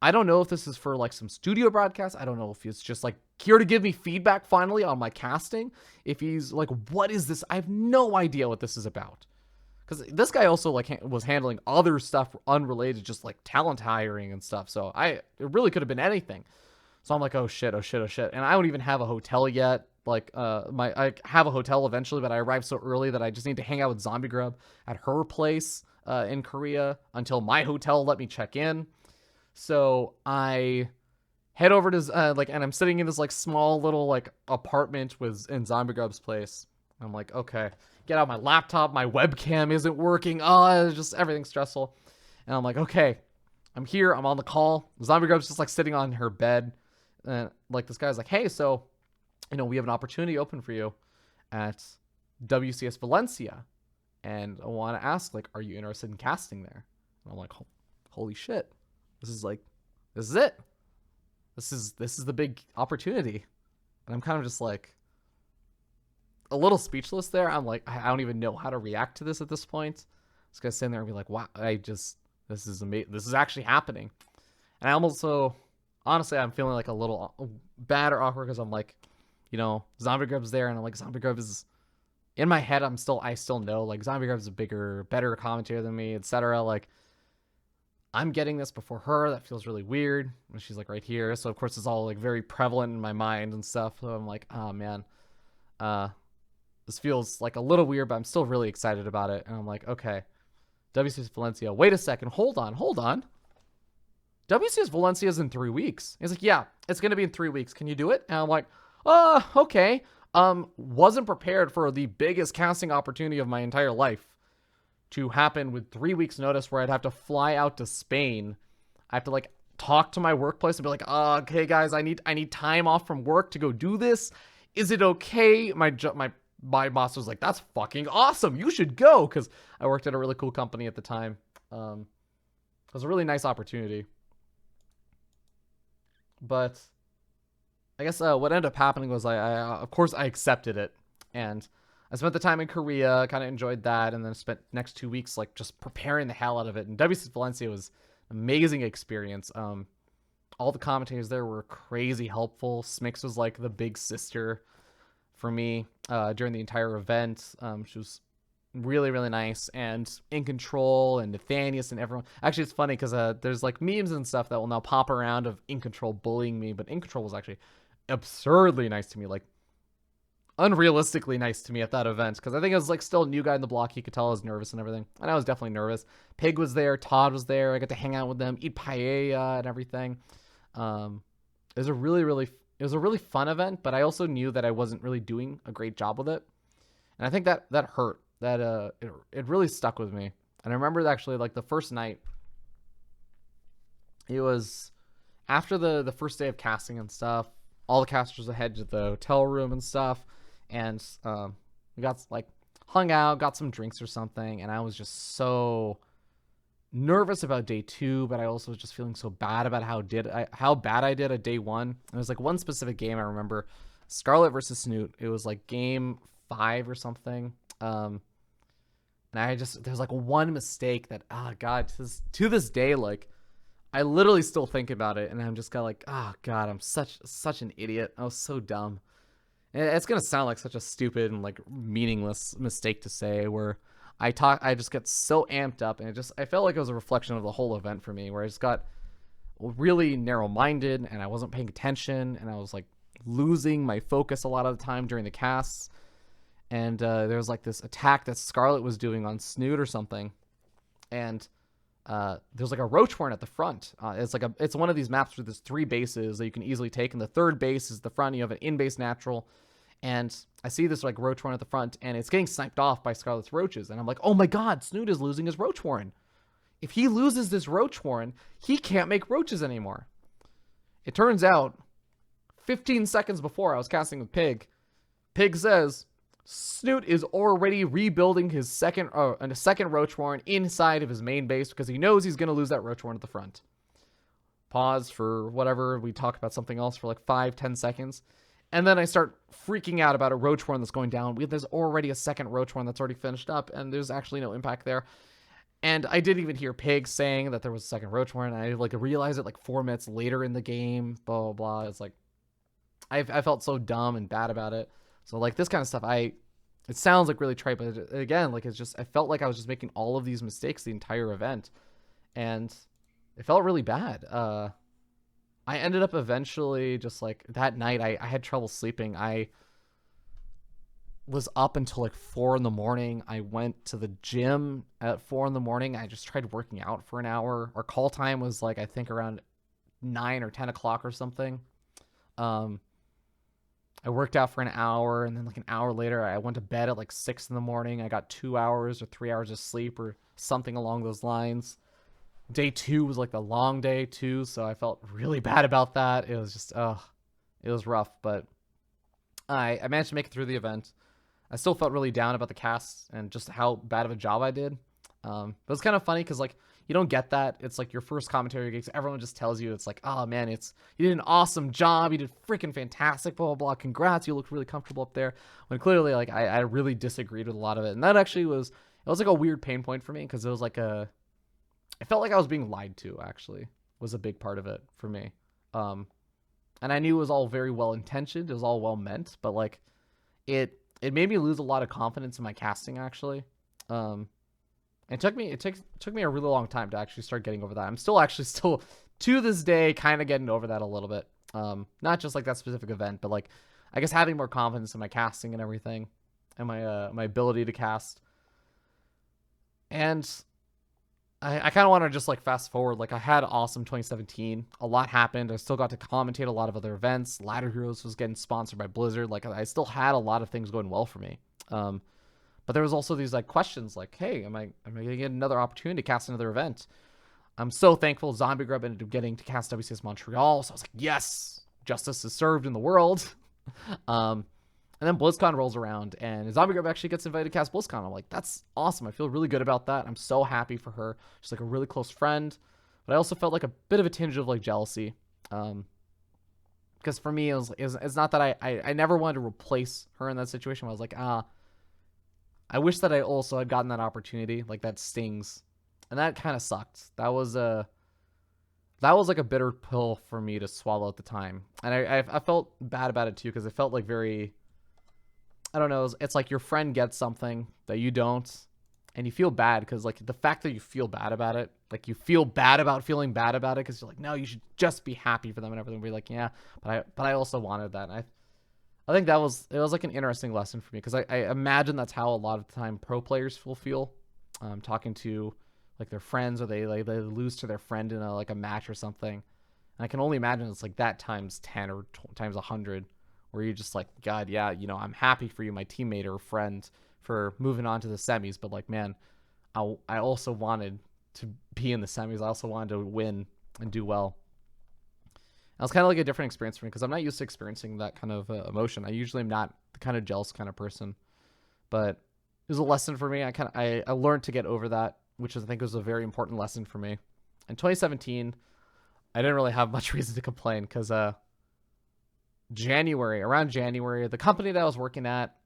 I don't know if this is for like some studio broadcast. I don't know if it's just like here to give me feedback finally on my casting. If he's like, what is this? I have no idea what this is about. Because this guy also like was handling other stuff unrelated, just like talent hiring and stuff. So it really could have been anything. So I'm like, oh shit. And I don't even have a hotel yet. Like, I have a hotel eventually, but I arrived so early that I just need to hang out with Zombie Grub at her place in Korea until my hotel let me check in. So I head over to and I'm sitting in this like small little like apartment in Zombie Grub's place. I'm like, okay, get out my laptop. My webcam isn't working. Oh, it's just everything's stressful. And I'm like, okay, I'm here. I'm on the call. Zombie Grub's just like sitting on her bed. And like this guy's like, hey, so, you know, we have an opportunity open for you at WCS Valencia. And I want to ask, like, are you interested in casting there? And I'm like, holy shit. This is it. This is the big opportunity. And I'm kind of just like a little speechless there. I'm like, I don't even know how to react to this at this point. This guy's sitting there and be like, wow, this is amazing. This is actually happening. And I'm also, honestly, I'm feeling like a little bad or awkward because I'm like, you know, Zombie Grub's there, and I'm like, Zombie Grub is in my head. I still know like Zombie Grub's a better commentator than me, etc. Like, I'm getting this before her. That feels really weird. And she's like right here. So of course it's all like very prevalent in my mind and stuff. So I'm like, oh man, this feels like a little weird, but I'm still really excited about it. And I'm like, okay, WCS Valencia. Wait a second. Hold on. WCS Valencia is in 3 weeks. He's like, yeah, it's going to be in 3 weeks. Can you do it? And I'm like, okay. Wasn't prepared for the biggest casting opportunity of my entire life to happen with 3 weeks notice, where I'd have to fly out to Spain. I have to like talk to my workplace and be like, okay guys, I need time off from work to go do this. Is it okay? My boss was like, that's fucking awesome. You should go. Cause I worked at a really cool company at the time. It was a really nice opportunity. But I guess what ended up happening was I of course I accepted it, and I spent the time in Korea, kind of enjoyed that, and then spent the next 2 weeks like just preparing the hell out of it. And WC Valencia was an amazing experience. All the commentators there were crazy helpful. Smix was like the big sister for me during the entire event. She was really, really nice and in control, and Nathanius and everyone. Actually, it's funny because there's like memes and stuff that will now pop around of in control bullying me, but in control was actually absurdly nice to me, like unrealistically nice to me at that event, because I think I was like still a new guy in the block. He could tell I was nervous and everything, and I was definitely nervous. Pig was there, Todd was there. I got to hang out with them, eat paella and everything. It was a really fun event, but I also knew that I wasn't really doing a great job with it, and I think that hurt. That it really stuck with me. And I remember actually like the first night, it was after the first day of casting and stuff. All the casters had headed to the hotel room and stuff, and we got like hung out, got some drinks or something, and I was just so nervous about day 2, but I also was just feeling so bad about how bad I did at day 1. And it was like one specific game I remember, Scarlet versus Snoot. It was like game 5 or something. And there's like one mistake that, God, to this day, like, I literally still think about it, and I'm just kind of like, God, I'm such an idiot. I was so dumb. And it's going to sound like such a stupid and like meaningless mistake to say, where I just get so amped up, and I felt like it was a reflection of the whole event for me, where I just got really narrow-minded, and I wasn't paying attention, and I was like losing my focus a lot of the time during the casts. And there was like this attack that Scarlet was doing on Snoot or something, and there's like a roach horn at the front. It's one of these maps where there's 3 bases that you can easily take, and the 3rd base is the front. You have an in-base natural, and I see this like roach horn at the front, and it's getting sniped off by Scarlet's roaches, and I'm like, oh my God, Snoot is losing his roach horn. If he loses this roach horn, he can't make roaches anymore. It turns out, 15 seconds before I was casting with Pig says, Snoot is already rebuilding his second roach horn inside of his main base, because he knows he's going to lose that roach horn at the front. Pause for whatever. We talk about something else for like 5-10 seconds. And then I start freaking out about a roach horn that's going down. There's already a second roach horn that's already finished up, and there's actually no impact there. And I didn't even hear Pig saying that there was a second roach horn. I like realized it like 4 minutes later in the game, blah, blah, blah. It's like, I felt so dumb and bad about it. So like this kind of stuff, it sounds like really trite, but again, like I felt like I was just making all of these mistakes the entire event, and it felt really bad. I ended up eventually just like that night, I had trouble sleeping. I was up until like 4 a.m. I went to the gym at 4 a.m. I just tried working out for an hour. Our call time was like, I think around 9 or 10 o'clock or something. I worked out for an hour, and then like an hour later, I went to bed at like 6 a.m. I got 2 hours or 3 hours of sleep or something along those lines. Day 2 was like the long day too, so I felt really bad about that. It was just, it was rough, but I managed to make it through the event. I still felt really down about the cast and just how bad of a job I did. But it's kind of funny because like you don't get that. It's like your first commentary gigs. Everyone just tells you, it's like, oh man, you did an awesome job. You did freaking fantastic, blah, blah, blah. Congrats. You looked really comfortable up there. When clearly like I really disagreed with a lot of it. And that actually was like a weird pain point for me, because it was like I felt like I was being lied to, actually, was a big part of it for me. And I knew it was all very well intentioned. It was all well meant, but like it made me lose a lot of confidence in my casting, actually. It took me a really long time to actually start getting over that. I'm still to this day kind of getting over that a little bit. Not just like that specific event, but like I guess having more confidence in my casting and everything, and my ability to cast. And I kind of want to just like fast forward. Like I had awesome 2017. A lot happened. I still got to commentate a lot of other events. Ladder Heroes was getting sponsored by Blizzard. Like I still had a lot of things going well for me. But there was also these like questions like, hey, am I gonna get another opportunity to cast another event? I'm so thankful Zombie Grub ended up getting to cast WCS Montreal. So I was like, yes, justice is served in the world. And then BlizzCon rolls around, and Zombie Grub actually gets invited to cast BlizzCon. I'm like, that's awesome. I feel really good about that. I'm so happy for her. She's like a really close friend. But I also felt like a bit of a tinge of like jealousy. Because for me, it's not that I never wanted to replace her in that situation. I was like, I wish that I also had gotten that opportunity. Like that stings. And that kind of sucked. That was like a bitter pill for me to swallow at the time. And I felt bad about it too, because it felt like very, I don't know, it's like your friend gets something that you don't, and you feel bad because like the fact that you feel bad about it, like you feel bad about feeling bad about it because you're like, no, you should just be happy for them and everything. We're like, yeah, but I also wanted that. And I think it was like an interesting lesson for me, because I imagine that's how a lot of the time pro players will feel, talking to like their friends, or they lose to their friend in a match or something. And I can only imagine it's like that times 10 or times 100, where you're just like, God, yeah, I'm happy for you, my teammate or friend, for moving on to the semis. But like, man, I also wanted to be in the semis. I also wanted to win and do well. That was kind of like a different experience for me, because I'm not used to experiencing that kind of emotion. I usually am not the kind of jealous kind of person, but it was a lesson for me. I learned to get over that, which I think was a very important lesson for me. In 2017, I didn't really have much reason to complain, because around January, the company that I was working at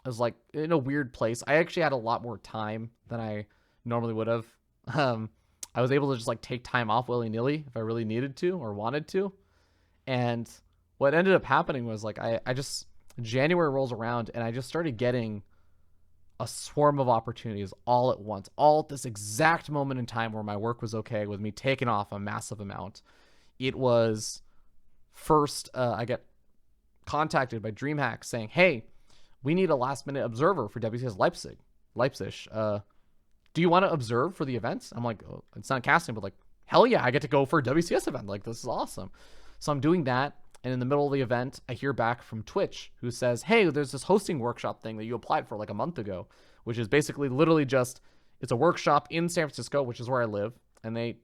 was like in a weird place. I actually had a lot more time than I normally would have. I was able to just like take time off willy-nilly if I really needed to or wanted to. And what ended up happening was like I just, January rolls around and I just started getting a swarm of opportunities all at once, all at this exact moment in time where my work was okay with me taking off a massive amount. It was first, I get contacted by DreamHack saying, hey, we need a last minute observer for WCS Leipzig. Do you want to observe for the events? I'm like, oh, it's not casting, but like, hell yeah, I get to go for a WCS event. Like, this is awesome. So I'm doing that. And in the middle of the event, I hear back from Twitch, who says, hey, there's this hosting workshop thing that you applied for like a month ago, which is basically literally just, it's a workshop in San Francisco, which is where I live. And they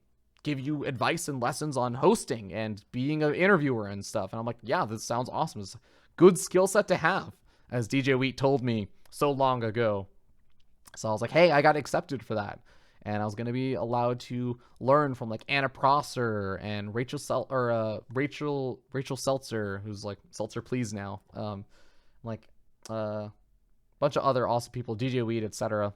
give you advice and lessons on hosting and being an interviewer and stuff. And I'm like, yeah, this sounds awesome. It's a good skill set to have, as DJ Wheat told me so long ago. So I was like, hey, I got accepted for that. And I was going to be allowed to learn from like Anna Prosser and Rachel Seltzer, who's like Seltzer Please now. Like a bunch of other awesome people, DJ Weed, etc.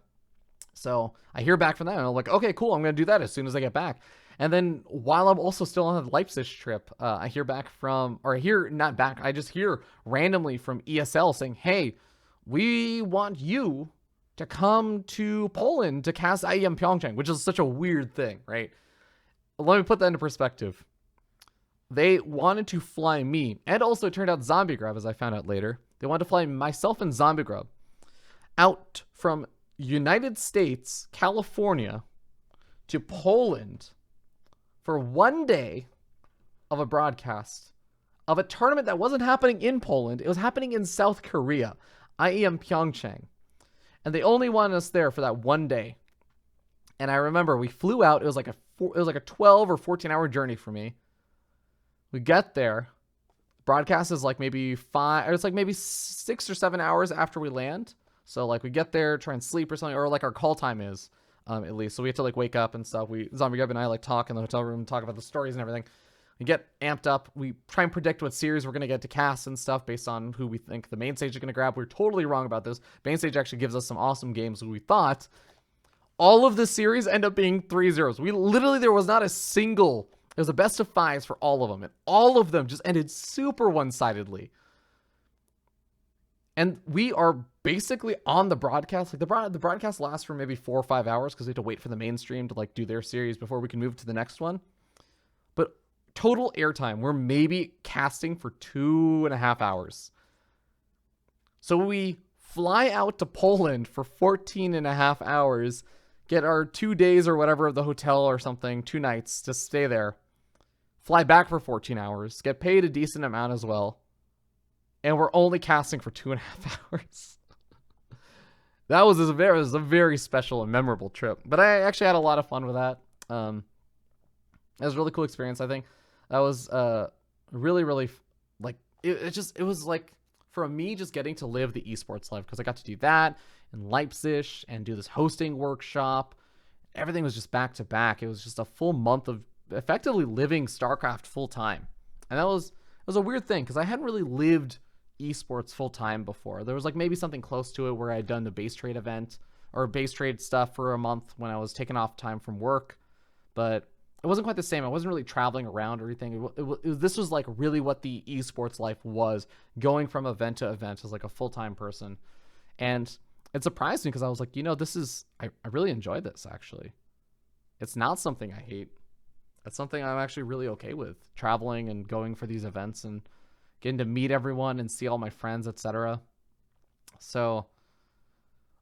So I hear back from them and I'm like, okay, cool. I'm going to do that as soon as I get back. And then while I'm also still on the Leipzig trip, I hear back from, or I hear not back, I just hear randomly from ESL saying, hey, we want you to come to Poland to cast IEM Pyeongchang, which is such a weird thing, right? Let me put that into perspective. They wanted to fly me, and also it turned out Zombie Grub, as I found out later. They wanted to fly myself and Zombie Grub out from United States, California, to Poland for one day of a broadcast of a tournament that wasn't happening in Poland. It was happening in South Korea, IEM Pyeongchang. And they only wanted us there for that one day. And I remember we flew out. It was like a 12 or 14 hour journey for me. We get there. Broadcast is like maybe 5, or it's like maybe 6 or 7 hours after we land. So like we get there, try and sleep or something, or like our call time is, at least. So we have to like wake up and stuff. Zombie Grub and I like talk in the hotel room, talk about the stories and everything. We get amped up. We try and predict what series we're going to get to cast and stuff based on who we think the main stage is going to grab. We're totally wrong about this. Main stage actually gives us some awesome games we thought. All of the series end up being 3-0s. There was not a single, it was a best of 5s for all of them. And all of them just ended super one-sidedly. And we are basically on the broadcast. Like the broadcast lasts for maybe 4 or 5 hours because we have to wait for the mainstream to like do their series before we can move to the next one. But total airtime, we're maybe casting for 2.5 hours. So we fly out to Poland for 14.5 hours, get our 2 days or whatever of the hotel or something, 2 nights, just stay there, fly back for 14 hours, get paid a decent amount as well, and we're only casting for 2.5 hours. That was a very special and memorable trip. But I actually had a lot of fun with that. It was a really cool experience. I think that was really like it was like for me just getting to live the esports life, because I got to do that in Leipzig and do this hosting workshop. Everything was just back to back. It was just a full month of effectively living StarCraft full time, and it was a weird thing because I hadn't really lived esports full time before. There was like maybe something close to it where I'd done the base trade event or base trade stuff for a month when I was taking off time from work, but it wasn't quite the same. I wasn't really traveling around or anything. This was like really what the esports life was, going from event to event as like a full-time person. And it surprised me because I was like, I really enjoyed this actually. It's not something I hate. It's something I'm actually really okay with, traveling and going for these events and getting to meet everyone and see all my friends, etc. So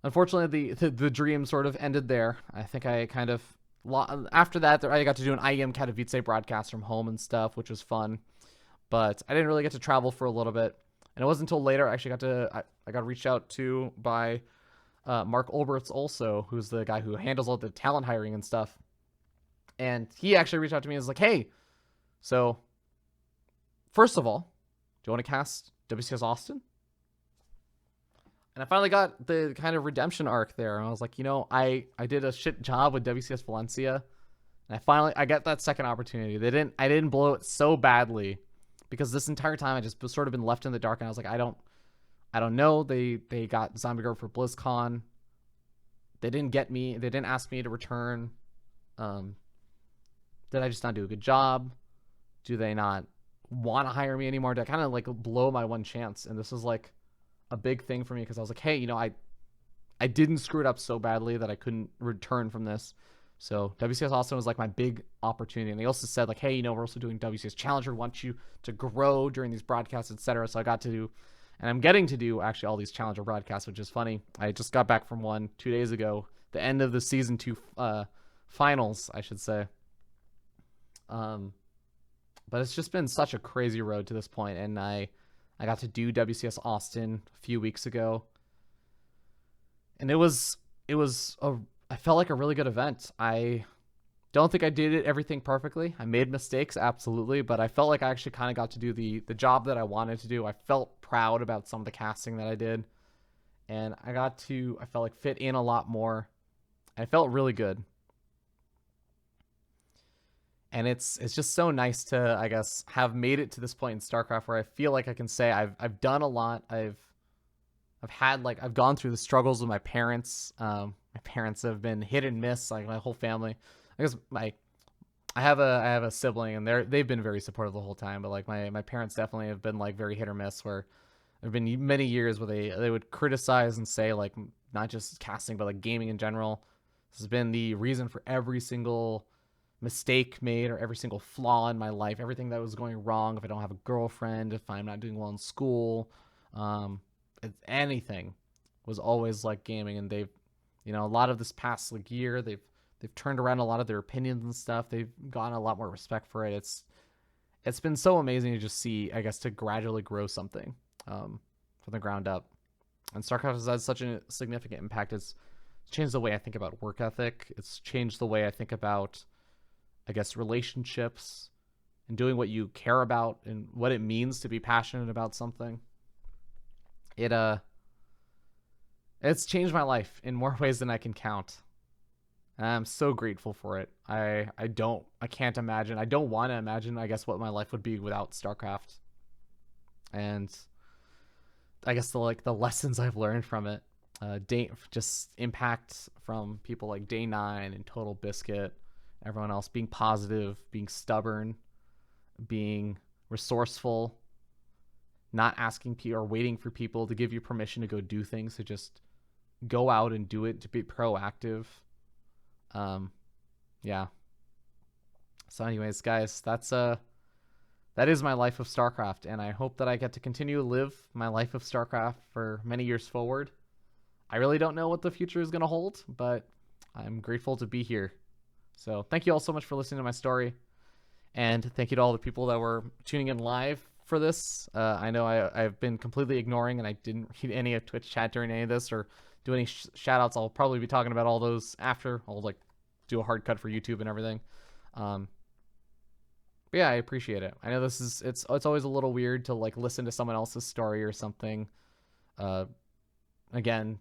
unfortunately, the dream sort of ended there. I think I kind of, after that, I got to do an IEM Katowice broadcast from home and stuff, which was fun. But I didn't really get to travel for a little bit. And it wasn't until later I actually I got reached out to by Mark Olberts also, who's the guy who handles all the talent hiring and stuff. And he actually reached out to me and was like, hey, so first of all, do you want to cast WCS Austin? And I finally got the kind of redemption arc there. And I was like, I did a shit job with WCS Valencia. And I got that second opportunity. I didn't blow it so badly, because this entire time I just sort of been left in the dark. And I was like, I don't know. They got Zombie Girl for BlizzCon. They didn't get me. They didn't ask me to return. Did I just not do a good job? Do they not want to hire me anymore? Did I kind of like blow my one chance? And this was like a big thing for me, because I was like, hey, I didn't screw it up so badly that I couldn't return from this. So WCS Austin was like my big opportunity. And they also said like, hey, we're also doing WCS Challenger. We want you to grow during these broadcasts, etc. So I got to do, and I'm getting to do actually all these Challenger broadcasts, which is funny. I just got back from one 2 days ago, the end of the season 2 finals, I should say. But it's just been such a crazy road to this point, and I got to do WCS Austin a few weeks ago, and I felt like a really good event. I don't think I did everything perfectly. I made mistakes, absolutely, but I felt like I actually kind of got to do the job that I wanted to do. I felt proud about some of the casting that I did, and I felt like fit in a lot more. I felt really good. And it's just so nice to, I guess, have made it to this point in StarCraft where I feel like I can say I've done a lot. I've gone through the struggles with my parents. My parents have been hit and miss, like my whole family. I guess I have a sibling, and they've been very supportive the whole time. But like my parents definitely have been like very hit or miss, where there have been many years where they would criticize and say like not just casting but like gaming in general. This has been the reason for every single mistake made or every single flaw in my life, everything that was going wrong. If I don't have a girlfriend, if I'm not doing well in school, anything was always like gaming. And they've, a lot of this past like year, they've turned around a lot of their opinions and stuff. They've gotten a lot more respect for it. It's been so amazing to just see, I guess, to gradually grow something from the ground up. And StarCraft has had such a significant impact. It's changed the way I think about work ethic. It's changed the way I think about, I guess, relationships and doing what you care about and what it means to be passionate about something. It's changed my life in more ways than I can count. And I'm so grateful for it. I can't imagine. I don't want to imagine, I guess, what my life would be without StarCraft. And I guess the lessons I've learned from it, just impact from people like Day9 and Total Biscuit, everyone else, being positive, being stubborn, being resourceful, not asking people or waiting for people to give you permission to go do things, to just go out and do it, to be proactive. Yeah. So anyways, guys, that is my Life of Starcraft, and I hope that I get to continue to live my Life of Starcraft for many years forward. I really don't know what the future is going to hold, but I'm grateful to be here. So thank you all so much for listening to my story. And thank you to all the people that were tuning in live for this. I know I've been completely ignoring, and I didn't read any of Twitch chat during any of this or do any shout outs. I'll probably be talking about all those after. I'll like do a hard cut for YouTube and everything. But yeah, I appreciate it. I know it's always a little weird to like listen to someone else's story or something. Again,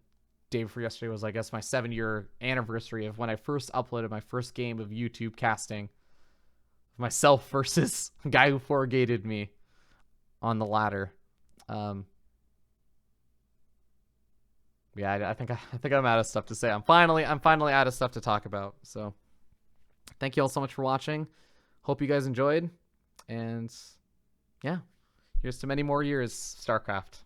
day before yesterday was, I guess, my 7-year anniversary of when I first uploaded my first game of YouTube casting. Myself versus a guy who 4-gated me on the ladder. Yeah, I think I'm out of stuff to say. I'm finally out of stuff to talk about. So thank you all so much for watching. Hope you guys enjoyed. And yeah, here's to many more years, StarCraft.